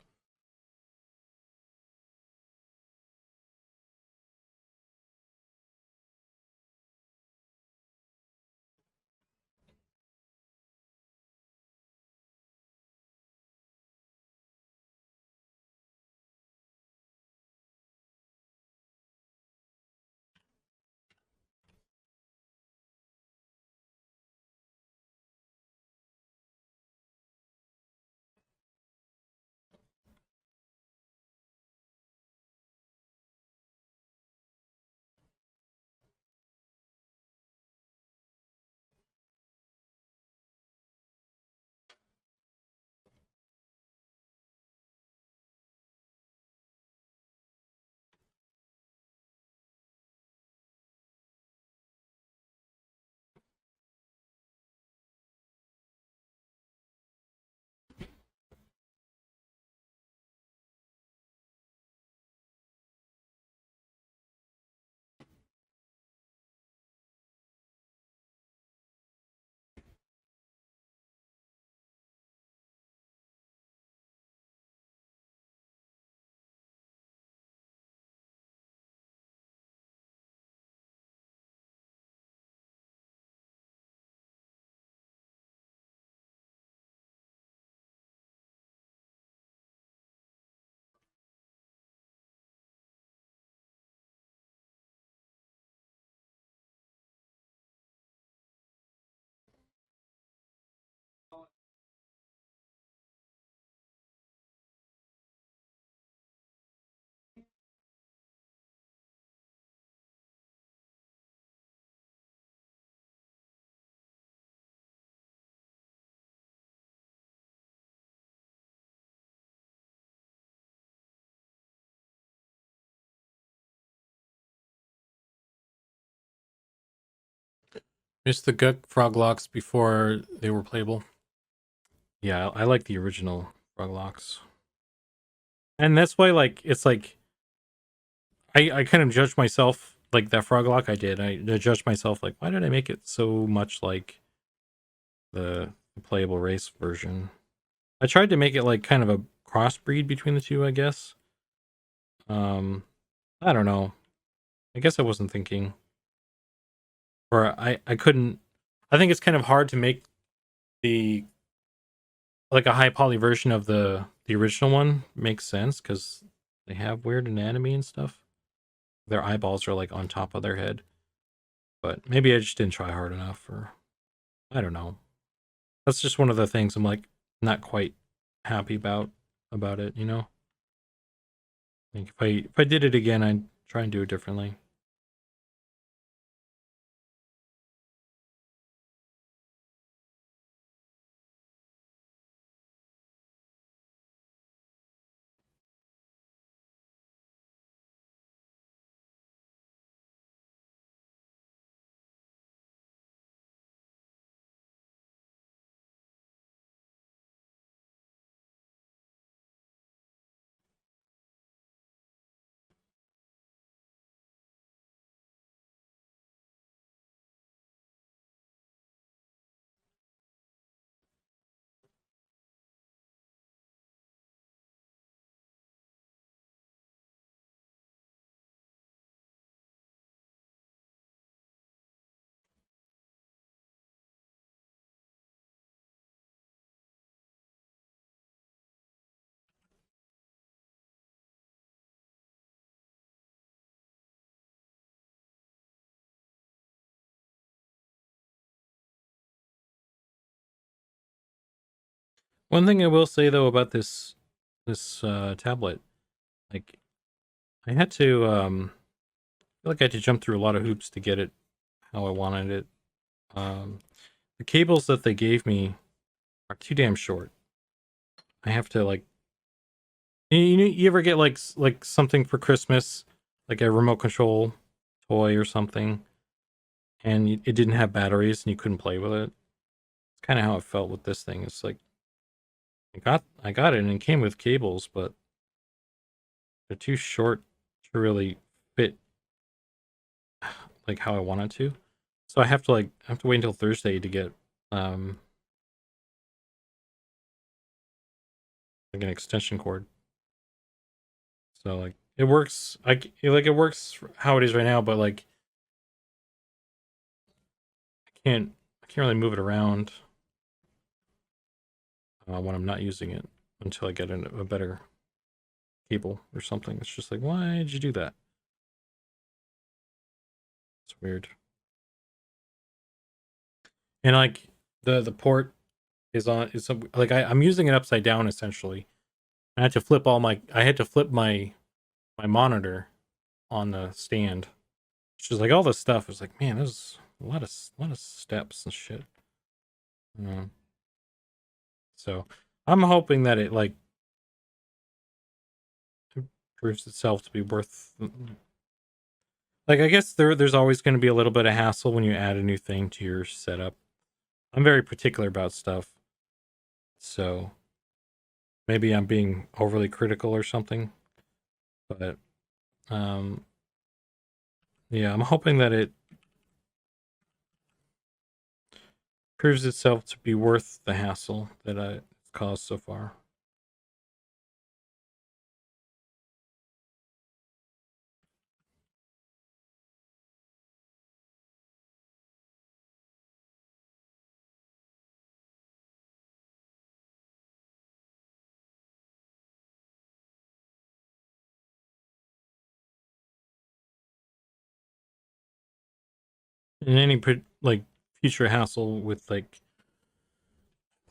Missed the Guk frog locks before they were playable. Yeah, I like the original frog locks. And that's why, like, it's like, I kind of judged myself, like, that frog lock I did. I judged myself, like, why did I make it so much like the playable race version? I tried to make it, like, kind of a crossbreed between the two, I guess. I don't know. I guess I wasn't thinking. Or I couldn't. I think it's kind of hard to make the like a high poly version of the original one makes sense because they have weird anatomy and stuff. Their eyeballs are like on top of their head, but maybe I just didn't try hard enough, or I don't know. That's just one of the things I'm like not quite happy about it, you know. Like if I did it again, I'd try and do it differently. One thing I will say though about this tablet, like I had to I feel like I had to jump through a lot of hoops to get it how I wanted it. The cables that they gave me are too damn short. I have to like you ever get like something for Christmas, like a remote control toy or something, and it didn't have batteries and you couldn't play with it. It's kind of how it felt with this thing. It's like I got it and it came with cables, but they're too short to really fit like how I want it to. So I have to wait until Thursday to get like an extension cord. So like it works it works how it is right now, but like I can't really move it around when I'm not using it until I get a better cable or something. It's just like, why did you do that? It's weird. And like the port is like I'm using it upside down essentially. I had to flip my monitor on the stand. It's just like all this stuff is like, man, there's a lot of steps and shit. So I'm hoping that it like proves itself to be worth. Like I guess there's always going to be a little bit of hassle when you add a new thing to your setup. I'm very particular about stuff, so maybe I'm being overly critical or something. But yeah, I'm hoping that it proves itself to be worth the hassle that it's caused so far. And any like future hassle with like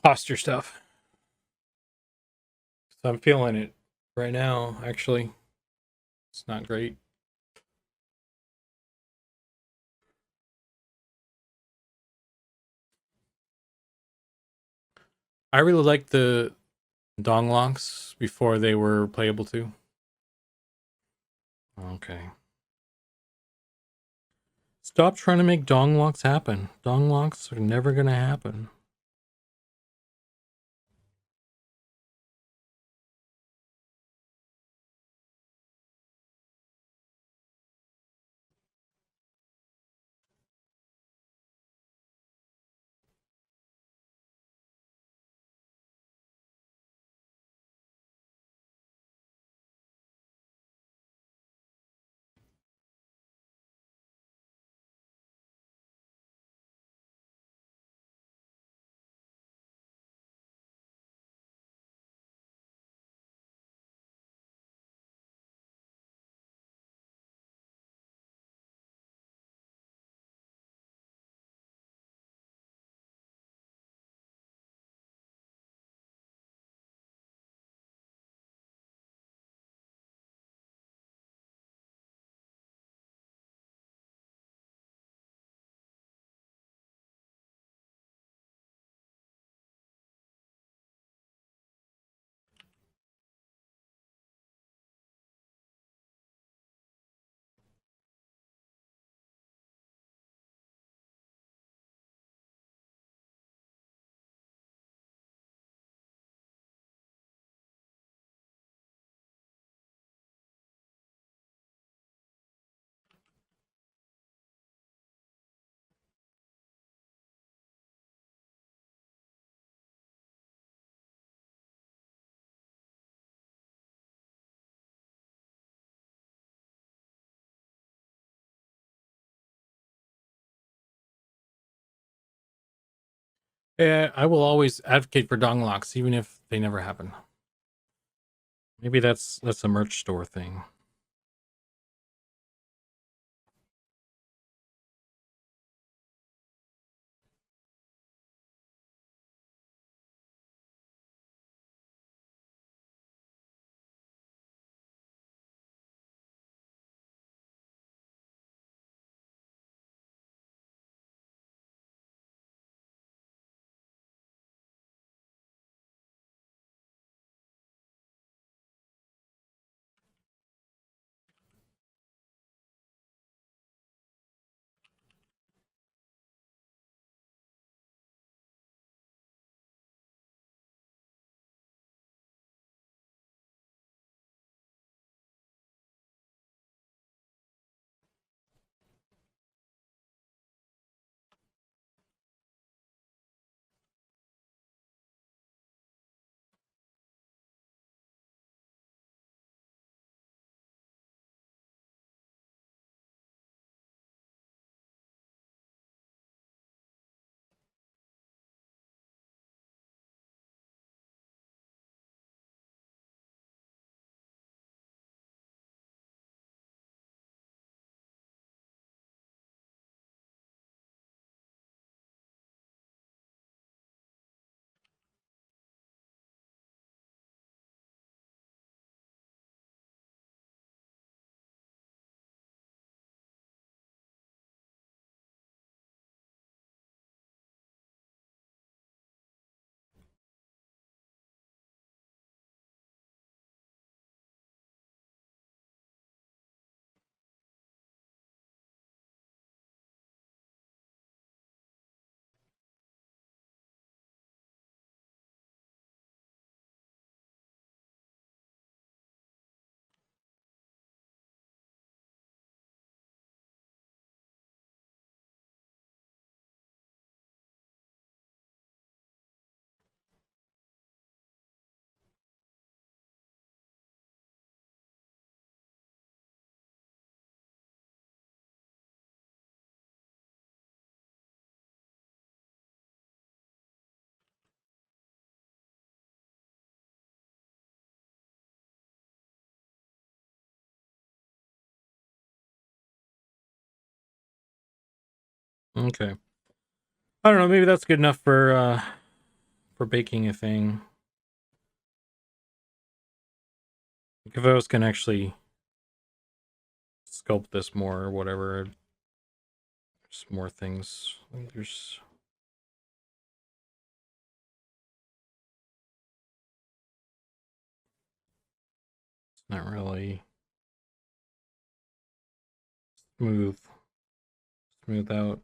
posture stuff. So I'm feeling it right now, actually. It's not great. I really liked the dong locks before they were playable too. Okay. Stop trying to make dong locks happen. Dong locks are never gonna happen. Yeah, I will always advocate for dong locks, even if they never happen. Maybe that's a merch store thing. Okay. I don't know, maybe that's good enough for baking a thing. If I was gonna actually sculpt this more or whatever, there's more things. There's not really smooth out.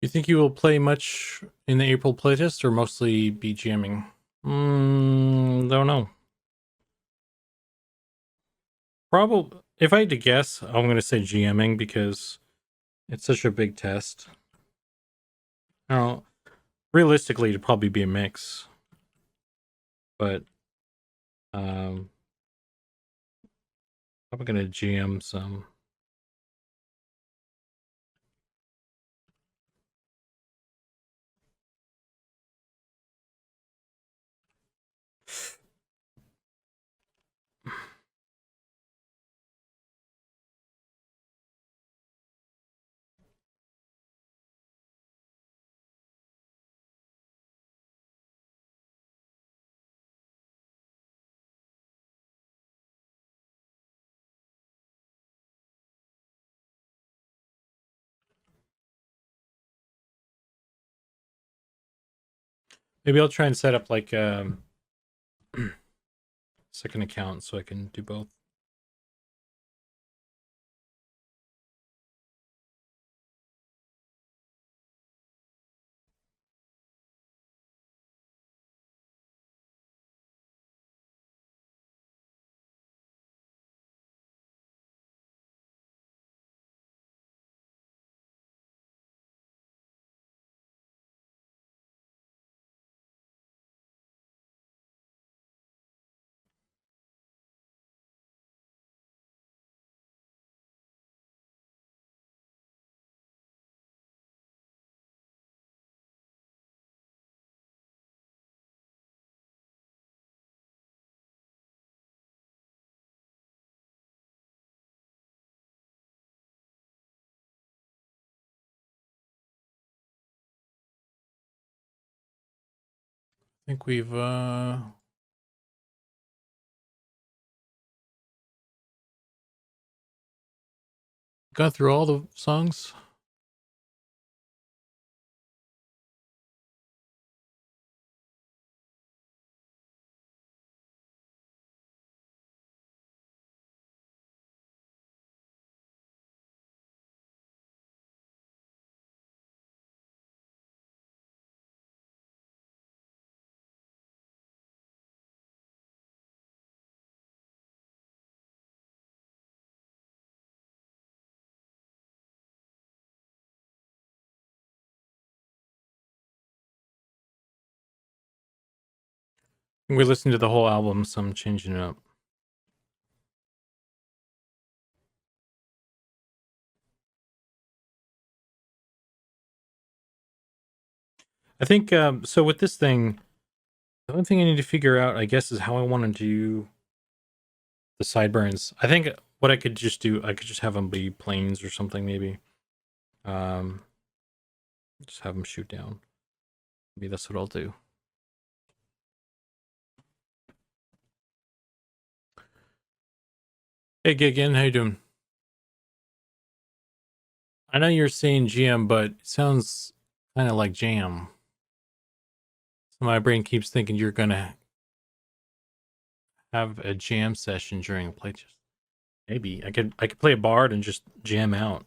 You think you will play much in the April playtest or mostly be jamming? Don't know. Probably, if I had to guess, I'm going to say GMing because it's such a big test. I don't know. Realistically, it'd probably be a mix. But, I'm going to GM some. Maybe I'll try and set up like second account so I can do both. I think we've got through all the songs. We listened to the whole album, so I'm changing it up. I think so with this thing, The only thing I need to figure out, I guess, is how I want to do the sideburns. I think what I could just do, I could just have them be planes or something, maybe. Just have them shoot down. Maybe that's what I'll do. Hey, Gigan, how you doing? I know you're saying GM, but it sounds kind of like jam. So my brain keeps thinking you're gonna have a jam session during a playtest. Maybe I could play a bard and just jam out.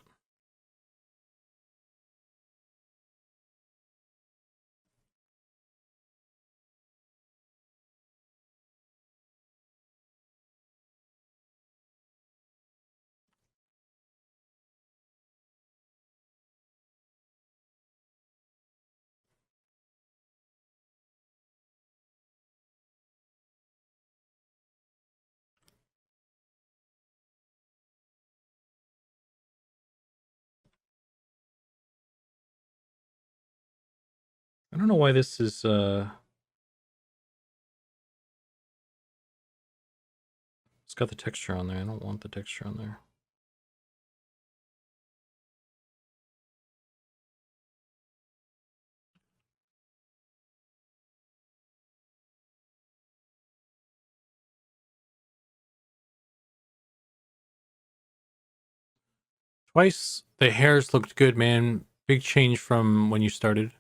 I don't know why this is it's got the texture on there. I don't want the texture on there. Twice the hairs looked good, man. Big change from when you started.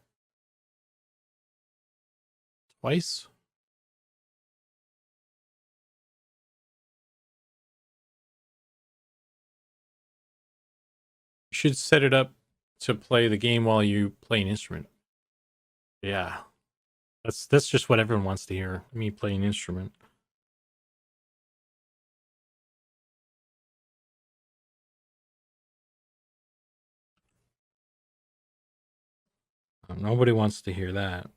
Twice? You should set it up to play the game while you play an instrument. Yeah. That's just what everyone wants to hear. Me play an instrument. Nobody wants to hear that.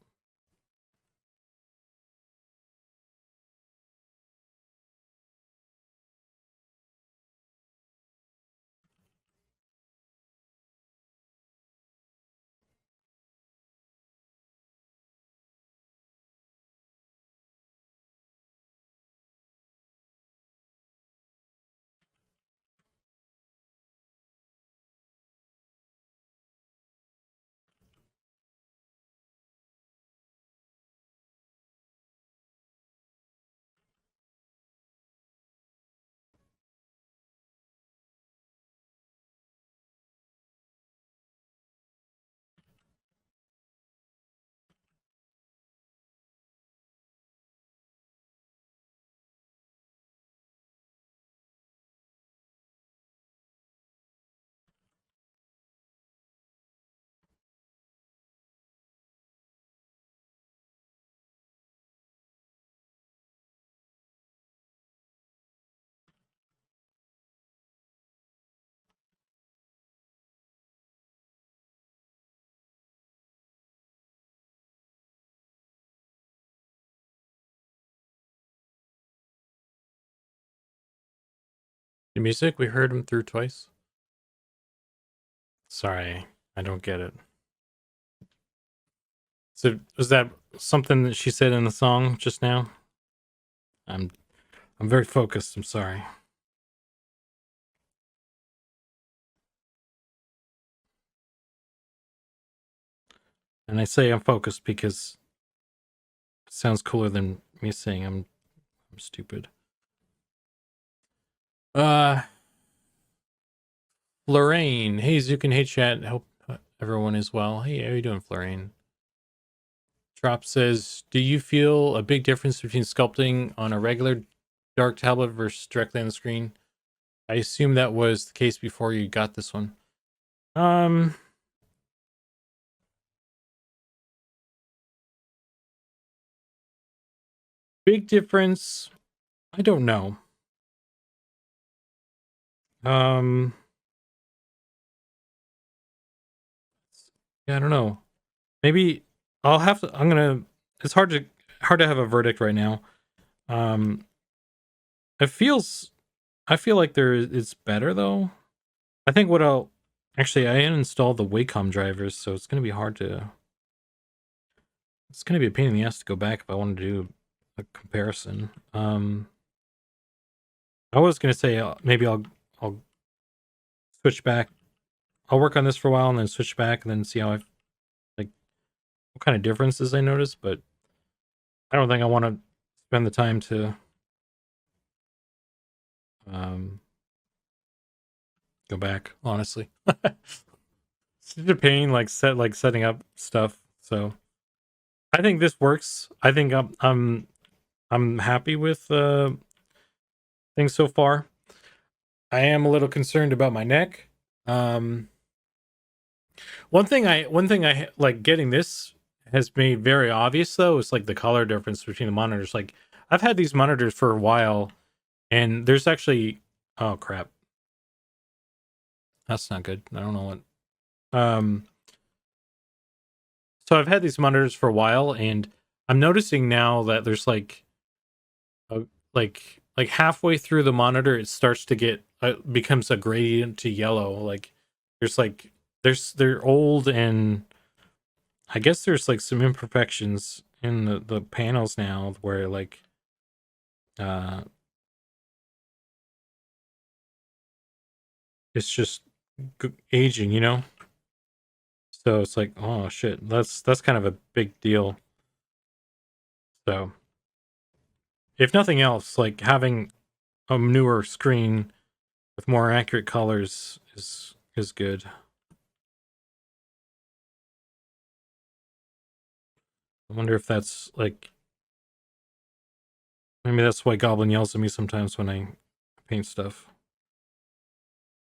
The music, we heard him through twice. Sorry, I don't get it. So was that something that she said in the song just now? I'm very focused, I'm sorry. And I say I'm focused because it sounds cooler than me saying I'm stupid. Lorraine. Hey, Zukan. Hey, chat. Hope everyone is well. Hey, how you doing, Lorraine? Drop says, do you feel a big difference between sculpting on a regular dark tablet versus directly on the screen? I assume that was the case before you got this one. Big difference. I don't know. Yeah, I don't know. Maybe I'll have to. It's hard to have a verdict right now. It feels. I feel like it's better though. I think what I'll actually I uninstalled the Wacom drivers, so it's gonna be hard to It's gonna be a pain in the ass to go back if I want to do a comparison. I was gonna say maybe I'll switch back. I'll work on this for a while and then switch back and then see how I like what kind of differences I notice. But I don't think I want to spend the time to go back. Honestly, it's such a pain setting up stuff. So I think this works. I think I'm happy with things so far. I am a little concerned about my neck. One thing I like getting this has made very obvious though is like the color difference between the monitors. Like I've had these monitors for a while, and there's actually oh crap, that's not good. I don't know what. So I've had these monitors for a while, and I'm noticing now that there's like halfway through the monitor, it starts to get becomes a gradient to yellow. Like they're old, and I guess there's like some imperfections in the panels now where like it's just aging, you know. So it's like, oh shit, that's kind of a big deal. So if nothing else, like having a newer screen with more accurate colors is good. I wonder if that's like maybe that's why Goblin yells at me sometimes when I paint stuff.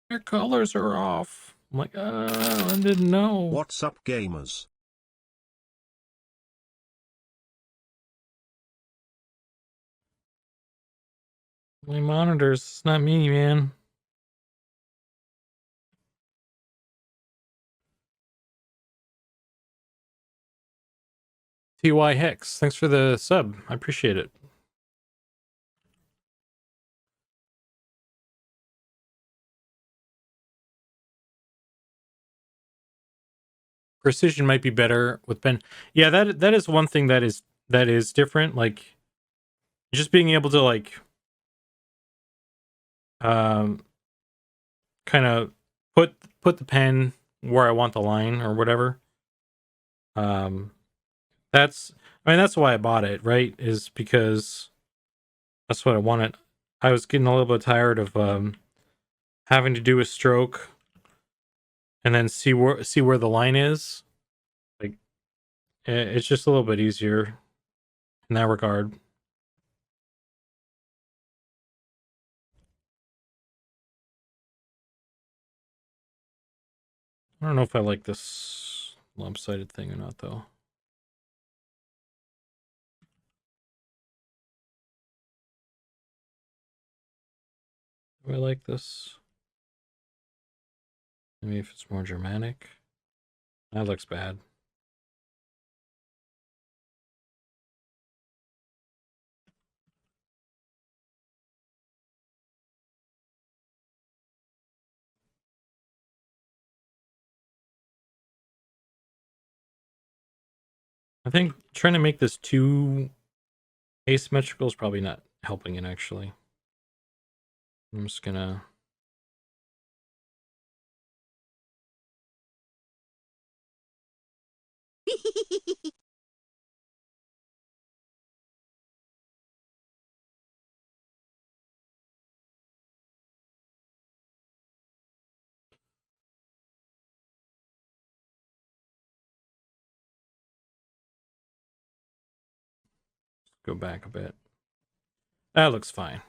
Your colors are off. I'm like, I didn't know. What's up, gamers? My monitors, it's not me, man. TY Hex, thanks for the sub. I appreciate it. Precision might be better with pen. Yeah, that is one thing that is different. Like just being able to like kind of put the pen where I want the line or whatever. That's that's why I bought it, right? Is because that's what I wanted. I was getting a little bit tired of having to do a stroke and then see where the line is. Like it's just a little bit easier in that regard. I don't know if I like this lopsided thing or not, though. Do I like this? Maybe if it's more Germanic. That looks bad. I think trying to make this too asymmetrical is probably not helping it, actually. I'm just gonna... go back a bit. That looks fine.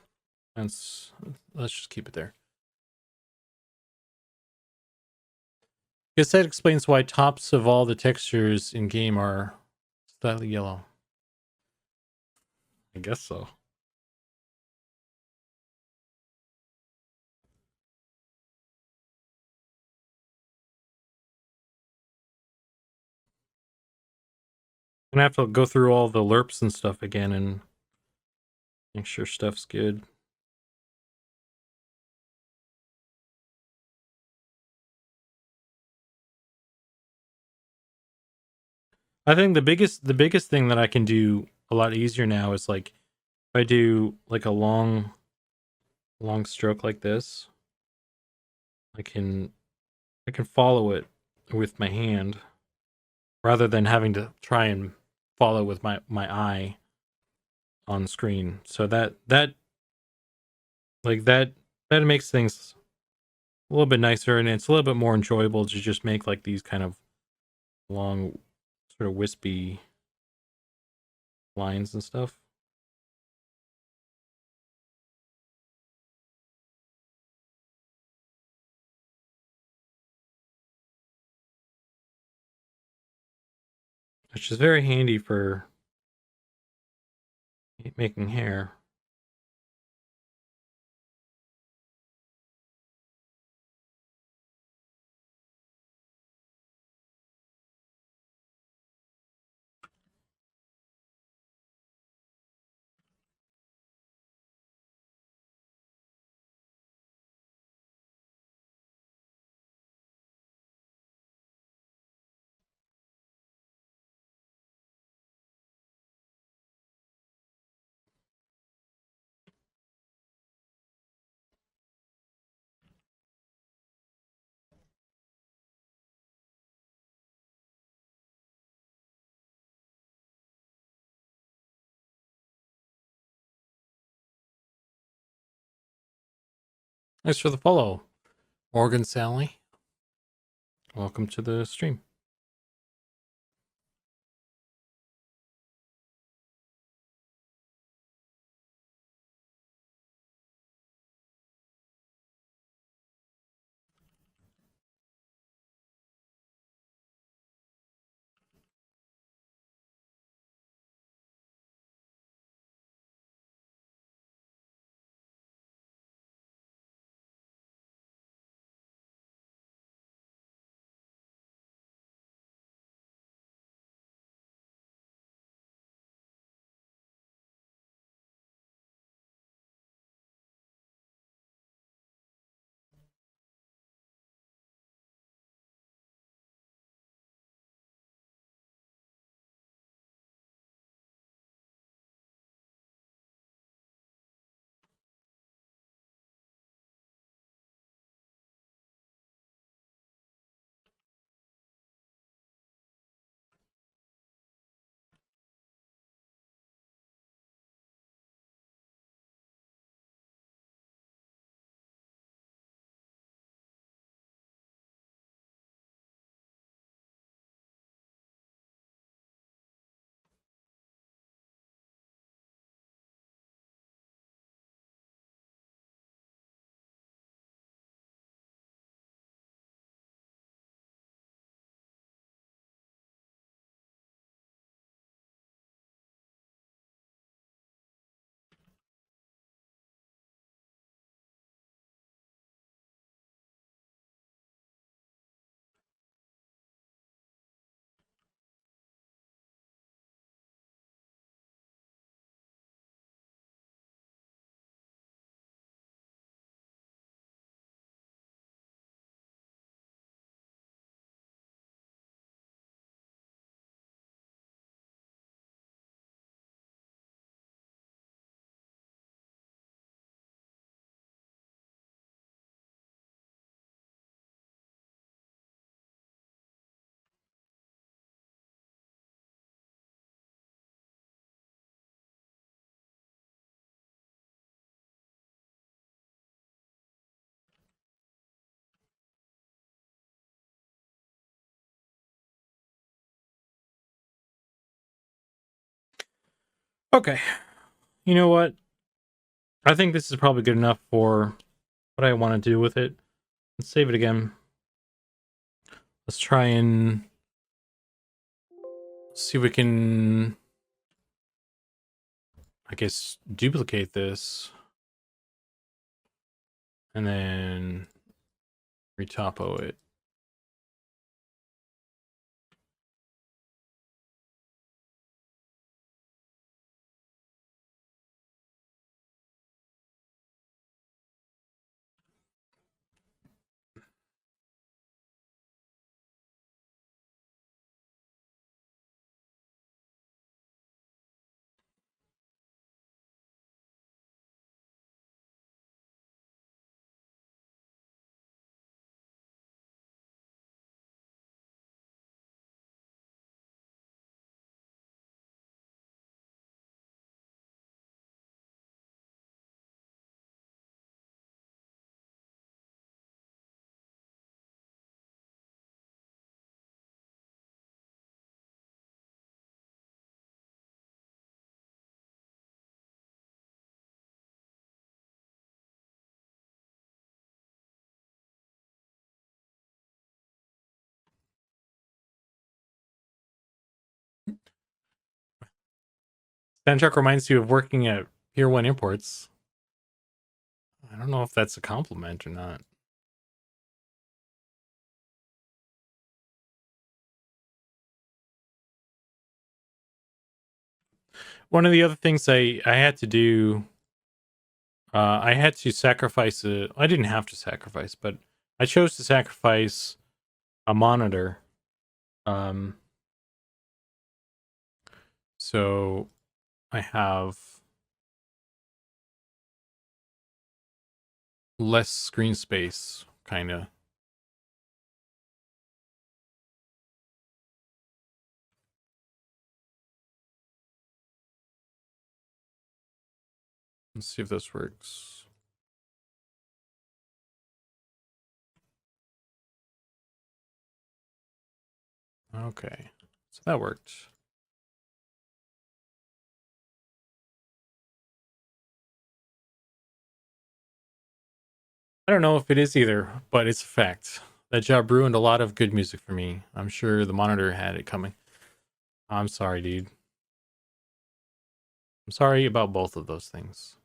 Let's just keep it there. Guess that explains why tops of all the textures in game are slightly yellow. I guess so. I'm gonna have to go through all the lerps and stuff again and make sure stuff's good. I think the biggest thing that I can do a lot easier now is like if I do like a long stroke like this, I can follow it with my hand rather than having to try and follow with my eye on screen. So that like that makes things a little bit nicer, and it's a little bit more enjoyable to just make like these kind of long sort of wispy lines and stuff. Which is very handy for making hair. Thanks for the follow, Morgan Sally. Welcome to the stream. Okay. You know what? I think this is probably good enough for what I want to do with it. Let's save it again. Let's try and see if we can, I guess, duplicate this. And then retopo it. Sandchuck reminds you of working at Pier 1 Imports. I don't know if that's a compliment or not. One of the other things I had to do, I had to sacrifice I didn't have to sacrifice, but I chose to sacrifice a monitor. So I have less screen space, kind of. Let's see if this works. Okay, so that worked. I don't know if it is either, but it's a fact. That job ruined a lot of good music for me. I'm sure the monitor had it coming. I'm sorry, dude. I'm sorry about both of those things.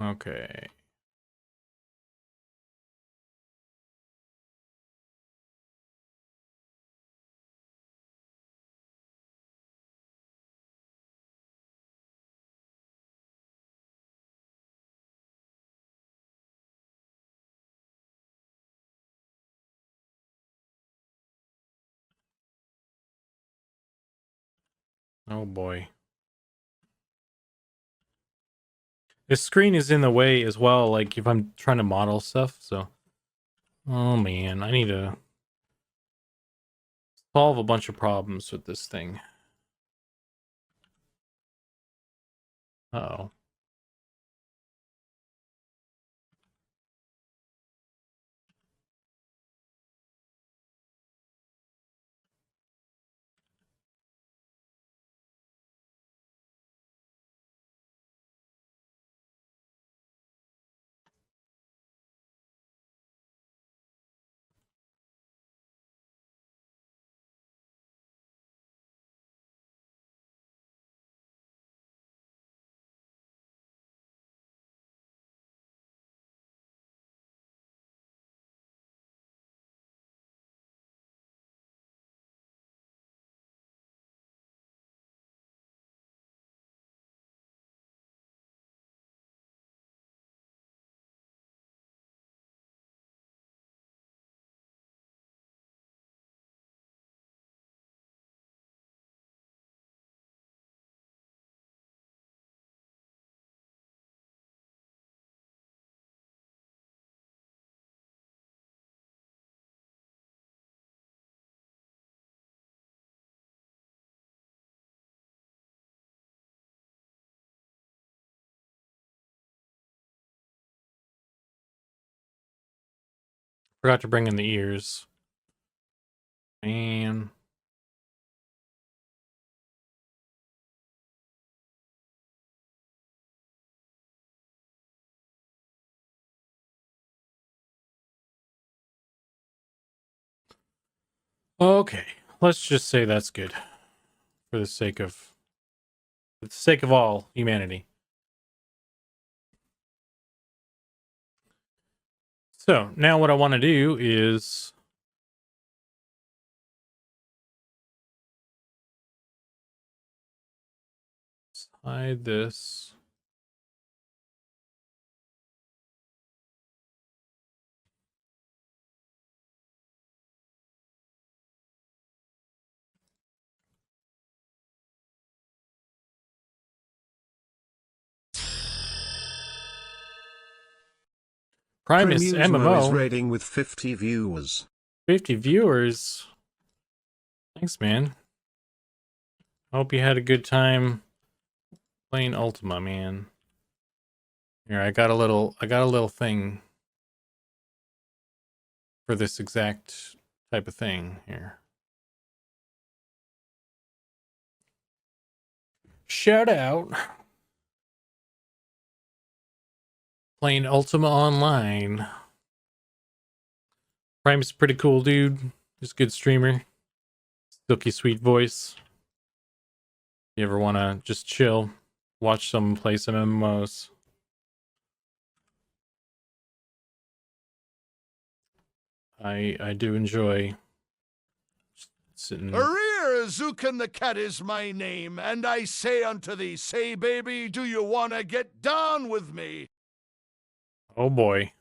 Okay. Oh boy. This screen is in the way as well, like if I'm trying to model stuff, so. Oh man, I need to solve a bunch of problems with this thing. Uh-oh. Forgot to bring in the ears. Man. Okay, let's just say that's good. For the sake of all humanity. So now what I want to do is hide this. Primus Primusmo is MMO. raiding with 50 viewers. 50 viewers. Thanks, man. Hope you had a good time playing Ultima, man. Here, I got a little thing for this exact type of thing here. Shout out. Playing Ultima Online. Prime's pretty cool, dude. He's a good streamer. Silky sweet voice. You ever want to just chill, watch someone play some MMOs? I do enjoy sitting. Arir, Zukan the cat is my name, and I say unto thee, say, baby, do you wanna get down with me? Oh boy.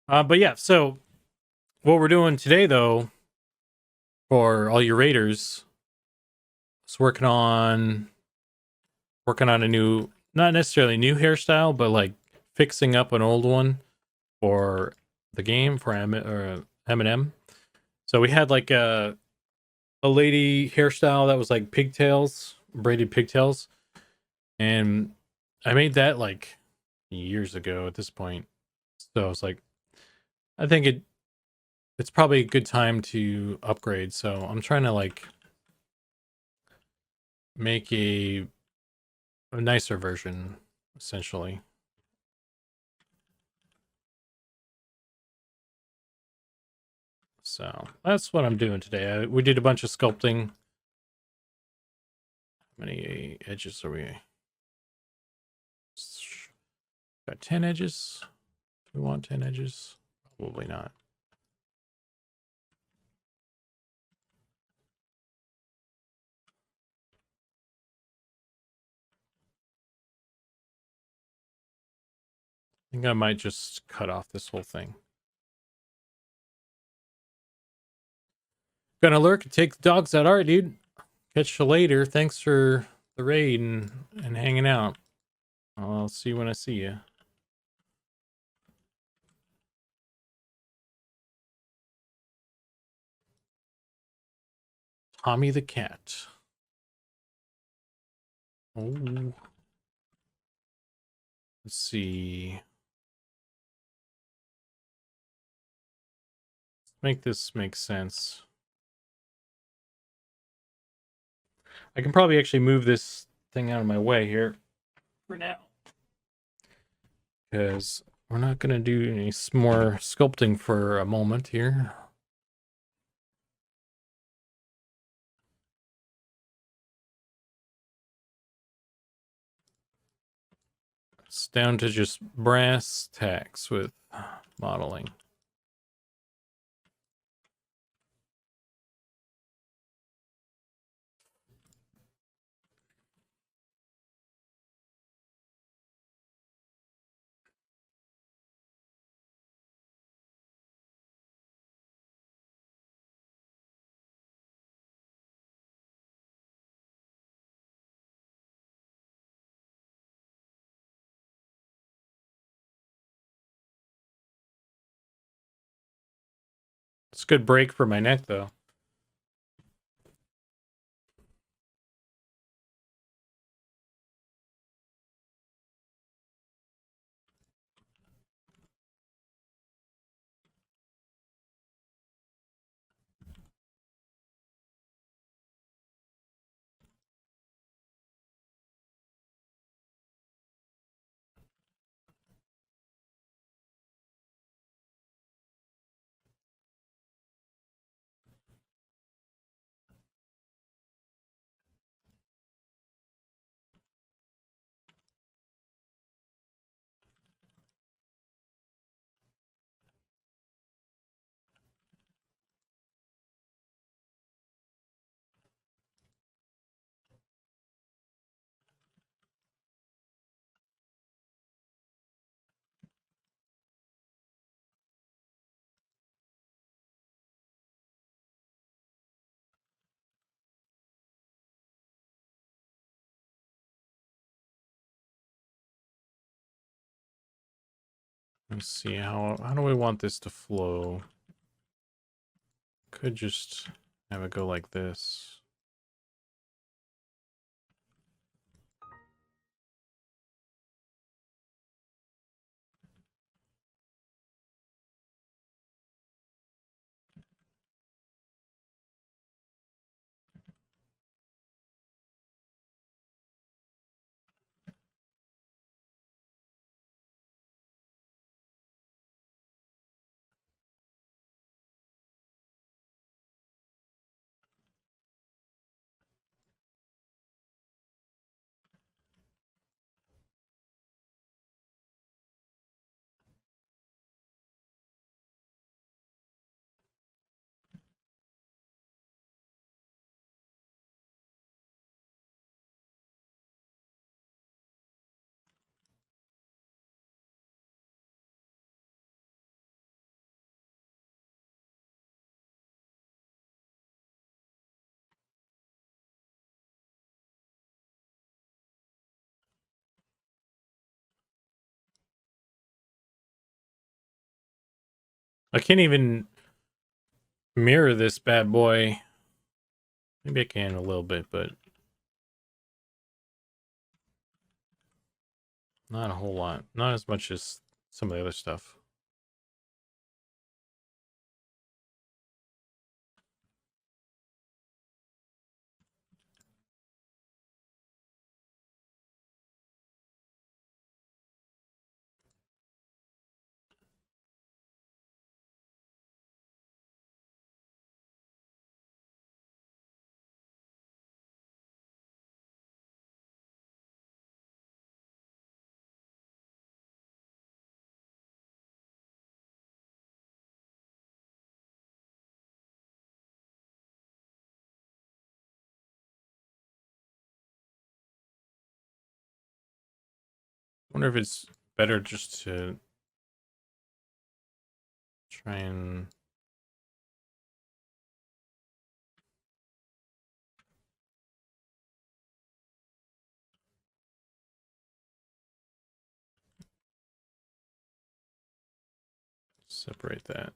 But yeah, so what we're doing today, though, for all your raiders, is working on a new, not necessarily new hairstyle, but like fixing up an old one for the game for Eminem. So we had like a lady hairstyle that was like pigtails, braided pigtails, and I made that like years ago at this point. So I was like, I think it's probably a good time to upgrade. So I'm trying to like make a nicer version, essentially. So that's what I'm doing today. We did a bunch of sculpting. How many edges are we? Got 10 edges. Do we want 10 edges? Probably not. I think I might just cut off this whole thing. Gonna lurk and take the dogs out. All right, dude. Catch you later. Thanks for the raid and hanging out. I'll see you when I see you. Tommy the cat. Oh. Let's see. Make this make sense. I can probably actually move this thing out of my way here for now, because we're not going to do any more sculpting for a moment here. It's down to just brass tacks with modeling. It's a good break for my neck, though. Let's see, how do we want this to flow? Could just have it go like this. I can't even mirror this bad boy. Maybe I can a little bit, but not a whole lot. Not as much as some of the other stuff. I wonder if it's better just to try and separate that.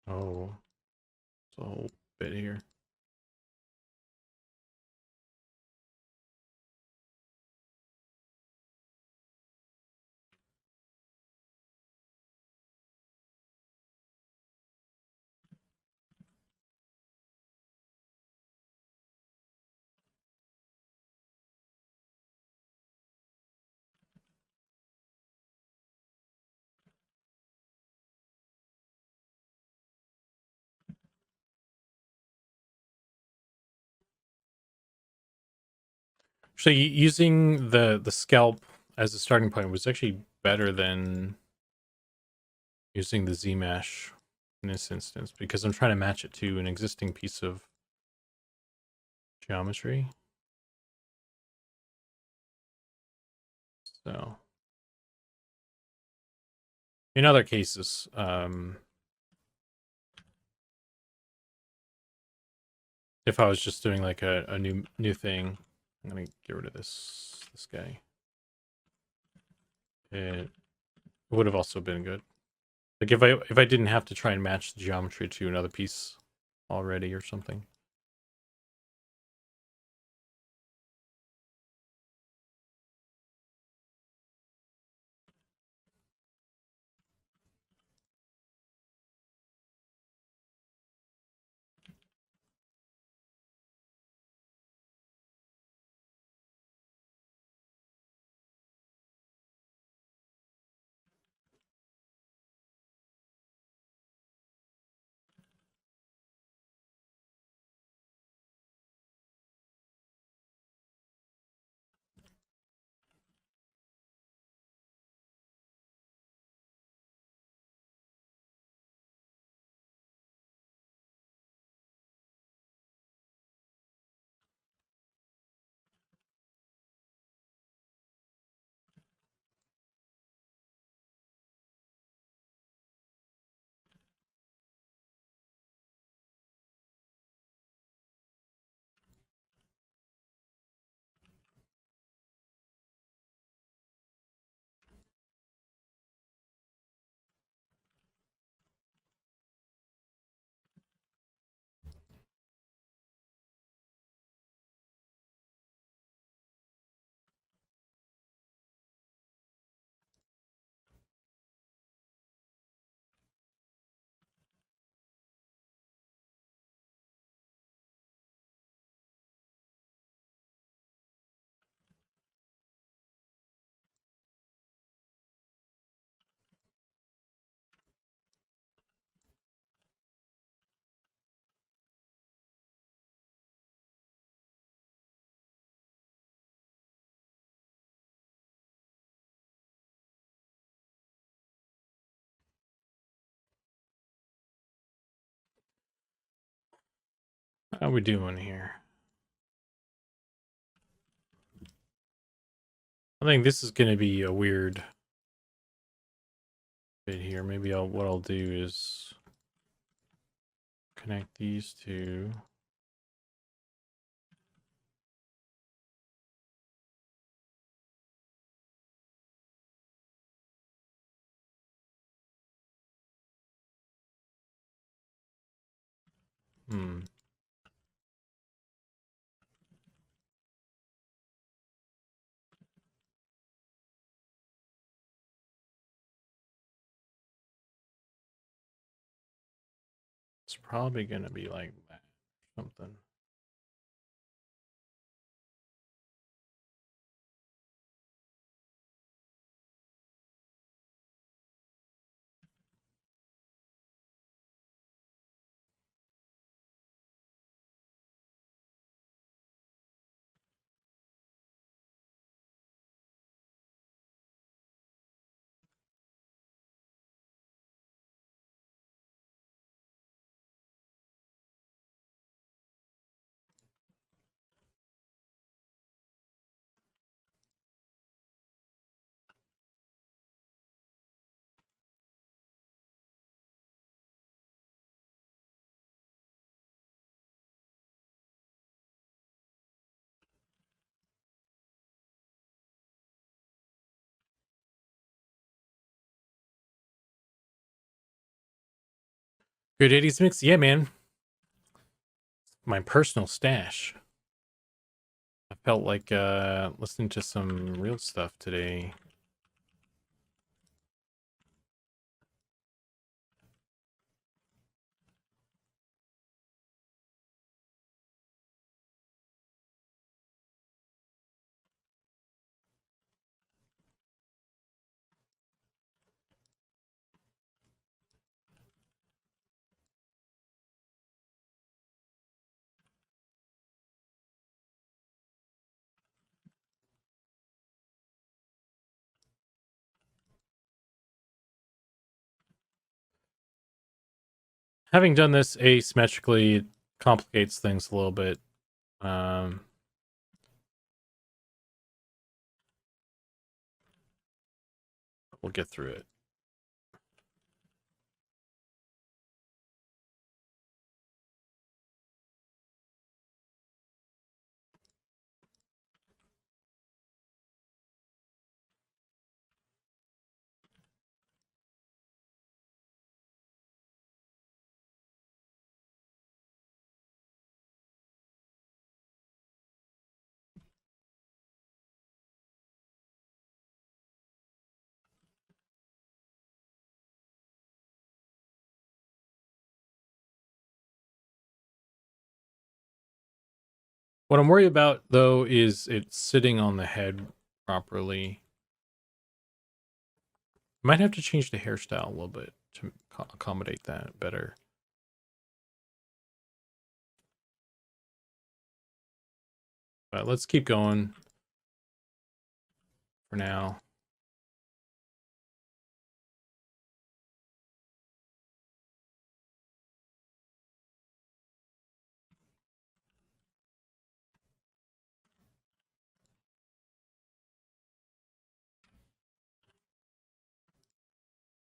Oh, it's a whole bit here. Actually, using the scalp as a starting point was actually better than using the Zmesh in this instance, because I'm trying to match it to an existing piece of geometry. So in other cases, if I was just doing like a new thing, I'm gonna get rid of this guy. It would have also been good. Like if I didn't have to try and match the geometry to another piece already or something. How we doing here? I think this is going to be a weird bit here. Maybe what I'll do is connect these two. It's probably going to be like that. Something. Good 80s mix? Yeah, man. My personal stash. I felt like listening to some real stuff today. Having done this asymmetrically, it complicates things a little bit. We'll get through it. What I'm worried about, though, is it sitting on the head properly. Might have to change the hairstyle a little bit to accommodate that better. But let's keep going for now.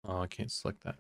Oh, I can't select that.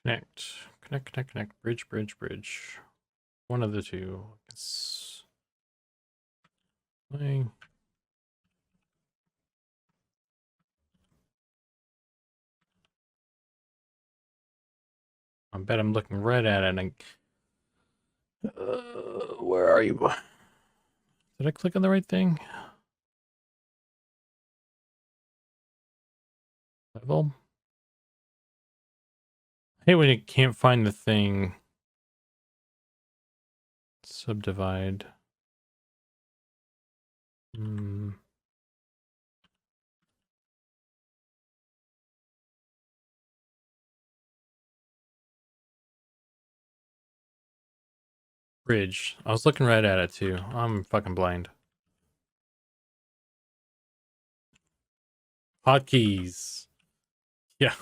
Connect. Bridge. One of the two. It's playing. I bet I'm looking right at it. And where are you? Did I click on the right thing? Level. I hate when you can't find the thing. Subdivide. Bridge. I was looking right at it too. I'm fucking blind. Hotkeys. Yeah.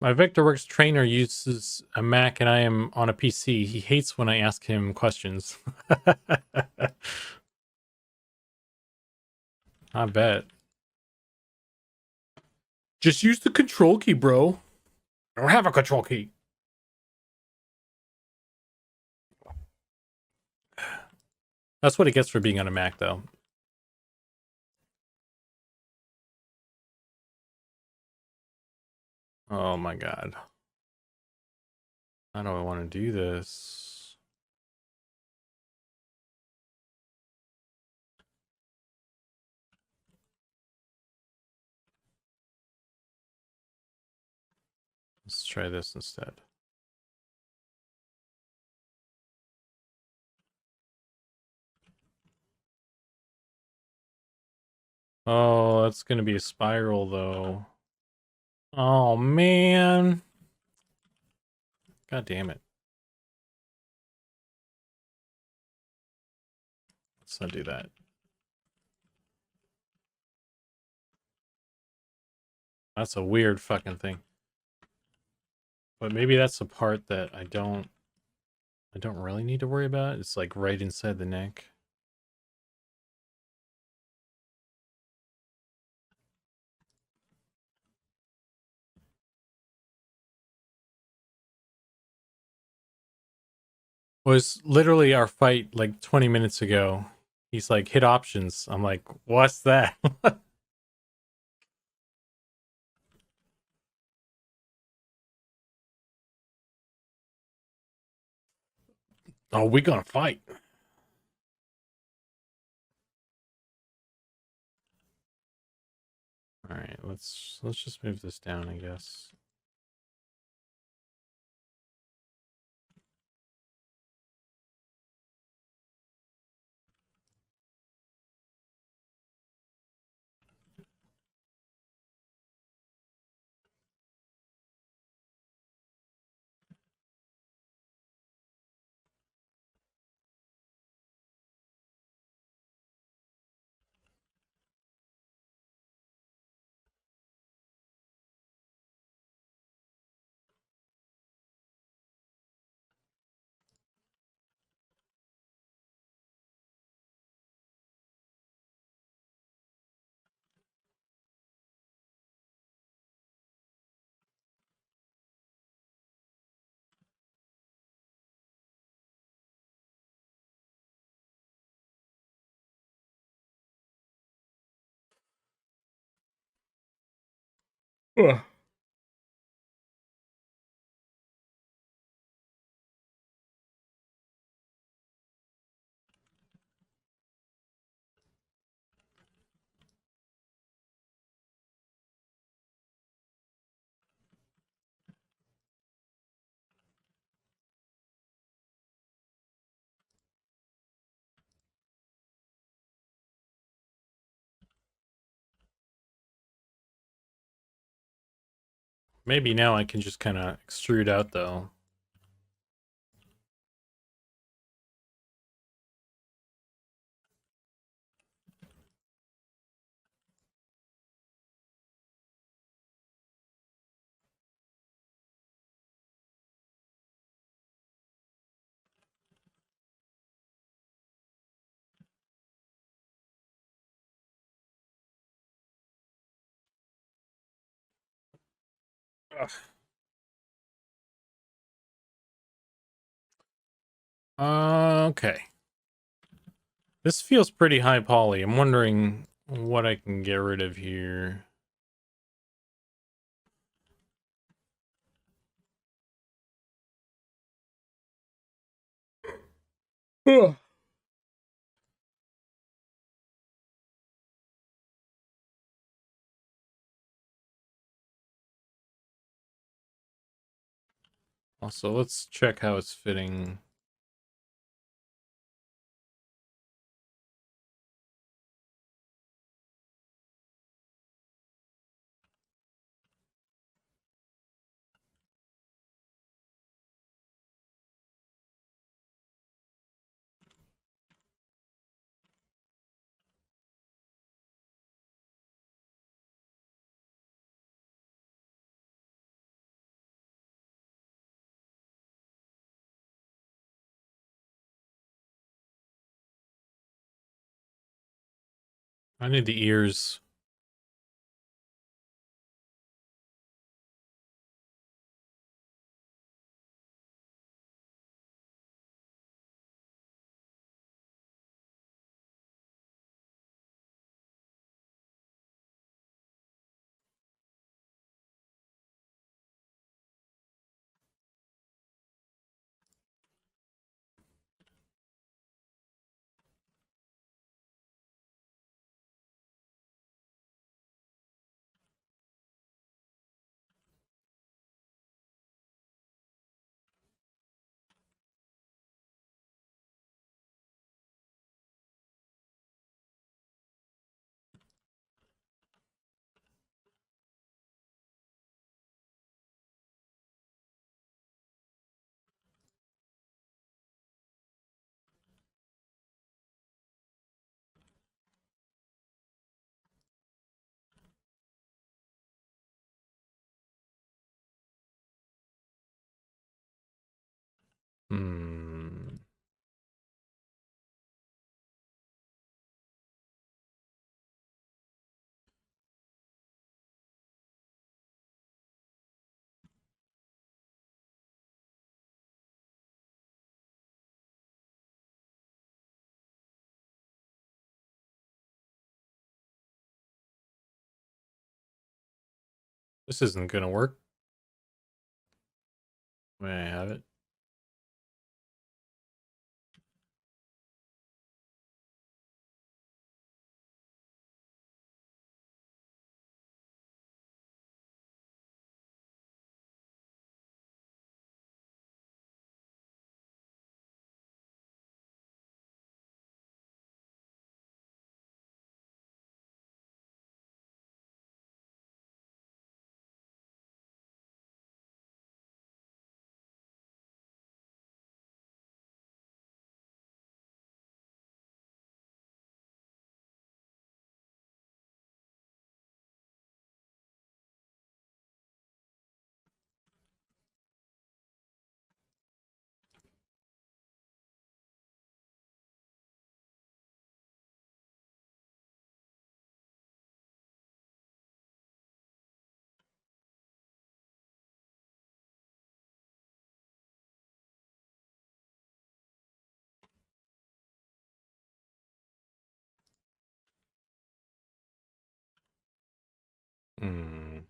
My Vectorworks trainer uses a Mac and I am on a PC. He hates when I ask him questions. I bet. Just use the control key, bro. I don't have a control key. That's what it gets for being on a Mac, though. Oh my god. How do I want to do this? Let's try this instead. Oh, that's going to be a spiral, though. Oh, man. God damn it. Let's not do that. That's a weird fucking thing. But maybe that's the part that I don't really need to worry about. It's like right inside the neck. Was literally our fight like 20 minutes ago. He's like, hit options. I'm like, what's that? Oh, we gonna fight. All right, let's just move this down, I guess. Ugh. Maybe now I can just kind of extrude out though. Ugh. Okay. This feels pretty high poly. I'm wondering what I can get rid of here. Ugh. Also, let's check how it's fitting. I need the ears. Hmm. This isn't gonna work. May I have it? Hmm.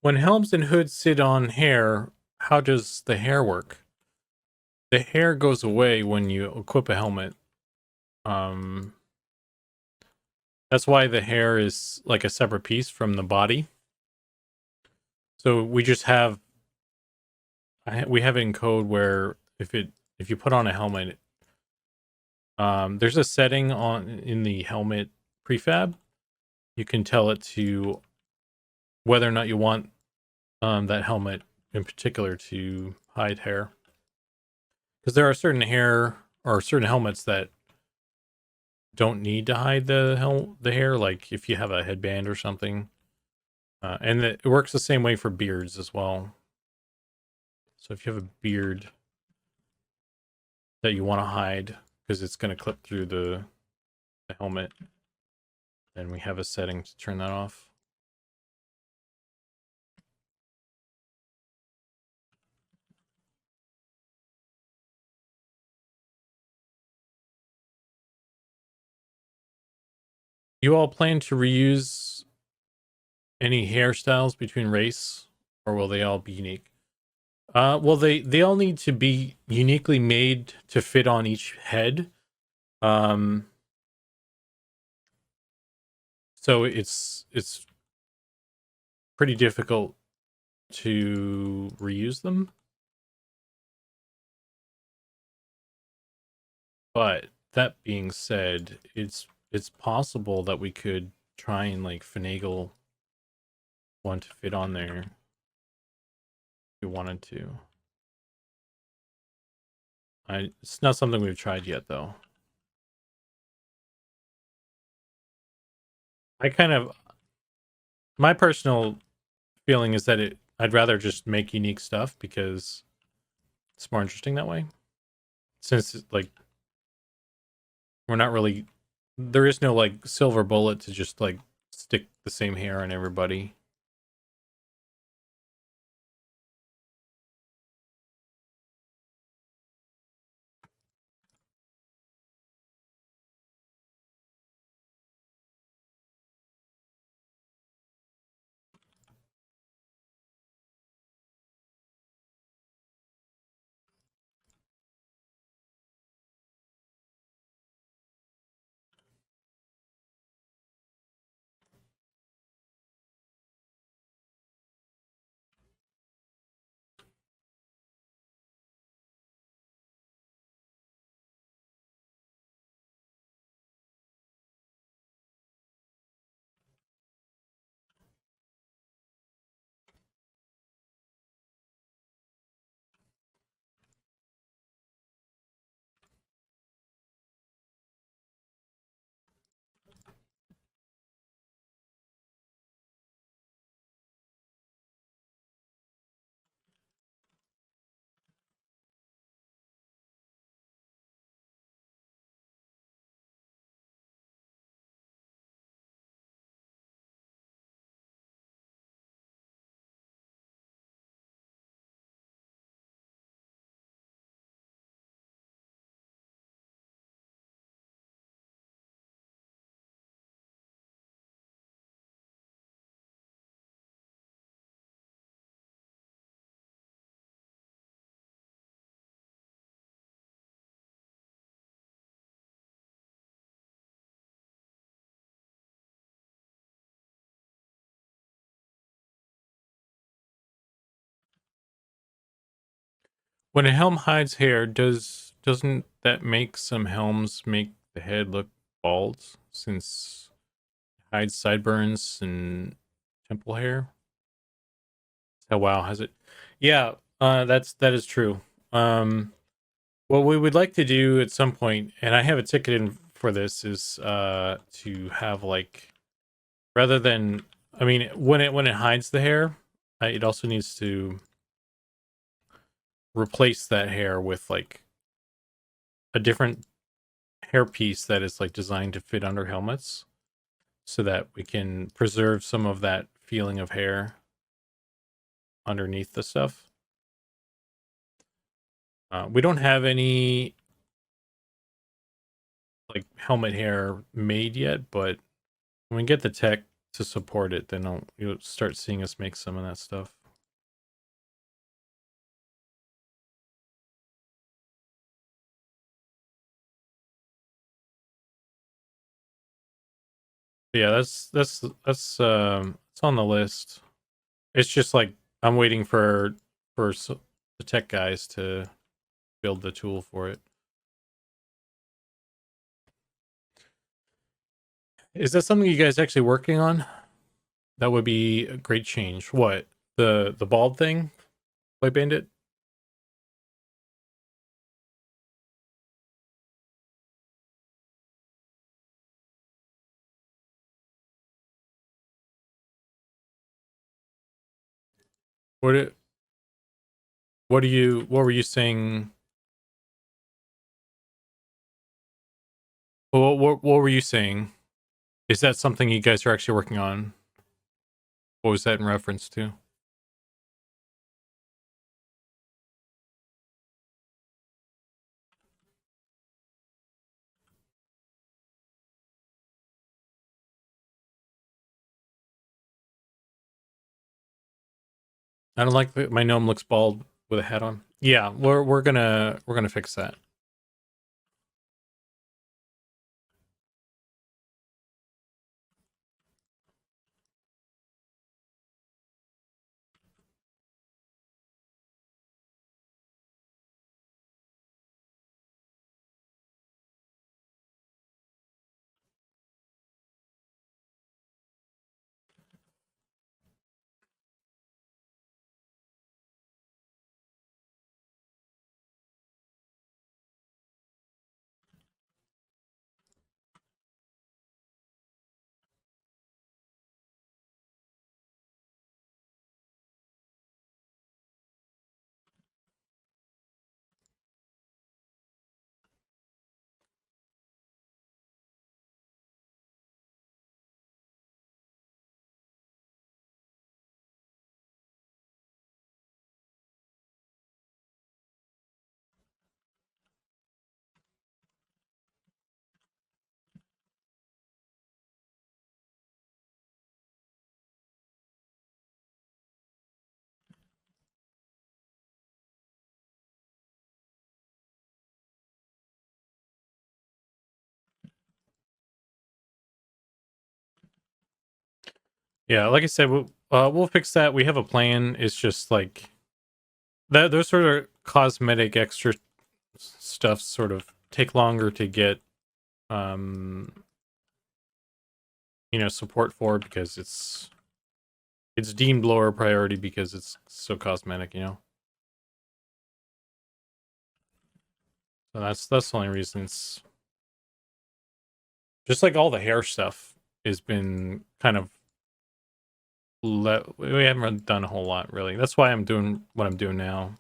when helms and hoods sit on hair, how does the hair work? The hair goes away when you equip a helmet. That's why the hair is like a separate piece from the body. So we just have, we have it in code where if you put on a helmet, there's a setting in the helmet prefab. You can tell it to whether or not you want that helmet in particular to hide hair. Because there are certain hair or certain helmets that don't need to hide the hair, like if you have a headband or something. And it works the same way for beards as well. So if you have a beard that you want to hide because it's going to clip through the helmet, then we have a setting to turn that off. You all plan to reuse any hairstyles between race, or will they all be unique? Well, they all need to be uniquely made to fit on each head. So it's pretty difficult to reuse them. But that being said, it's possible that we could try and like finagle one to fit on there if we wanted to. It's not something we've tried yet though. My personal feeling is that I'd rather just make unique stuff because it's more interesting that way. Since like we're not really, there is no like silver bullet to just like stick the same hair on everybody. When a helm hides hair, doesn't that make some helms make the head look bald since it hides sideburns and temple hair? Oh wow, has it? Yeah, that is true. What we would like to do at some point, and I have a ticket in for this, is to have like, rather than, I mean, when it hides the hair, it also needs to replace that hair with like a different hair piece that is like designed to fit under helmets, so that we can preserve some of that feeling of hair underneath the stuff. We don't have any like helmet hair made yet, but when we get the tech, to support it, then you'll start seeing us make some of that stuff. Yeah, it's on the list. It's just like I'm waiting for the tech guys to build the tool for it. Is that something you guys actually working on? That would be a great change. What? The bald thing? White Bandit? What what were you saying? What were you saying? Is that something you guys are actually working on? What was that in reference to? I don't like that my gnome looks bald with a hat on. Yeah, we're gonna fix that. Yeah, like I said, we'll fix that. We have a plan. It's just like that. Those sort of cosmetic extra stuff sort of take longer to get, support for because it's deemed lower priority because it's so cosmetic. So that's the only reason. It's just like all the hair stuff has been kind of we haven't done a whole lot really. That's why I'm doing what I'm doing now.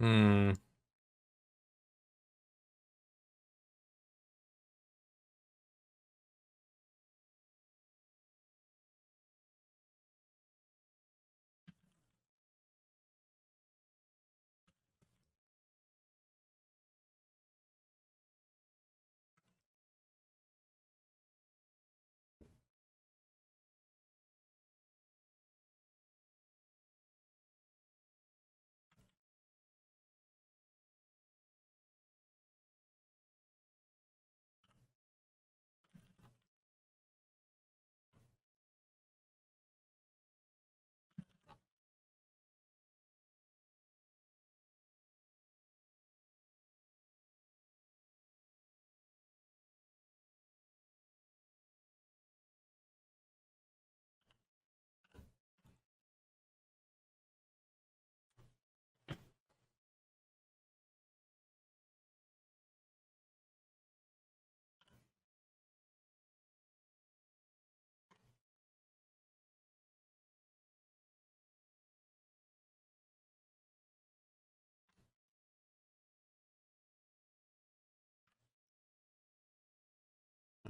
Hmm.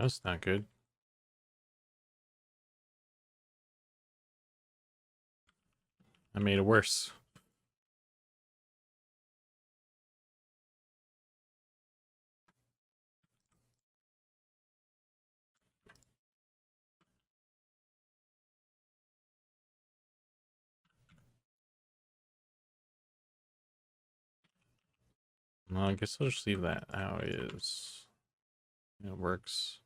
That's not good. I made it worse. Well, I guess I'll just leave that how it is. It works.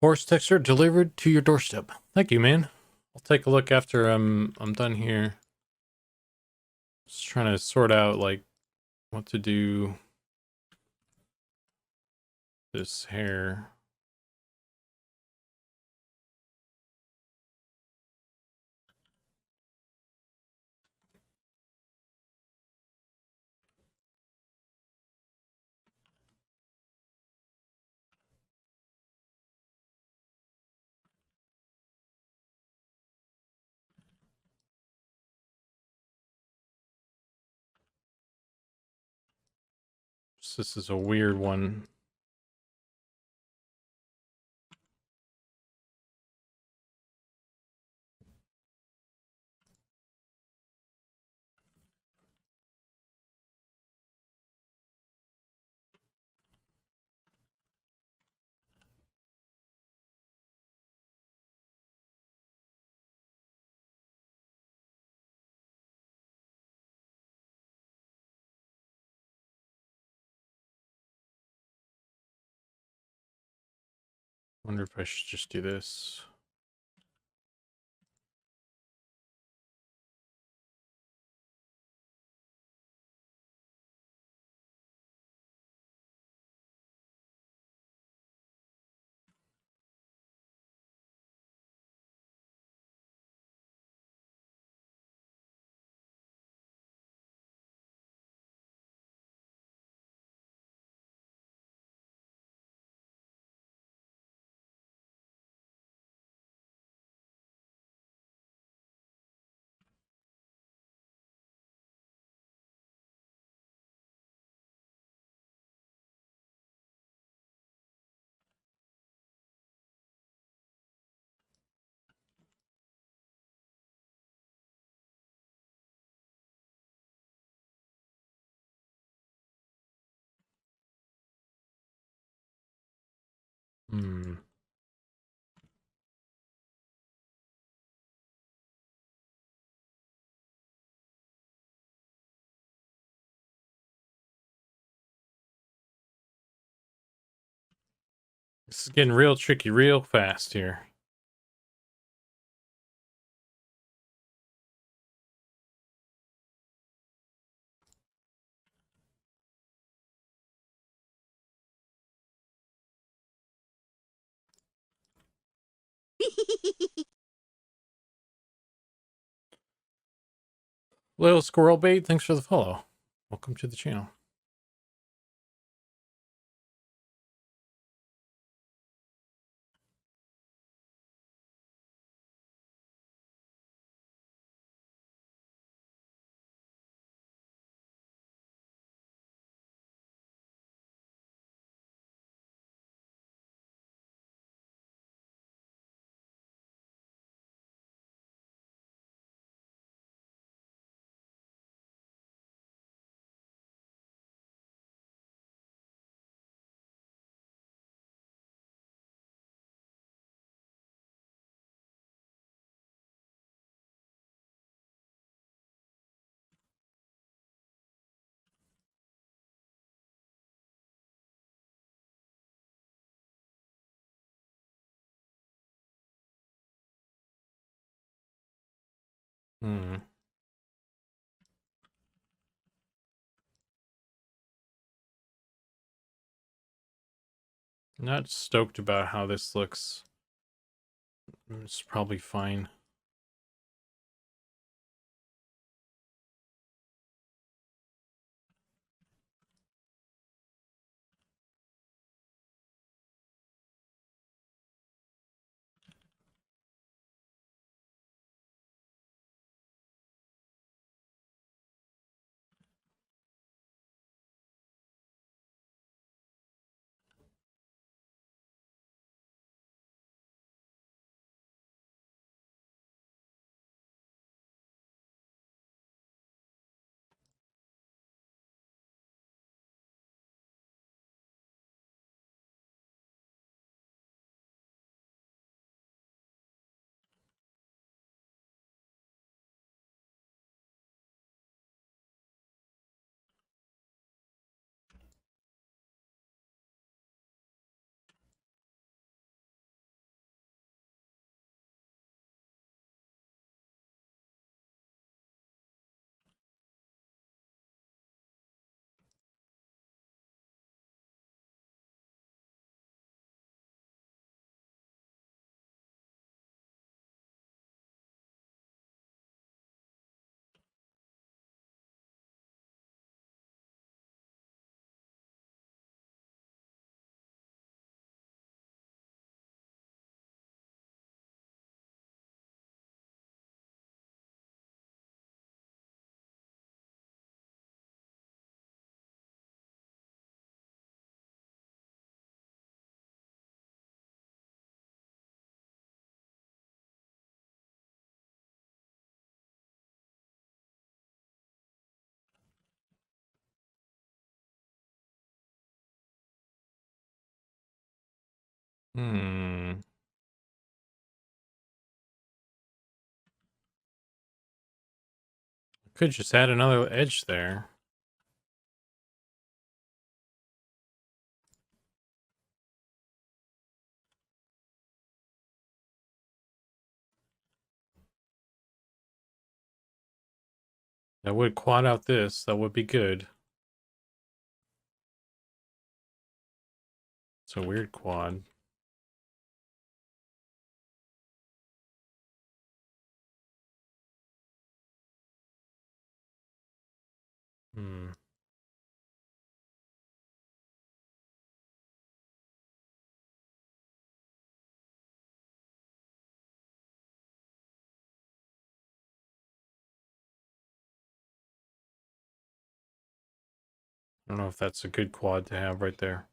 Horse texture delivered to your doorstep. Thank you, man. I'll take a look after I'm done here. Just trying to sort out like what to do. This hair. This is a weird one. Wonder if I should just do this. Hmm. This is getting real tricky real fast here. Little Squirrel Bait, thanks for the follow. Welcome to the channel. Hmm. Not stoked about how this looks. It's probably fine. Hmm. Could just add another edge there. That would quad out this. That would be good. It's a weird quad. Hmm. I don't know if that's a good quad to have right there.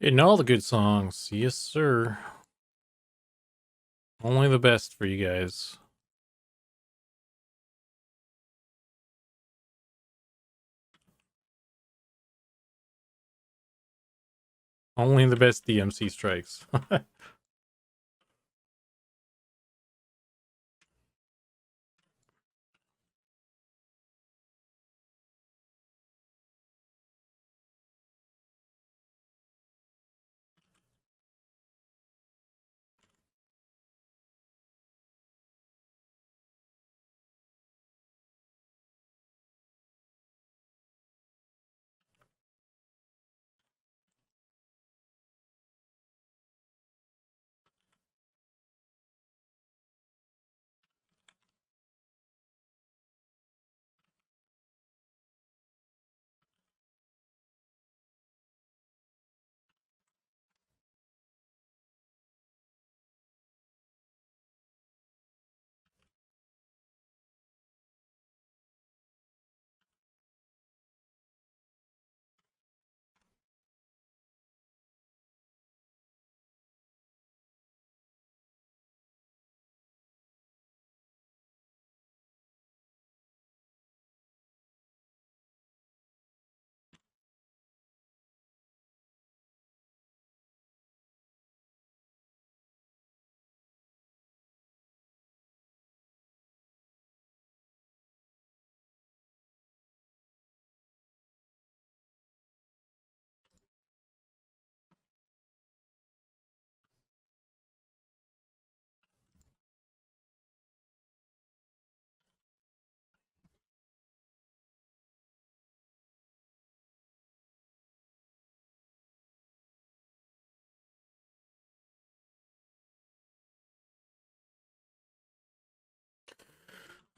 In all the good songs, yes, sir. Only the best for you guys. Only the best DMC strikes.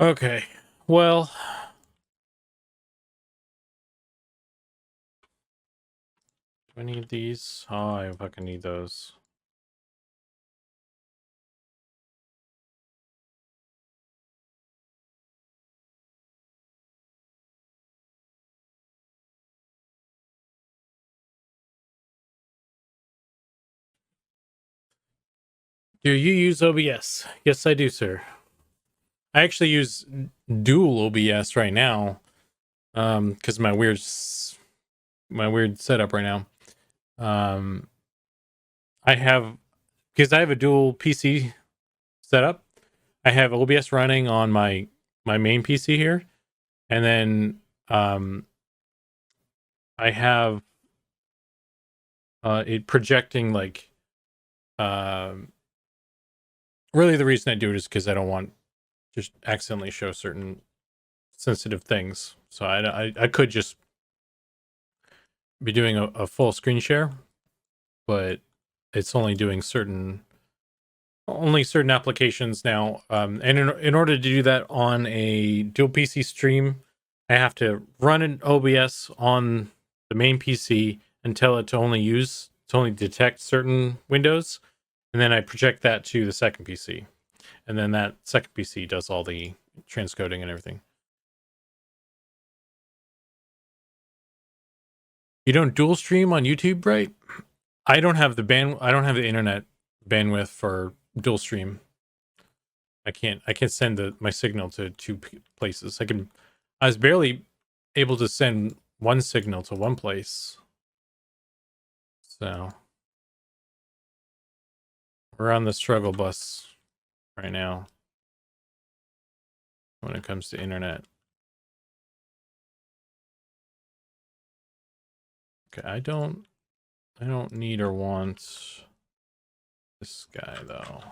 Okay, well, do I need these? Oh, I fucking need those. Do you use OBS? Yes, I do, sir. I actually use dual OBS right now, because my weird setup right now. I have, because I have a dual PC setup. I have OBS running on my main PC here, and then I have it projecting like really the reason I do it is because I don't want just accidentally show certain sensitive things. So I could just be doing a full screen share, but it's only doing certain applications now. And in order to do that on a dual PC stream, I have to run an OBS on the main PC and tell it to only detect certain windows, and then I project that to the second PC, and then that second PC does all the transcoding and everything. You don't dual stream on YouTube, right? I don't have the internet bandwidth for dual stream. I can't send my signal to two places. I was barely able to send one signal to one place. So we're on the struggle bus right now when it comes to internet. Okay, I don't need or want this guy though.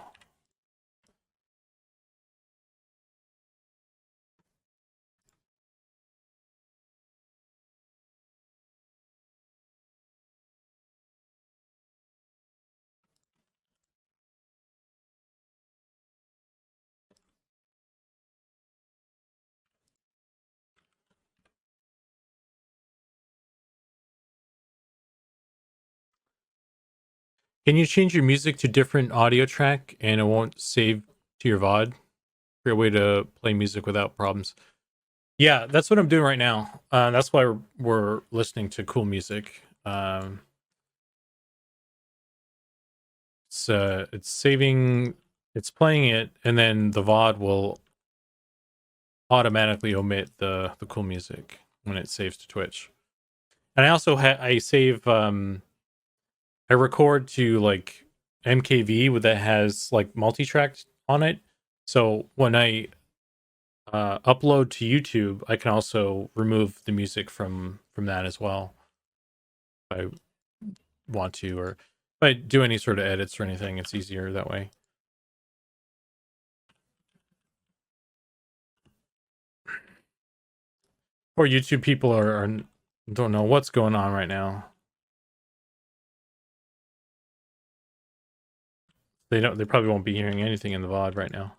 Can you change your music to different audio track and it won't save to your VOD? Great way to play music without problems. Yeah, that's what I'm doing right now. That's why we're listening to cool music. It's saving, it's playing it, and then the VOD will automatically omit the cool music when it saves to Twitch. And I also I save I record to like MKV that has like multi-track on it. So when I upload to YouTube, I can also remove the music from that as well if I want to, or if I do any sort of edits or anything, it's easier that way. Or YouTube people are don't know what's going on right now. They probably won't be hearing anything in the VOD right now.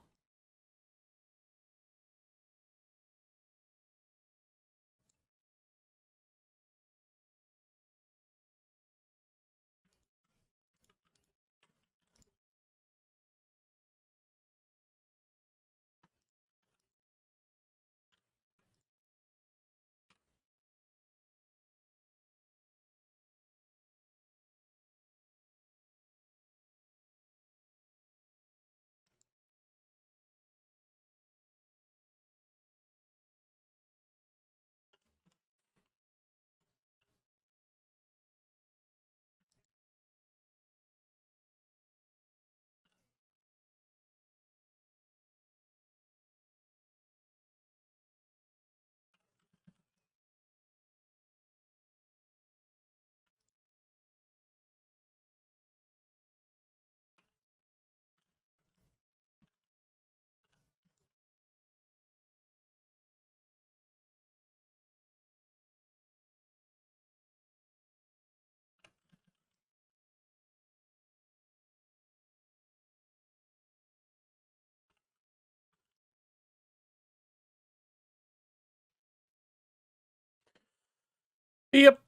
Yep.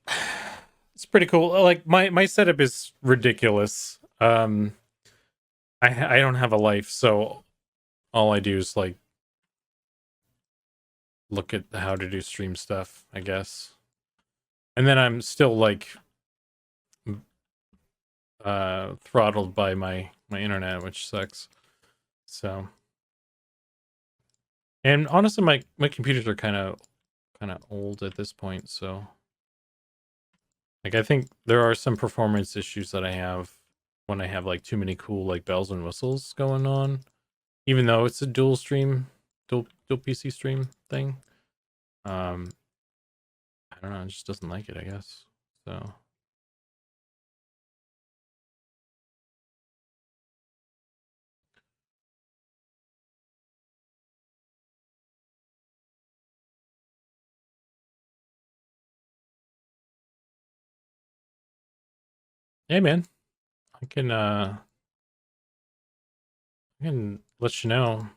It's pretty cool. Like my setup is ridiculous. I don't have a life, so all I do is like look at how to do stream stuff, I guess. And then I'm still like throttled by my internet, which sucks. So, and honestly, my computers are kind of old at this point, so like I think there are some performance issues that I have when I have like too many cool like bells and whistles going on. even though it's a dual PC stream thing. I don't know, it just doesn't like it, I guess. So hey man, I can let you know.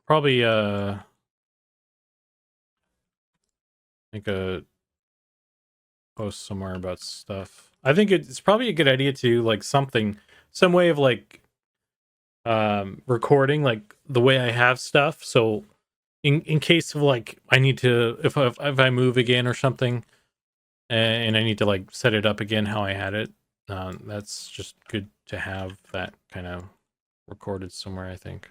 Probably make a post somewhere about stuff. I think it's probably a good idea to like some way of like recording like the way I have stuff. So in case of like I need to if I move again or something and I need to like set it up again how I had it, that's just good to have that kind of recorded somewhere, I think.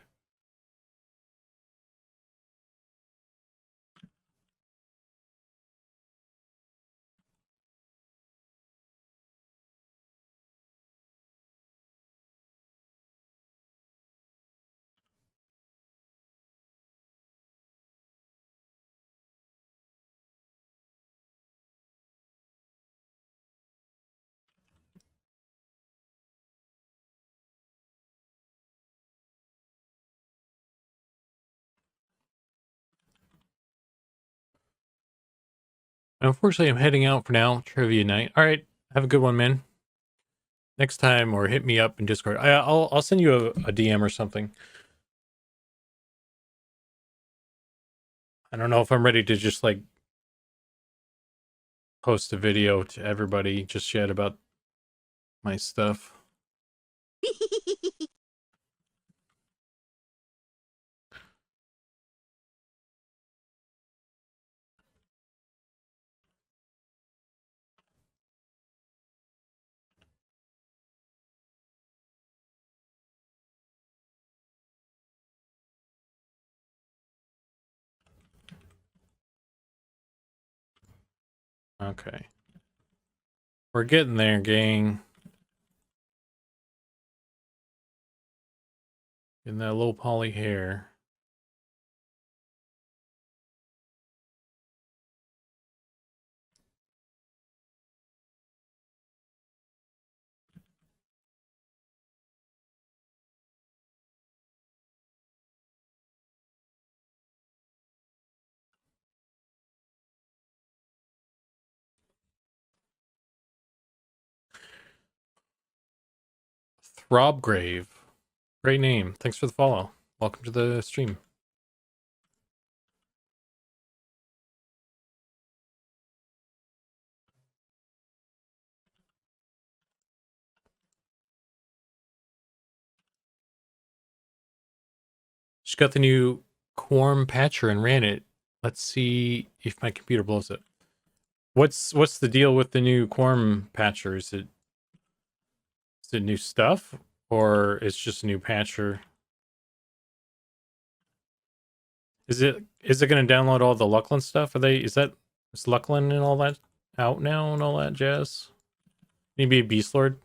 Unfortunately, I'm heading out for now. Trivia night. All right, have a good one, man. Next time, or hit me up in Discord. I'll send you a DM or something. I don't know if I'm ready to just like post a video to everybody just yet about my stuff. Okay. We're getting there, gang. Getting that low poly hair. Throbgrave. Great name. Thanks for the follow. Welcome to the stream. Just got the new Quorum patcher and ran it. Let's see if my computer blows it. What's the deal with the new Quorum patcher? Is it new stuff or it's just a new patcher? Is it going to download all the Lucklin stuff? Is Lucklin and all that out now and all that jazz? Maybe a Beast Lord?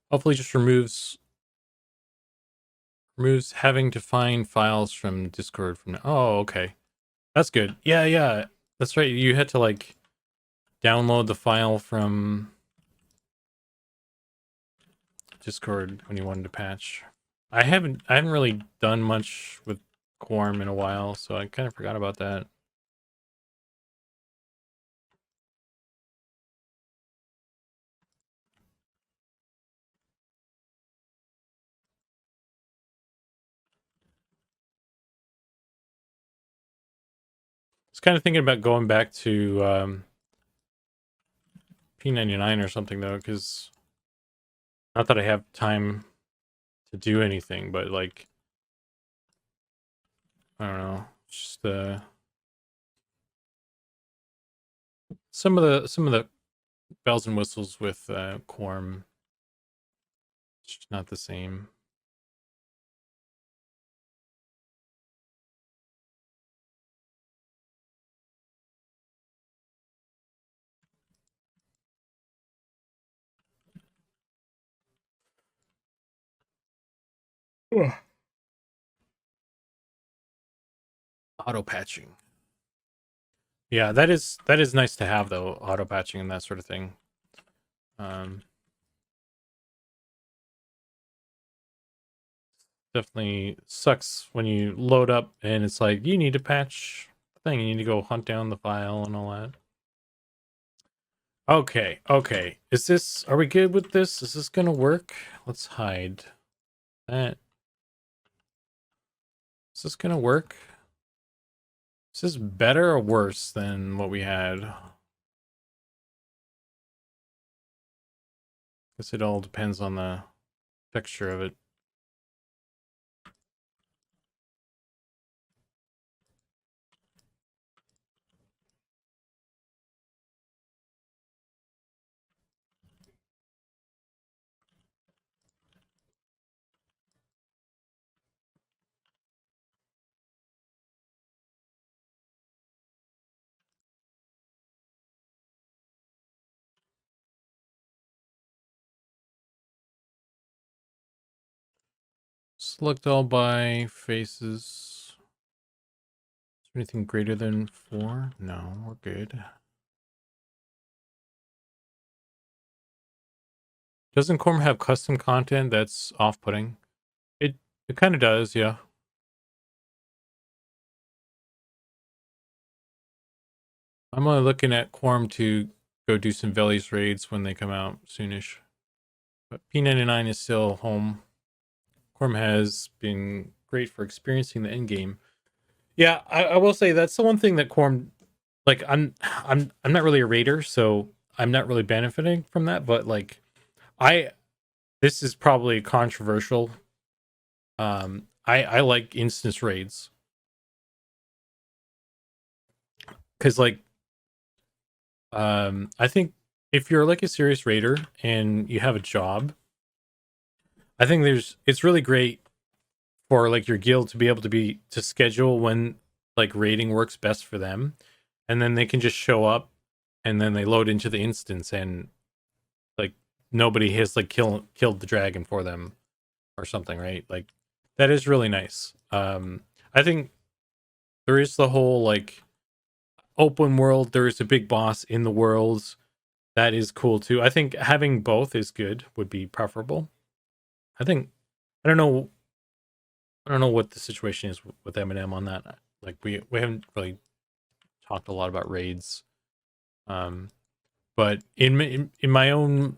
Hopefully just removes having to find files from Discord from now. Oh, okay. That's good. Yeah. That's right. You had to like download the file from Discord when you wanted to patch. I haven't really done much with Quorum in a while, so I kind of forgot about that. I was kind of thinking about going back to P99 or something though, because not that I have time to do anything, but like I don't know, just some of the bells and whistles with Quorum, it's just not the same. Auto patching. Yeah, that is nice to have though, auto patching and that sort of thing. Definitely sucks when you load up and it's like you need to patch the thing, you need to go hunt down the file and all that. Okay, okay. Are we good with this? Is this gonna work? Let's hide that. Is this gonna work? Is this better or worse than what we had? Guess it all depends on the texture of it. Select all by faces. Is there anything greater than 4? No, we're good. Doesn't Corm have custom content that's off-putting? It kind of does, yeah. I'm only looking at Quorum to go do some Veli's raids when they come out soonish. But P99 is still home. Quorum has been great for experiencing the end game. Yeah, I will say that's the one thing that Quorum, like I'm not really a raider, so I'm not really benefiting from that. But like, this is probably controversial. I like instance raids because like I think if you're like a serious raider and you have a job, I think it's really great for like your guild to be able to schedule when like raiding works best for them, and then they can just show up and then they load into the instance and like nobody has like killed the dragon for them or something, right? Like that is really nice. I think there is the whole like open world, there is a big boss in the worlds. That is cool too. I think having both is good, would be preferable. I think I don't know what the situation is with Eminem on that. Like we haven't really talked a lot about raids. But in my own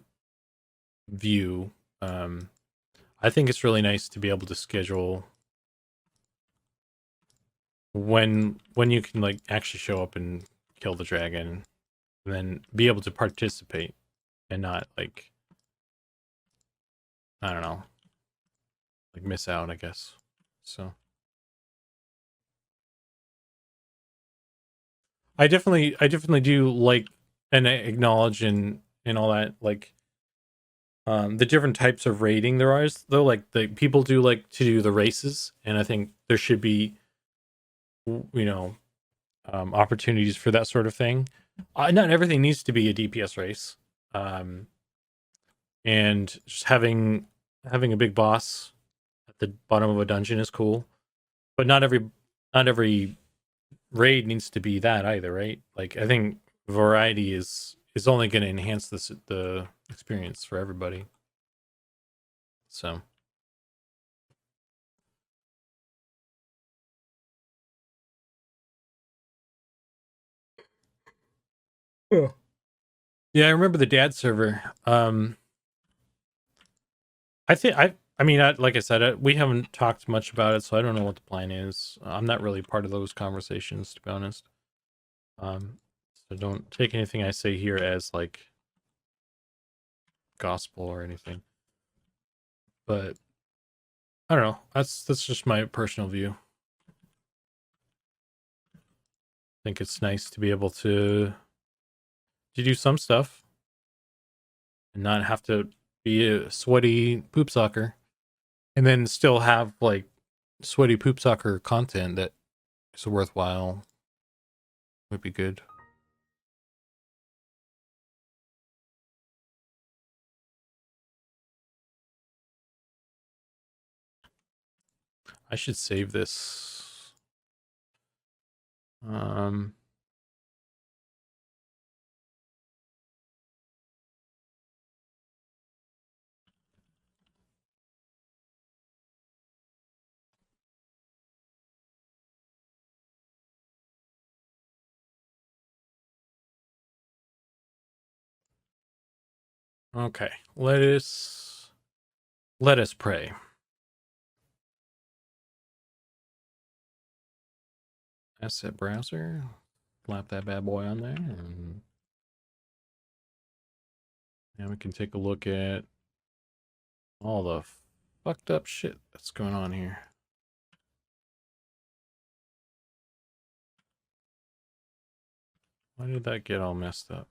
view, I think it's really nice to be able to schedule when you can like actually show up and kill the dragon, and then be able to participate and not like, I don't know, like miss out, I guess. So I definitely do like and acknowledge and all that, like the different types of rating there are, though. Like the people do like to do the races, and I think there should be, you know, opportunities for that sort of thing. Not everything needs to be a DPS race, and just having a big boss at the bottom of a dungeon is cool, but not every raid needs to be that either, right? Like I think variety is only going to enhance the experience for everybody. So yeah, I remember the dad server. I mean, like I said, we haven't talked much about it, so I don't know what the plan is. I'm not really part of those conversations, to be honest. So don't take anything I say here as like gospel or anything. But I don't know. That's just my personal view. I think it's nice to be able to do some stuff and not have to be a sweaty poop sucker, and then still have like sweaty poop sucker content that is worthwhile. Would be good. I should save this. Okay, let us pray. Asset browser, slap that bad boy on there, and we can take a look at all the fucked up shit that's going on here. Why did that get all messed up?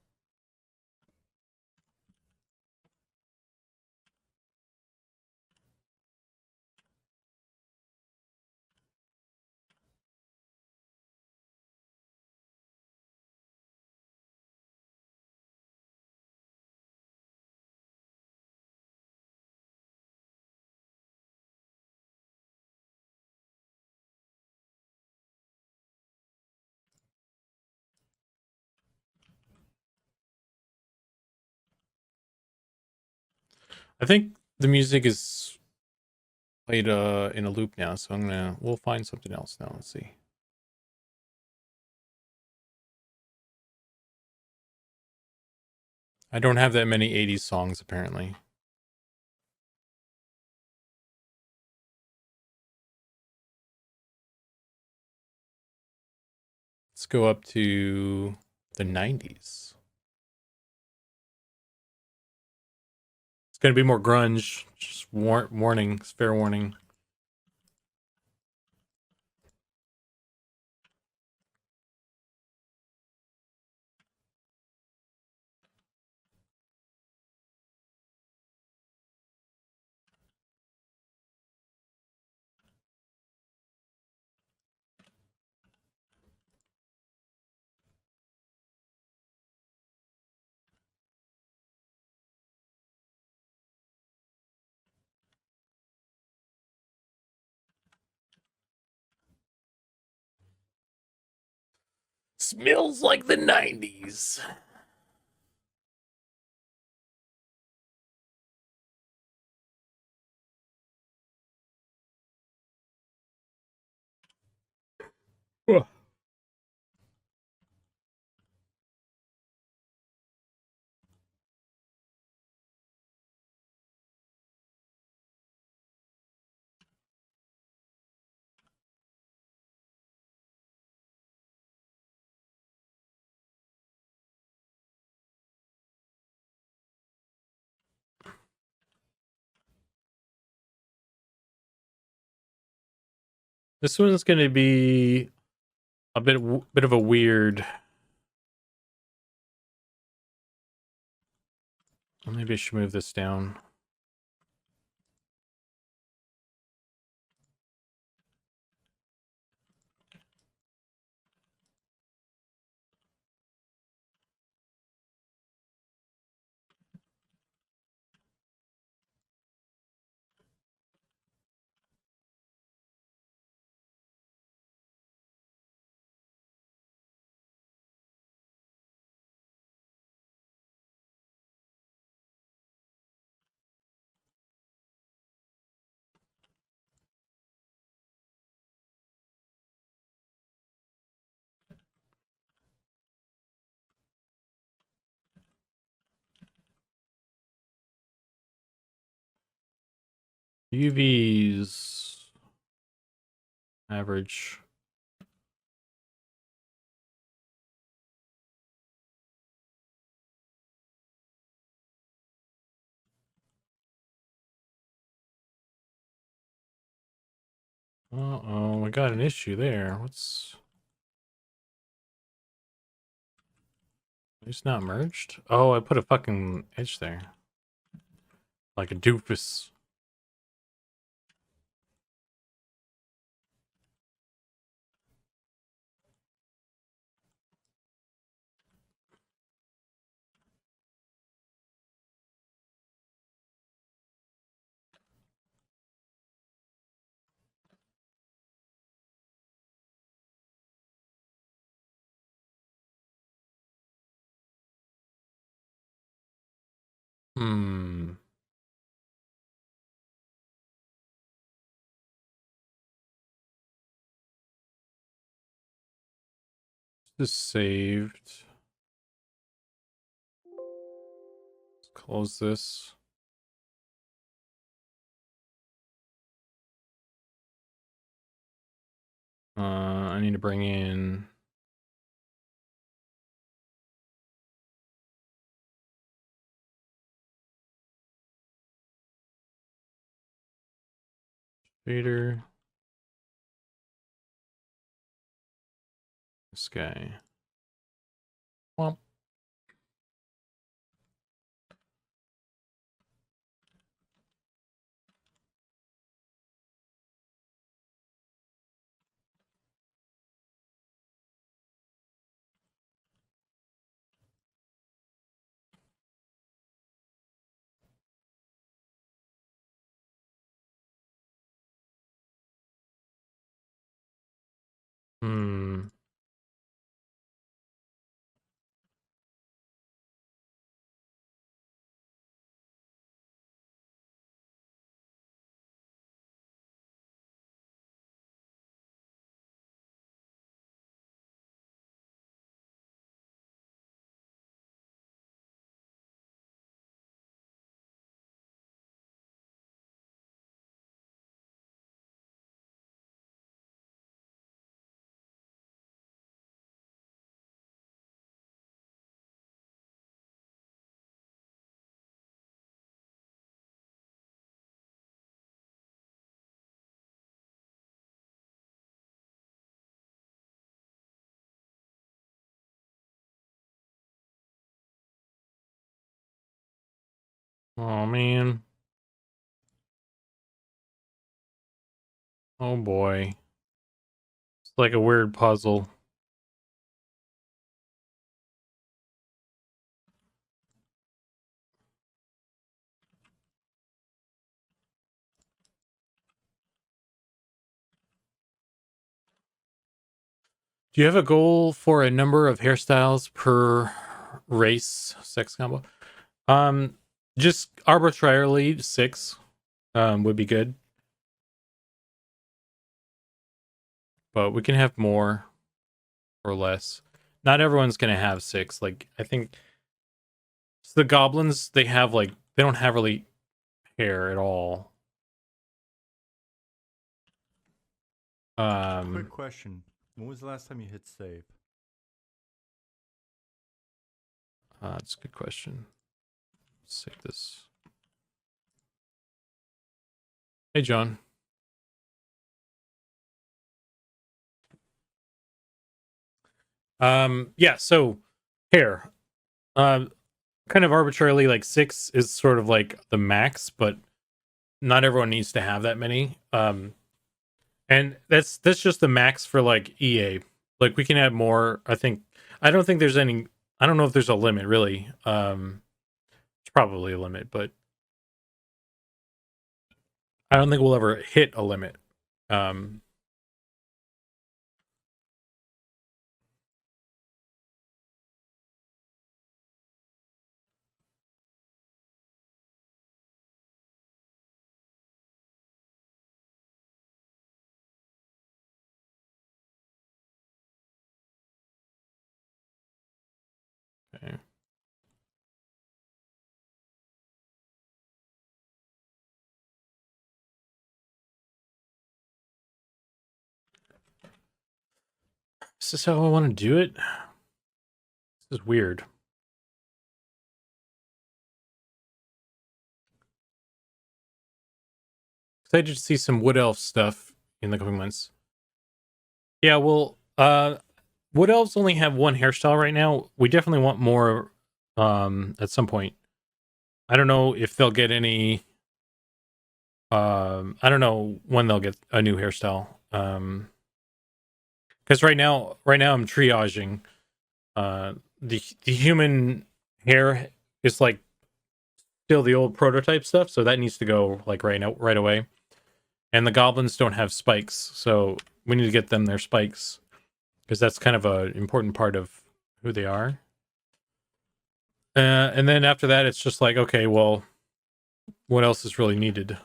I think the music is played in a loop now, so we'll find something else now. Let's see. I don't have that many 80s songs apparently. Let's go up to the 90s. It's going to be more grunge. Just warning, fair warning. Smells like the 90s. This one's going to be a bit of a weird. Well, maybe I should move this down. UVs average. Uh-oh, we got an issue there. What's... It's not merged? Oh, I put a fucking edge there. Like a doofus. Hmm. This saved. Let's close this. I need to bring in... Fader. This guy. Well. Hmm. Oh, man. Oh, boy. It's like a weird puzzle. Do you have a goal for a number of hairstyles per race sex combo? Just arbitrarily 6 would be good. But we can have more or less. Not everyone's gonna have 6. Like, I think the goblins, they have like, they don't have really hair at all. Quick question. When was the last time you hit save? That's a good question. Let's save this. Hey, John. Yeah, so hair. Kind of arbitrarily, like 6 is sort of like the max, but not everyone needs to have that many. And that's just the max for like EA. Like, we can add more. I don't think there's any. I don't know if there's a limit really. It's probably a limit, but I don't think we'll ever hit a limit. Okay. Is this how I want to do it? This is weird. Excited to see some Wood Elf stuff in the coming months. Yeah, well, Wood Elves only have one hairstyle right now. We definitely want more at some point. I don't know if they'll get any. I don't know when they'll get a new hairstyle. Because right now I'm triaging. The human hair is like still the old prototype stuff, so that needs to go like right away. And the goblins don't have spikes, so we need to get them their spikes because that's kind of an important part of who they are. And then after that, it's just like, okay, well, what else is really needed?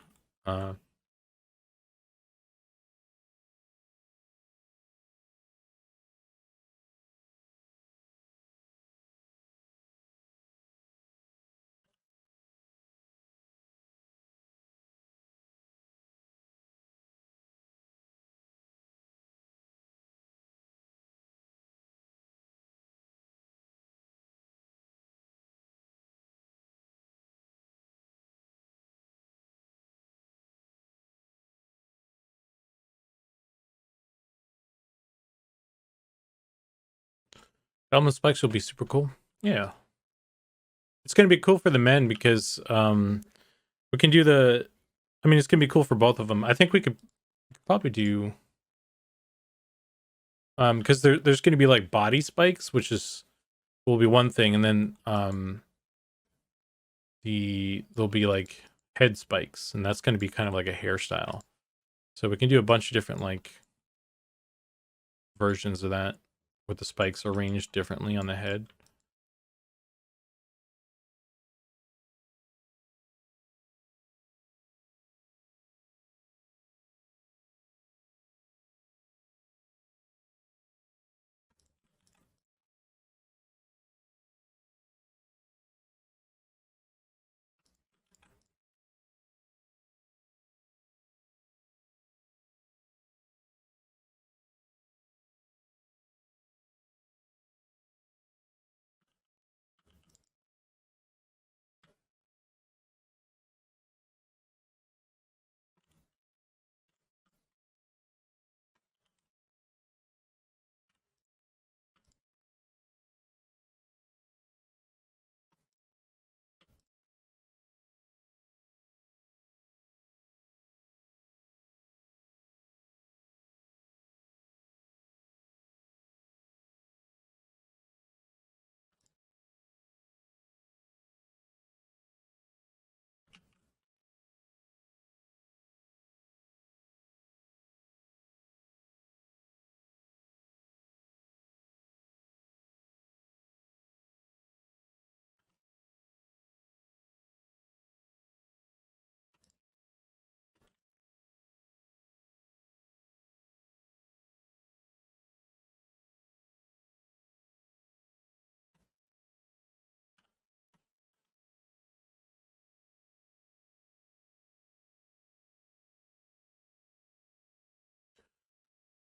Element spikes will be super cool. Yeah. It's going to be cool for the men because we can do the... I mean, it's going to be cool for both of them. I think we could probably do... because there's going to be like body spikes, which will be one thing, and then there'll be like head spikes, and that's going to be kind of like a hairstyle. So we can do a bunch of different like versions of that with the spikes arranged differently on the head.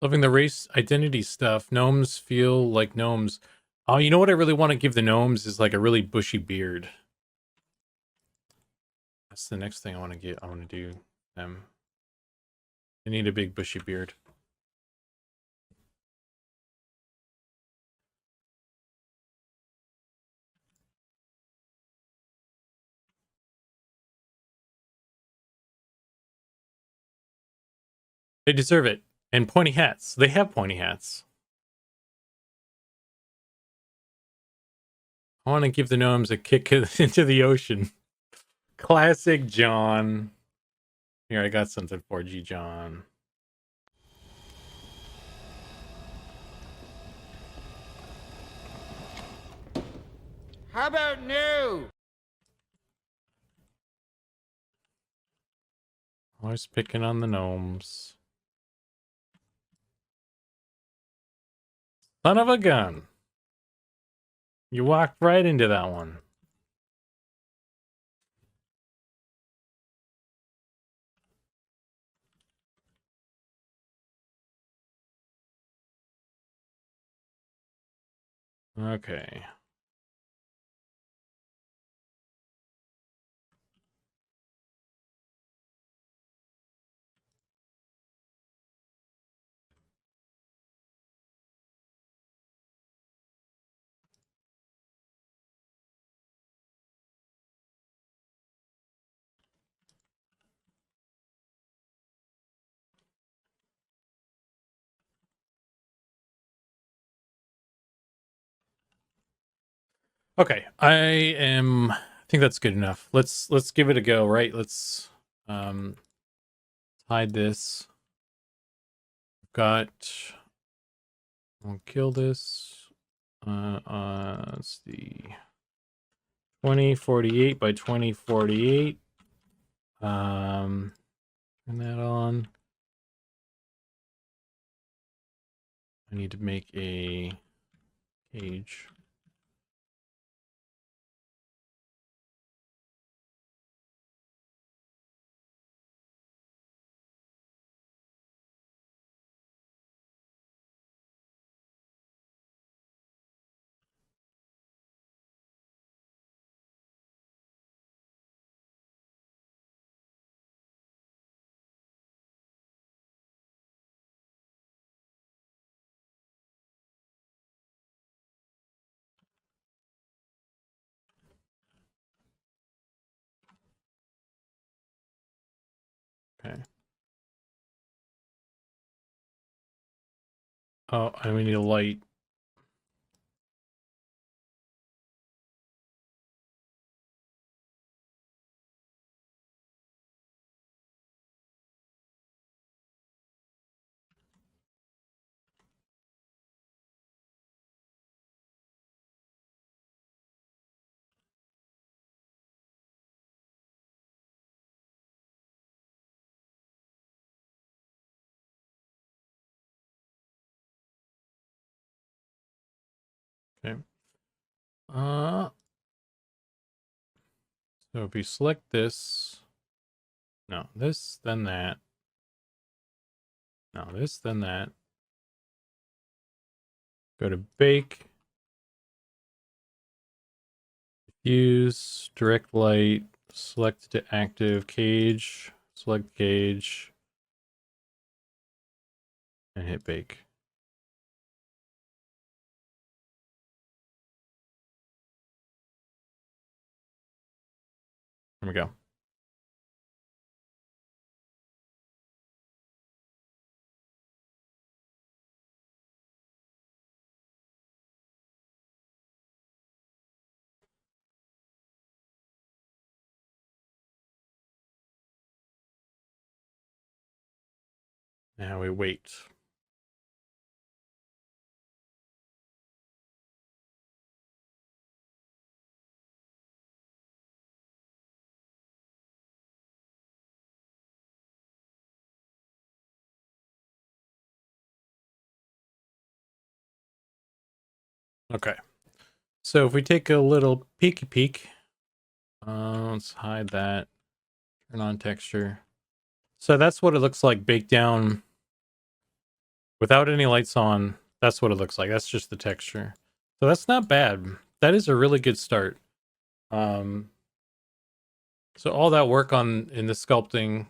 Loving the race identity stuff. Gnomes feel like gnomes. Oh, you know what I really want to give the gnomes is like a really bushy beard. That's the next thing I want to get. I want to do them. They need a big bushy beard. They deserve it. And pointy hats. They have pointy hats. I want to give the gnomes a kick into the ocean. Classic John. Here, I got something for you, John. How about new? Always picking on the gnomes. Son of a gun. You walked right into that one. Okay. Okay, I think that's good enough. Let's give it a go, right? Let's hide this. Got I'll kill this. Let's see. 2048 by 2048. Turn that on. I need to make a cage. Okay. Oh, and we need a light. Okay. So if we select this, no, this, then that. No, this, then that. Go to bake. Use direct light. Select to active cage. Select cage. And hit bake. There we go. Now we wait. Okay. So if we take a little peeky peek, let's hide that. Turn on texture. So that's what it looks like baked down without any lights on. That's what it looks like. That's just the texture. So that's not bad. That is a really good start. So all that work in the sculpting,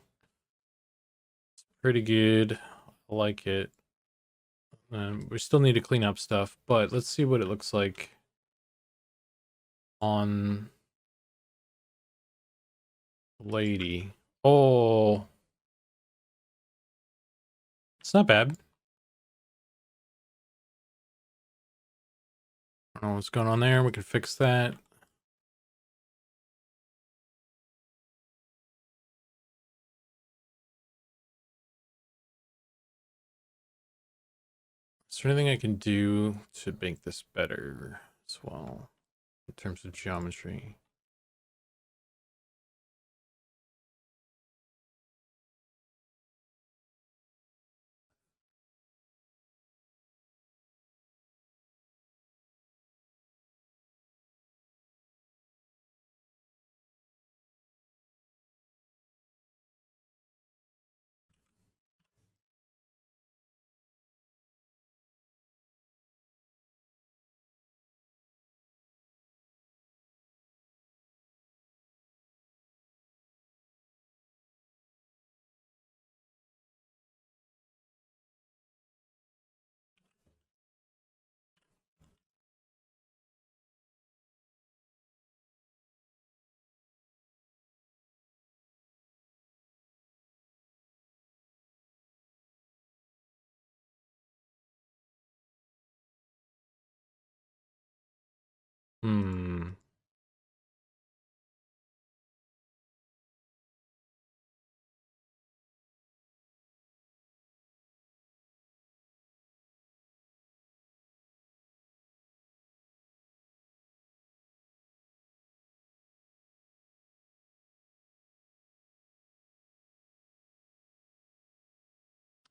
pretty good. I like it. We still need to clean up stuff, but let's see what it looks like on lady. Oh, it's not bad. I don't know what's going on there. We can fix that. Is there anything I can do to make this better as well in terms of geometry?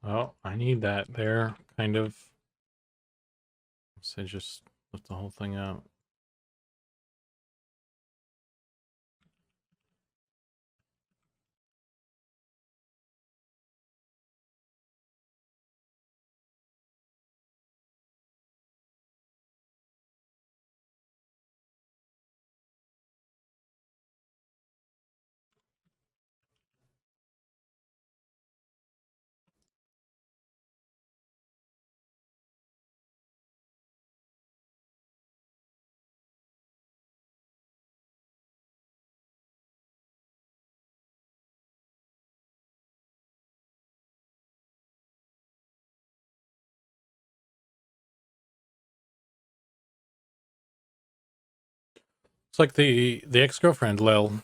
Oh, I need that there, kind of. So just lift the whole thing out. It's like the ex-girlfriend, Lil.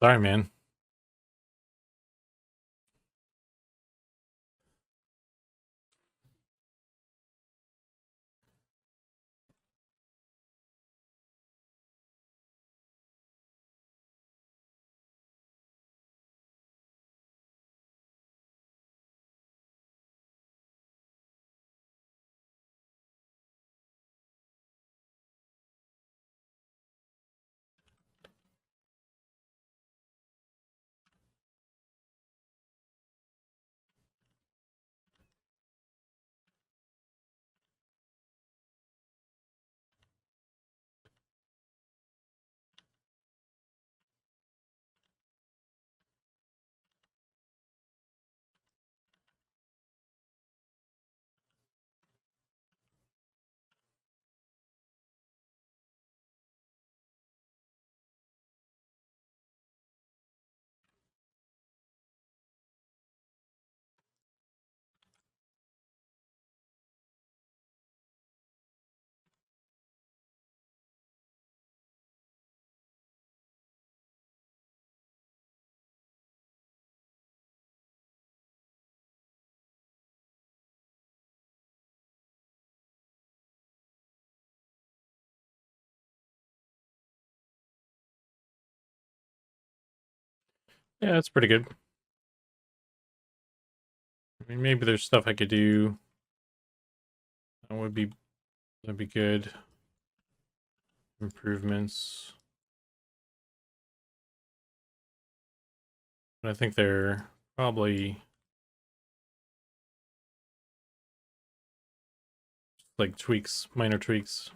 Sorry, man. Yeah, that's pretty good. I mean, maybe there's stuff I could do that'd be good. Improvements. But I think they're probably like tweaks, minor tweaks.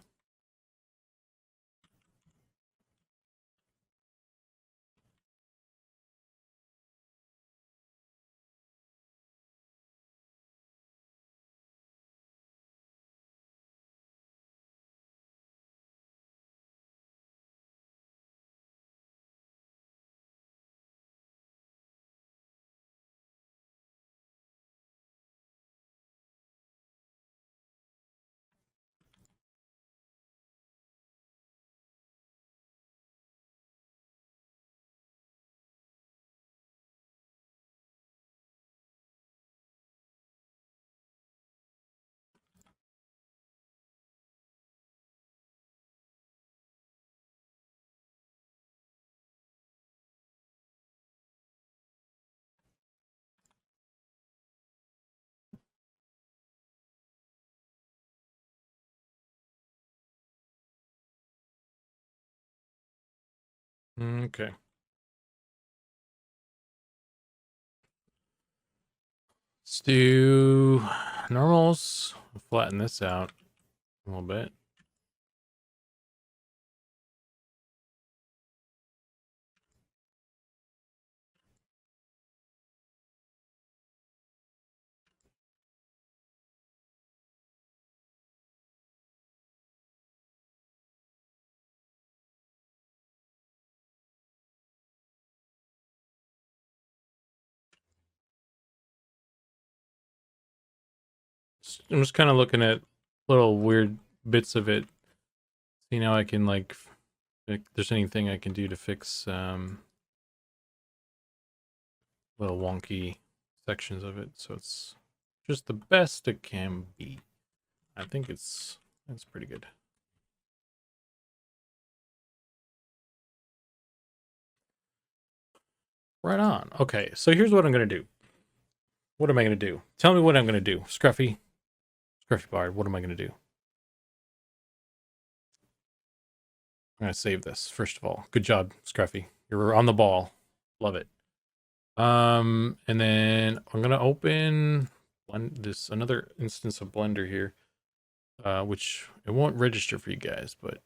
Okay. Let's do normals. Flatten this out a little bit. I'm just kind of looking at little weird bits of it. See now I can like, if there's anything I can do to fix little wonky sections of it, so it's just the best it can be. I think it's pretty good. Right on. Okay, so here's what I'm gonna do. What am I gonna do? Tell me what I'm gonna do. Scruffy Bard, what am I gonna do? I'm gonna save this, first of all. Good job, Scruffy. You're on the ball. Love it. And then I'm gonna open this another instance of Blender here, which it won't register for you guys, but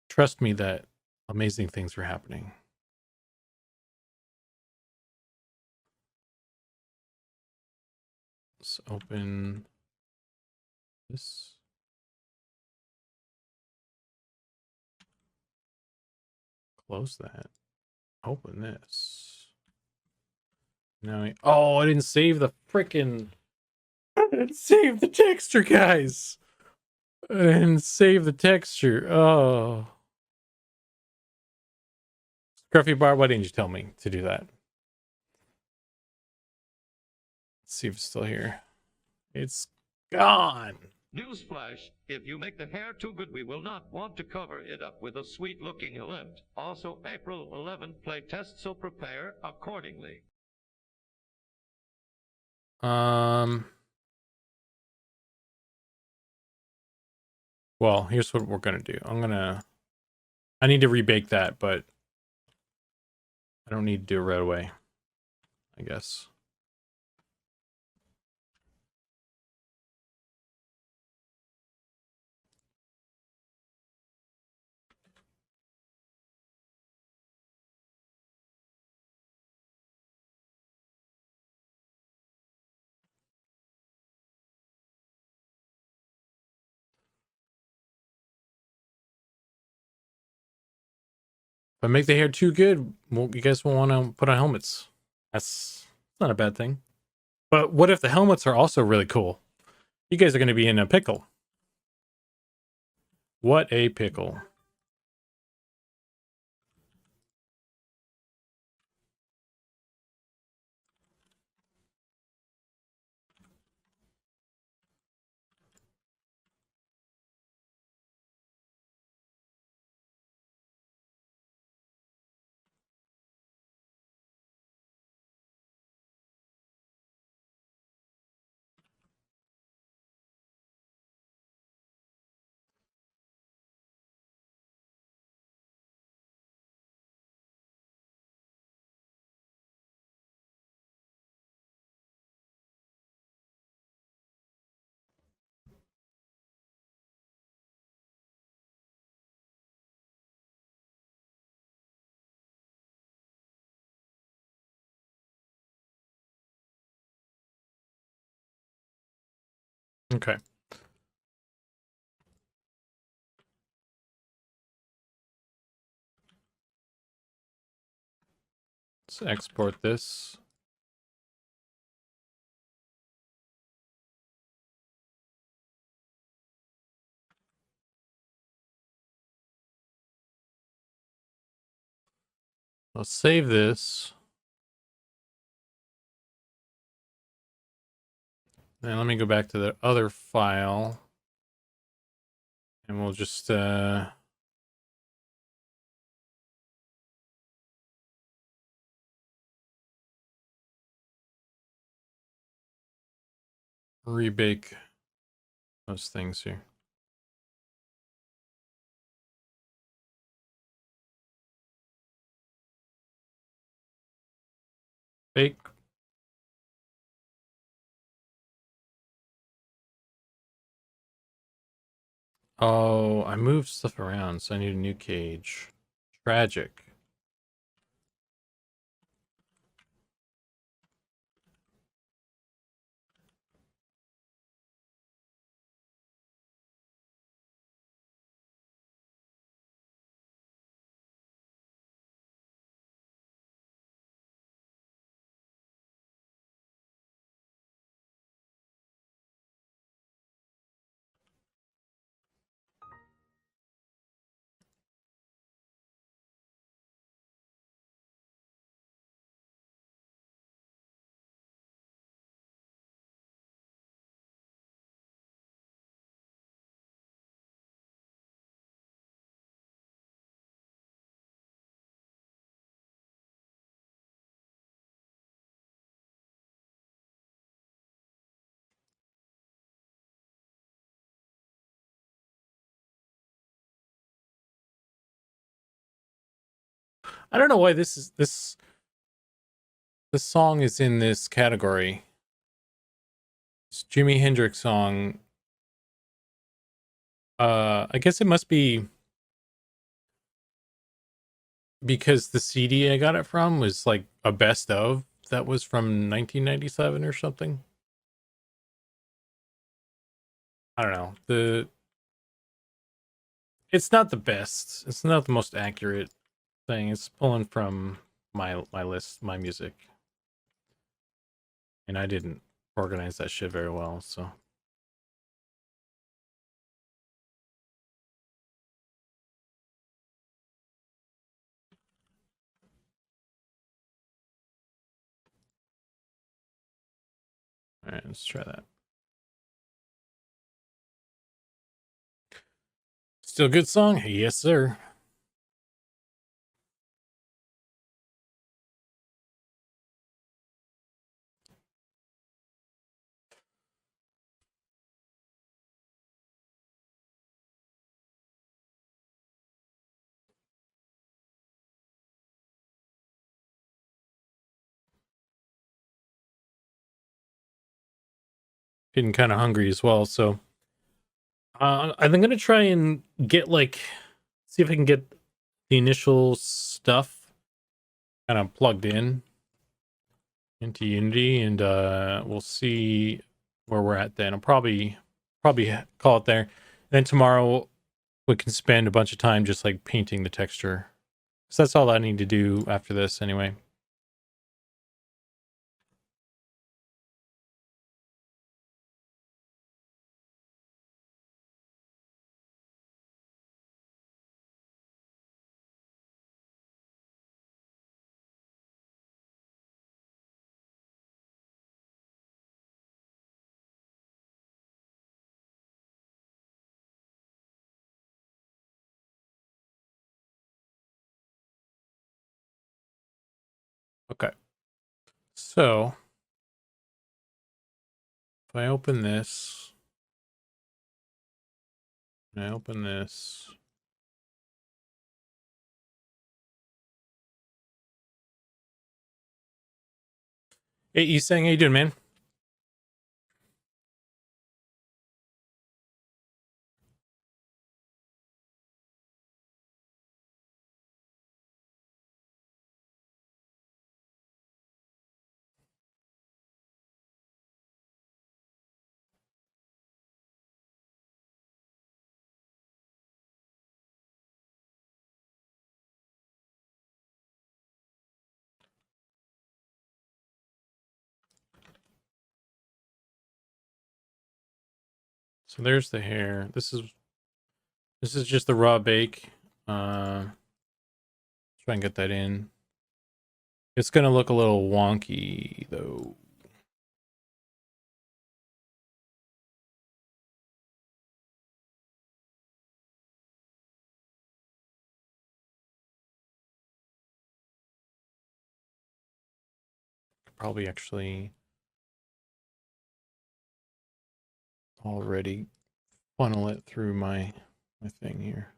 trust me that amazing things are happening. Let's open this. Close that. Open this. Now, I didn't save the frickin'. I didn't save the texture, guys. I didn't save the texture. Oh. Scruffy Bar, why didn't you tell me to do that? Let's see if it's still here. It's gone. Newsflash, if you make the hair too good, we will not want to cover it up with a sweet-looking lint. Also, April 11th playtest, so prepare accordingly. Well, here's what we're gonna do. I need to rebake that, but I don't need to do it right away, I guess. If I make the hair too good, well, you guys will want to put on helmets. That's not a bad thing. But what if the helmets are also really cool? You guys are going to be in a pickle. What a pickle. Okay. Let's export this. Let's save this. Then let me go back to the other file. And we'll just rebake those things here. Bake. Oh, I moved stuff around, so I need a new cage. Tragic. I don't know why this song is in this category. It's Jimi Hendrix song. I guess it must be because the CD I got it from was like a best of that was from 1997 or something. I don't know. It's not the best. It's not the most accurate thing. It's pulling from my list, my music. And I didn't organize that shit very well, so. All right, let's try that. Still a good song? Yes, sir. Getting kind of hungry as well, so I'm gonna try and get see if I can get the initial stuff kind of plugged in into Unity, and we'll see where we're at then. I'll probably call it there. Then tomorrow we can spend a bunch of time just like painting the texture. So that's all I need to do after this anyway. Okay. So if I open this, and I open this, hey, you saying, how you doing, man? So there's the hair. This is just the raw bake. Try and get that in. It's gonna look a little wonky though. Probably actually already funnel it through my thing here.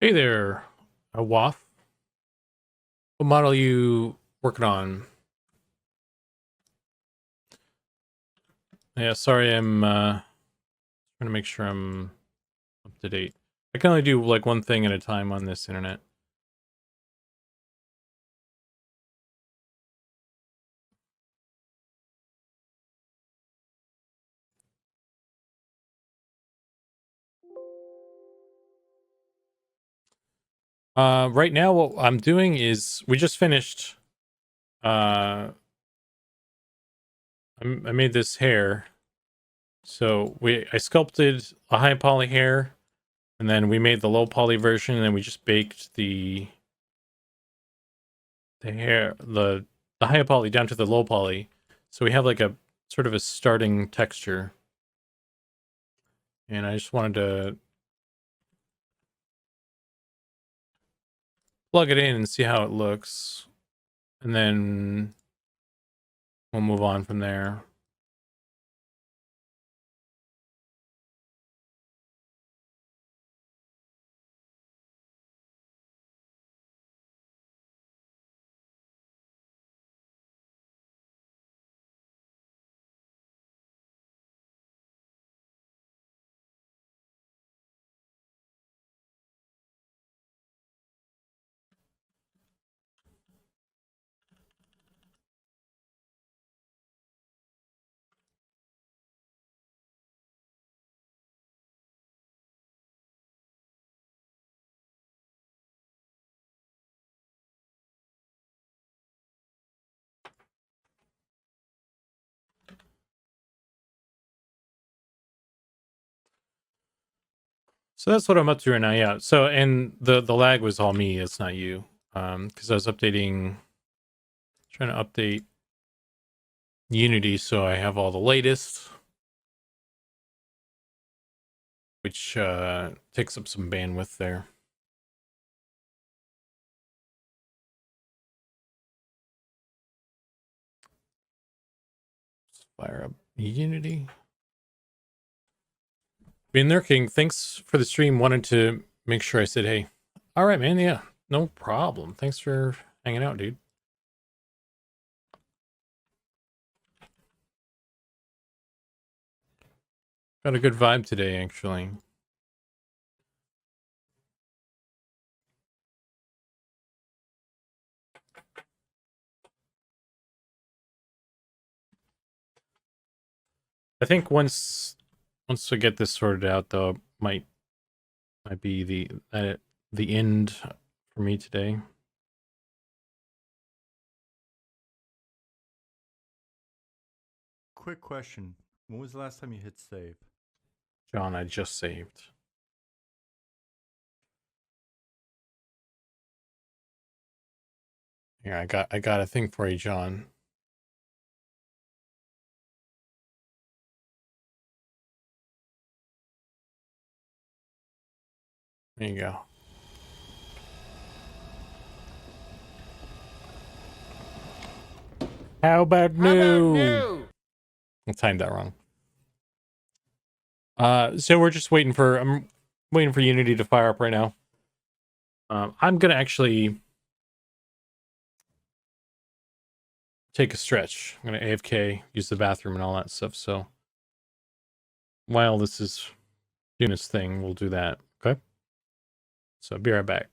Hey there, a waff. What model you working on? Yeah, sorry, I'm trying to make sure I'm up to date. I can only do like one thing at a time on this internet. Right now what I'm doing is we just finished I made this hair. So I sculpted a high poly hair, and then we made the low poly version, and then we just baked the hair, the high poly down to the low poly. So we have like a sort of a starting texture. And I just wanted to plug it in and see how it looks. And then we'll move on from there. So that's what I'm up to right now, yeah. So, and the lag was all me, it's not you. Because I was trying to update Unity so I have all the latest, which takes up some bandwidth there. Let's fire up Unity. Being there, King, thanks for the stream. Wanted to make sure I said, hey. All right, man, yeah, no problem. Thanks for hanging out, dude. Got a good vibe today, actually. I think once we get this sorted out, though, might be the end for me today. Quick question. When was the last time you hit save? John, I just saved. Yeah, I got a thing for you, John. There you go. How about new? I timed that wrong. So we're just waiting for I'm waiting for Unity to fire up right now. I'm gonna actually take a stretch. I'm gonna AFK, use the bathroom, and all that stuff. So while this is doing its thing, we'll do that. Okay. So be right back.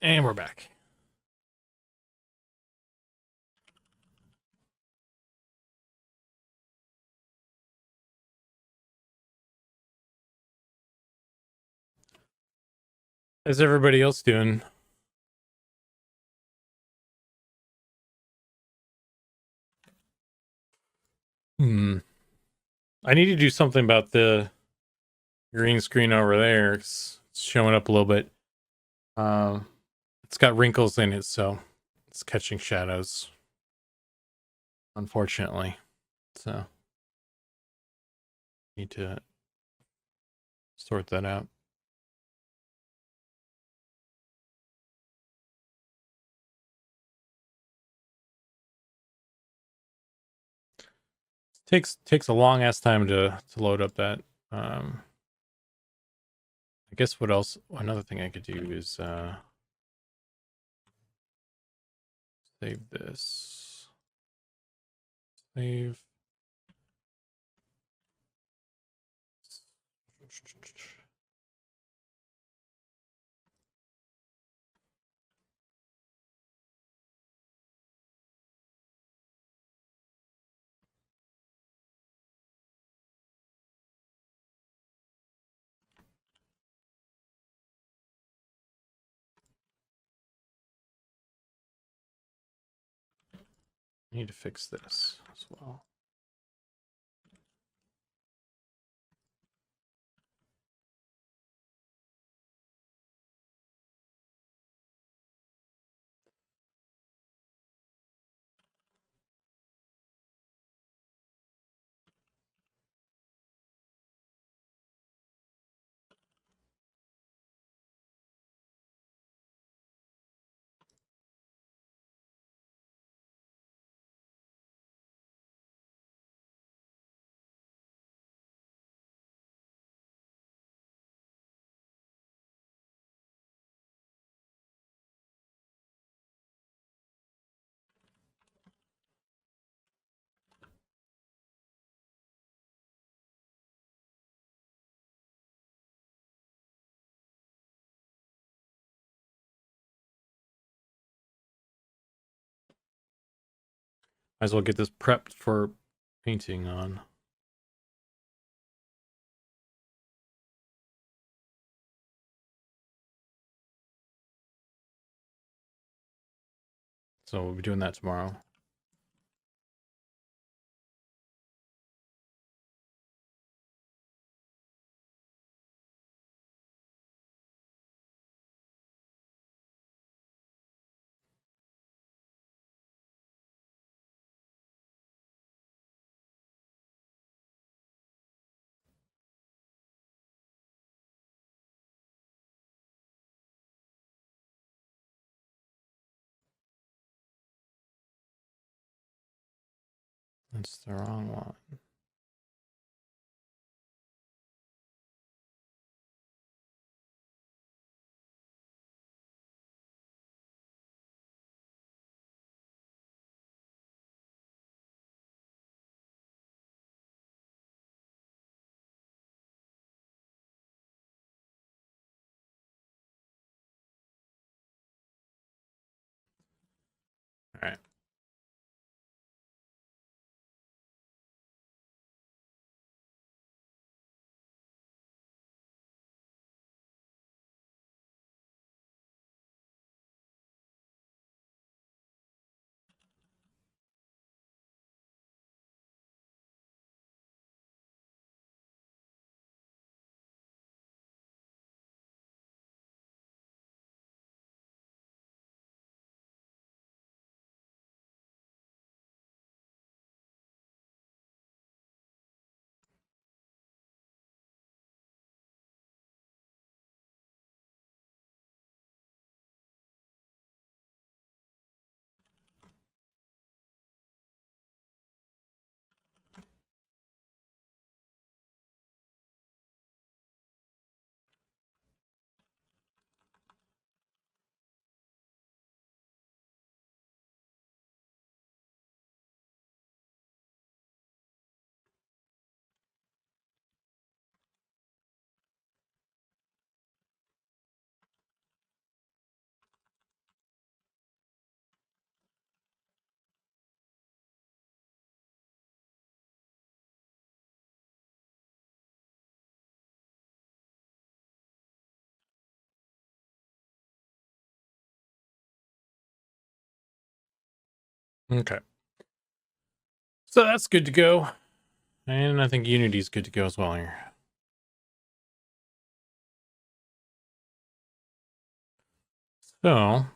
And we're back. How's everybody else doing? I need to do something about the green screen over there. It's showing up a little bit. It's got wrinkles in it, so it's catching shadows. Unfortunately. So need to sort that out. Takes a long ass time to load up that. I guess what else? Another thing I could do is save this. Save. I need to fix this as well. Might as well get this prepped for painting on. So we'll be doing that tomorrow. That's the wrong one. All right. Okay. So that's good to go. And I think Unity's good to go as well here. So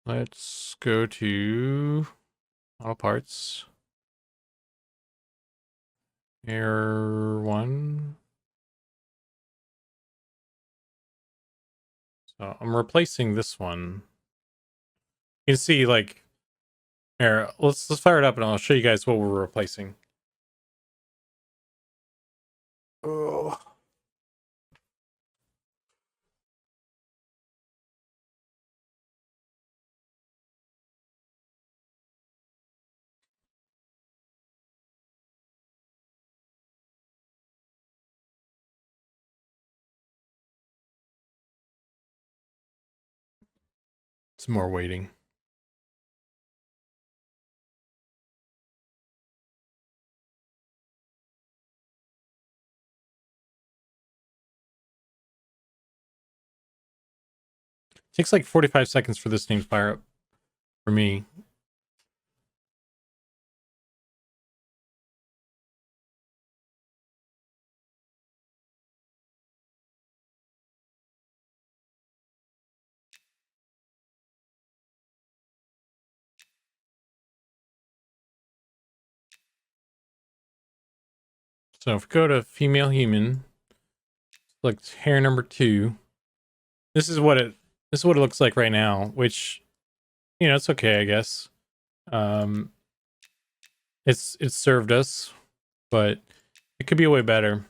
let's go to auto parts. Air 1. So I'm replacing this one. You can see, like, here, let's fire it up and I'll show you guys what we're replacing. Oh. Some more waiting. Takes like 45 seconds for this thing to fire up for me. So if we go to female human, select hair number 2. This is what it looks like right now, which, you know, it's okay, I guess. It's served us, but it could be way better.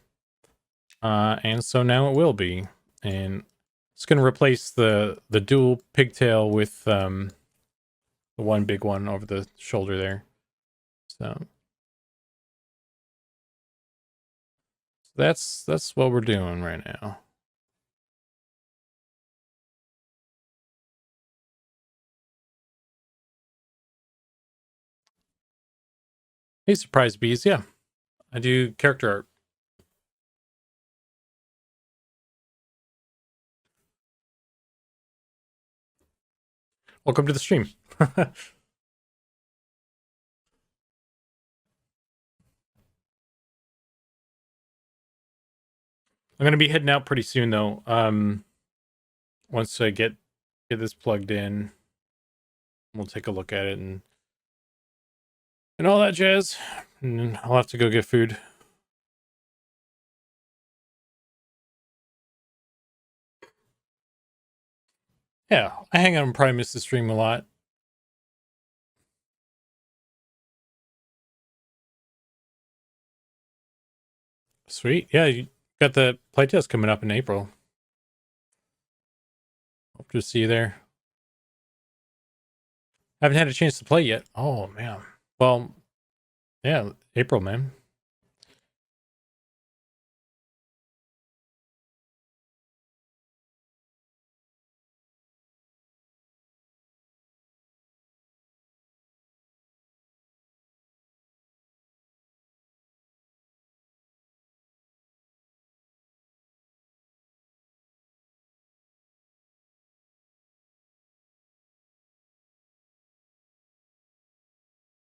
And so now it will be. And it's going to replace the dual pigtail with the one big one over the shoulder there. So that's what we're doing right now. Hey, surprise bees. Yeah, I do character art. Welcome to the stream. I'm going to be heading out pretty soon, though. Once I get this plugged in, we'll take a look at it and all that jazz. And I'll have to go get food. Yeah, I hang out and probably miss the stream a lot. Sweet. Yeah, you got the playtest coming up in April. Hope to see you there. Haven't had a chance to play yet. Oh, man. Well, yeah, April, man.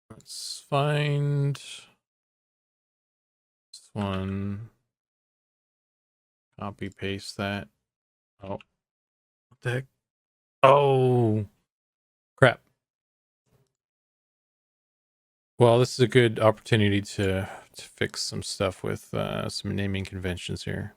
Let's find this one. Copy paste that. Oh, what the heck? Oh, crap. Well, this is a good opportunity to fix some stuff with some naming conventions here.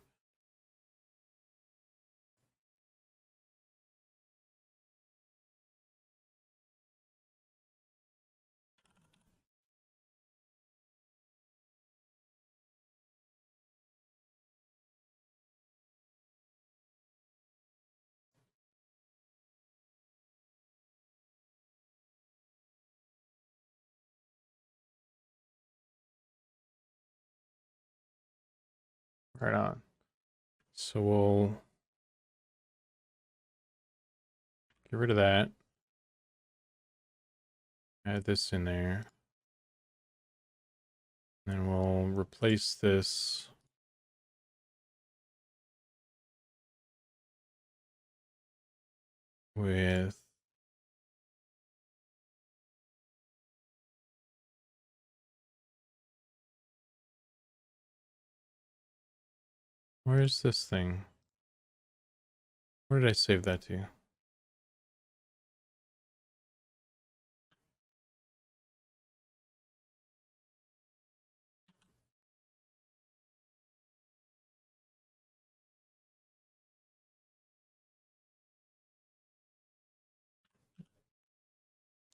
Right on. So we'll get rid of that. Add this in there. Then we'll replace this with Where's this thing? Where did I save that to?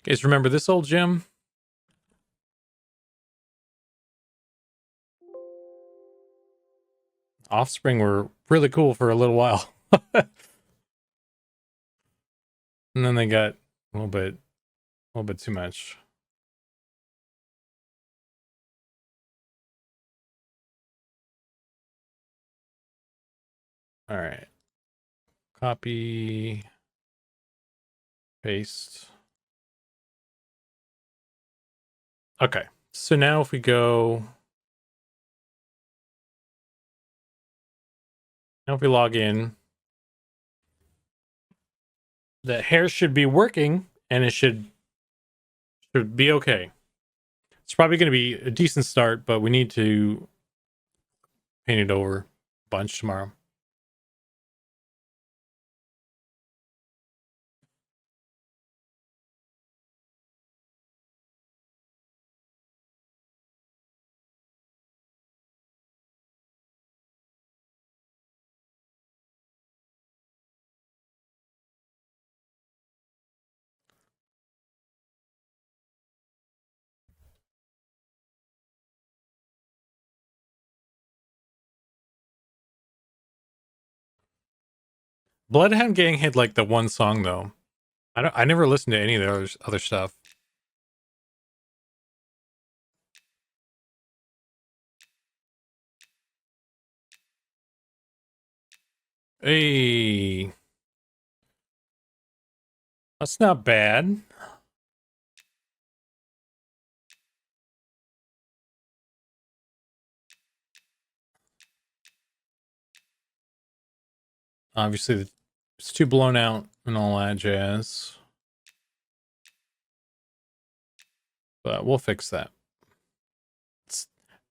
Guys, remember this old gem? Offspring were really cool for a little while. And then they got a little bit too much. All right. Copy, paste. Okay. So now if we go, now if we log in, the hair should be working and it should be okay. It's probably going to be a decent start, but we need to paint it over a bunch tomorrow. Bloodhound Gang had like the one song though. I never listened to any of the other stuff. Hey, that's not bad. Obviously, it's too blown out and all that jazz. But we'll fix that.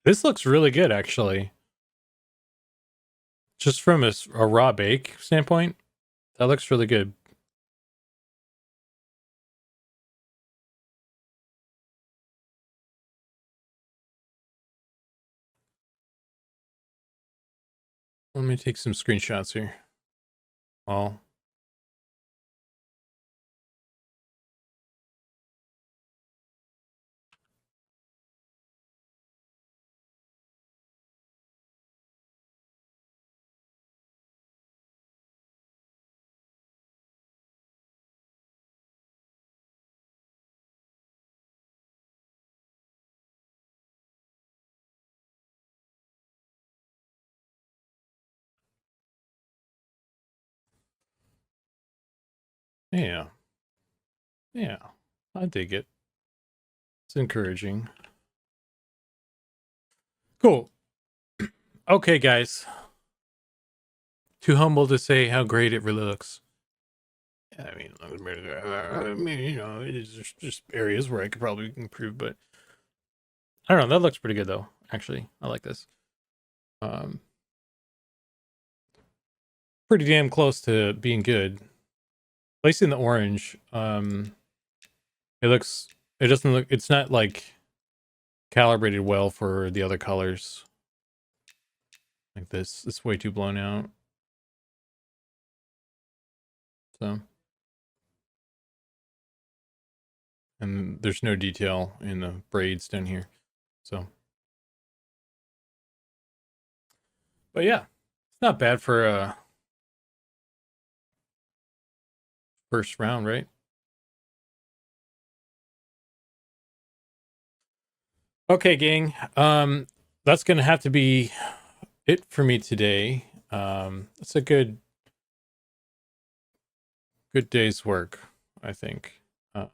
This looks really good, actually. Just from a raw bake standpoint, that looks really good. Let me take some screenshots here. Oh. Yeah. Yeah. I dig it. It's encouraging. Cool. Okay, guys. Too humble to say how great it really looks. I mean, you know, it's just areas where I could probably improve, but I don't know. That looks pretty good, though. Actually, I like this. Pretty damn close to being good. At least in the orange. It doesn't look, it's not like calibrated well for the other colors. Like this. It's way too blown out. So. And there's no detail in the braids down here. So. But yeah, it's not bad for a first round, right? Okay, gang. That's gonna have to be it for me today. It's a good day's work, I think. So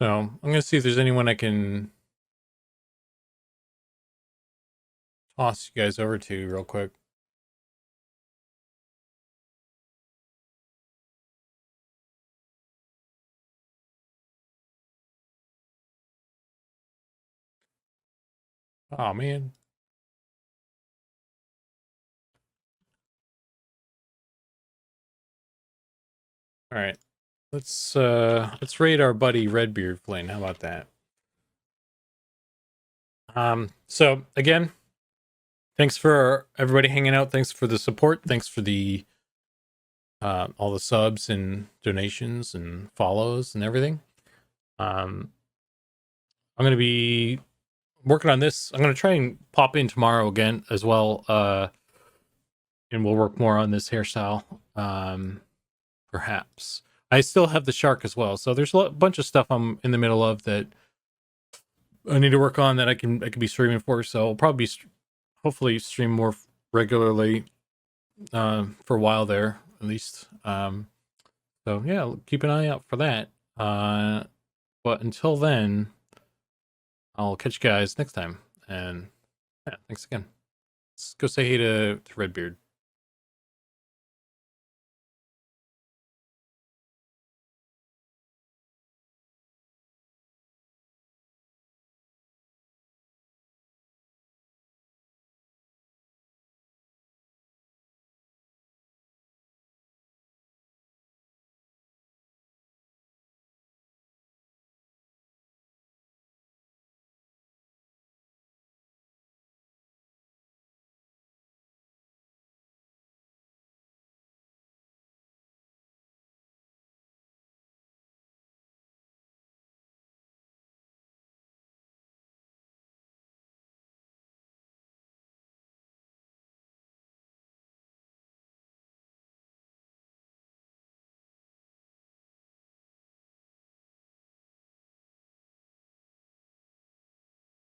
I'm gonna see if there's anyone I can toss you guys over to real quick. Oh man. All right. Let's raid our buddy Redbeard Flynn. How about that? So again, thanks for everybody hanging out. Thanks for the support. Thanks for the all the subs and donations and follows and everything. I'm gonna be working on this. I'm gonna try and pop in tomorrow again as well. And we'll work more on this hairstyle. Perhaps. I still have the shark as well. So there's a bunch of stuff I'm in the middle of that I need to work on that I can be streaming for. So I'll probably hopefully stream more regularly for a while there at least. So yeah, keep an eye out for that. But until then, I'll catch you guys next time. And yeah, thanks again. Let's go say hey to Redbeard.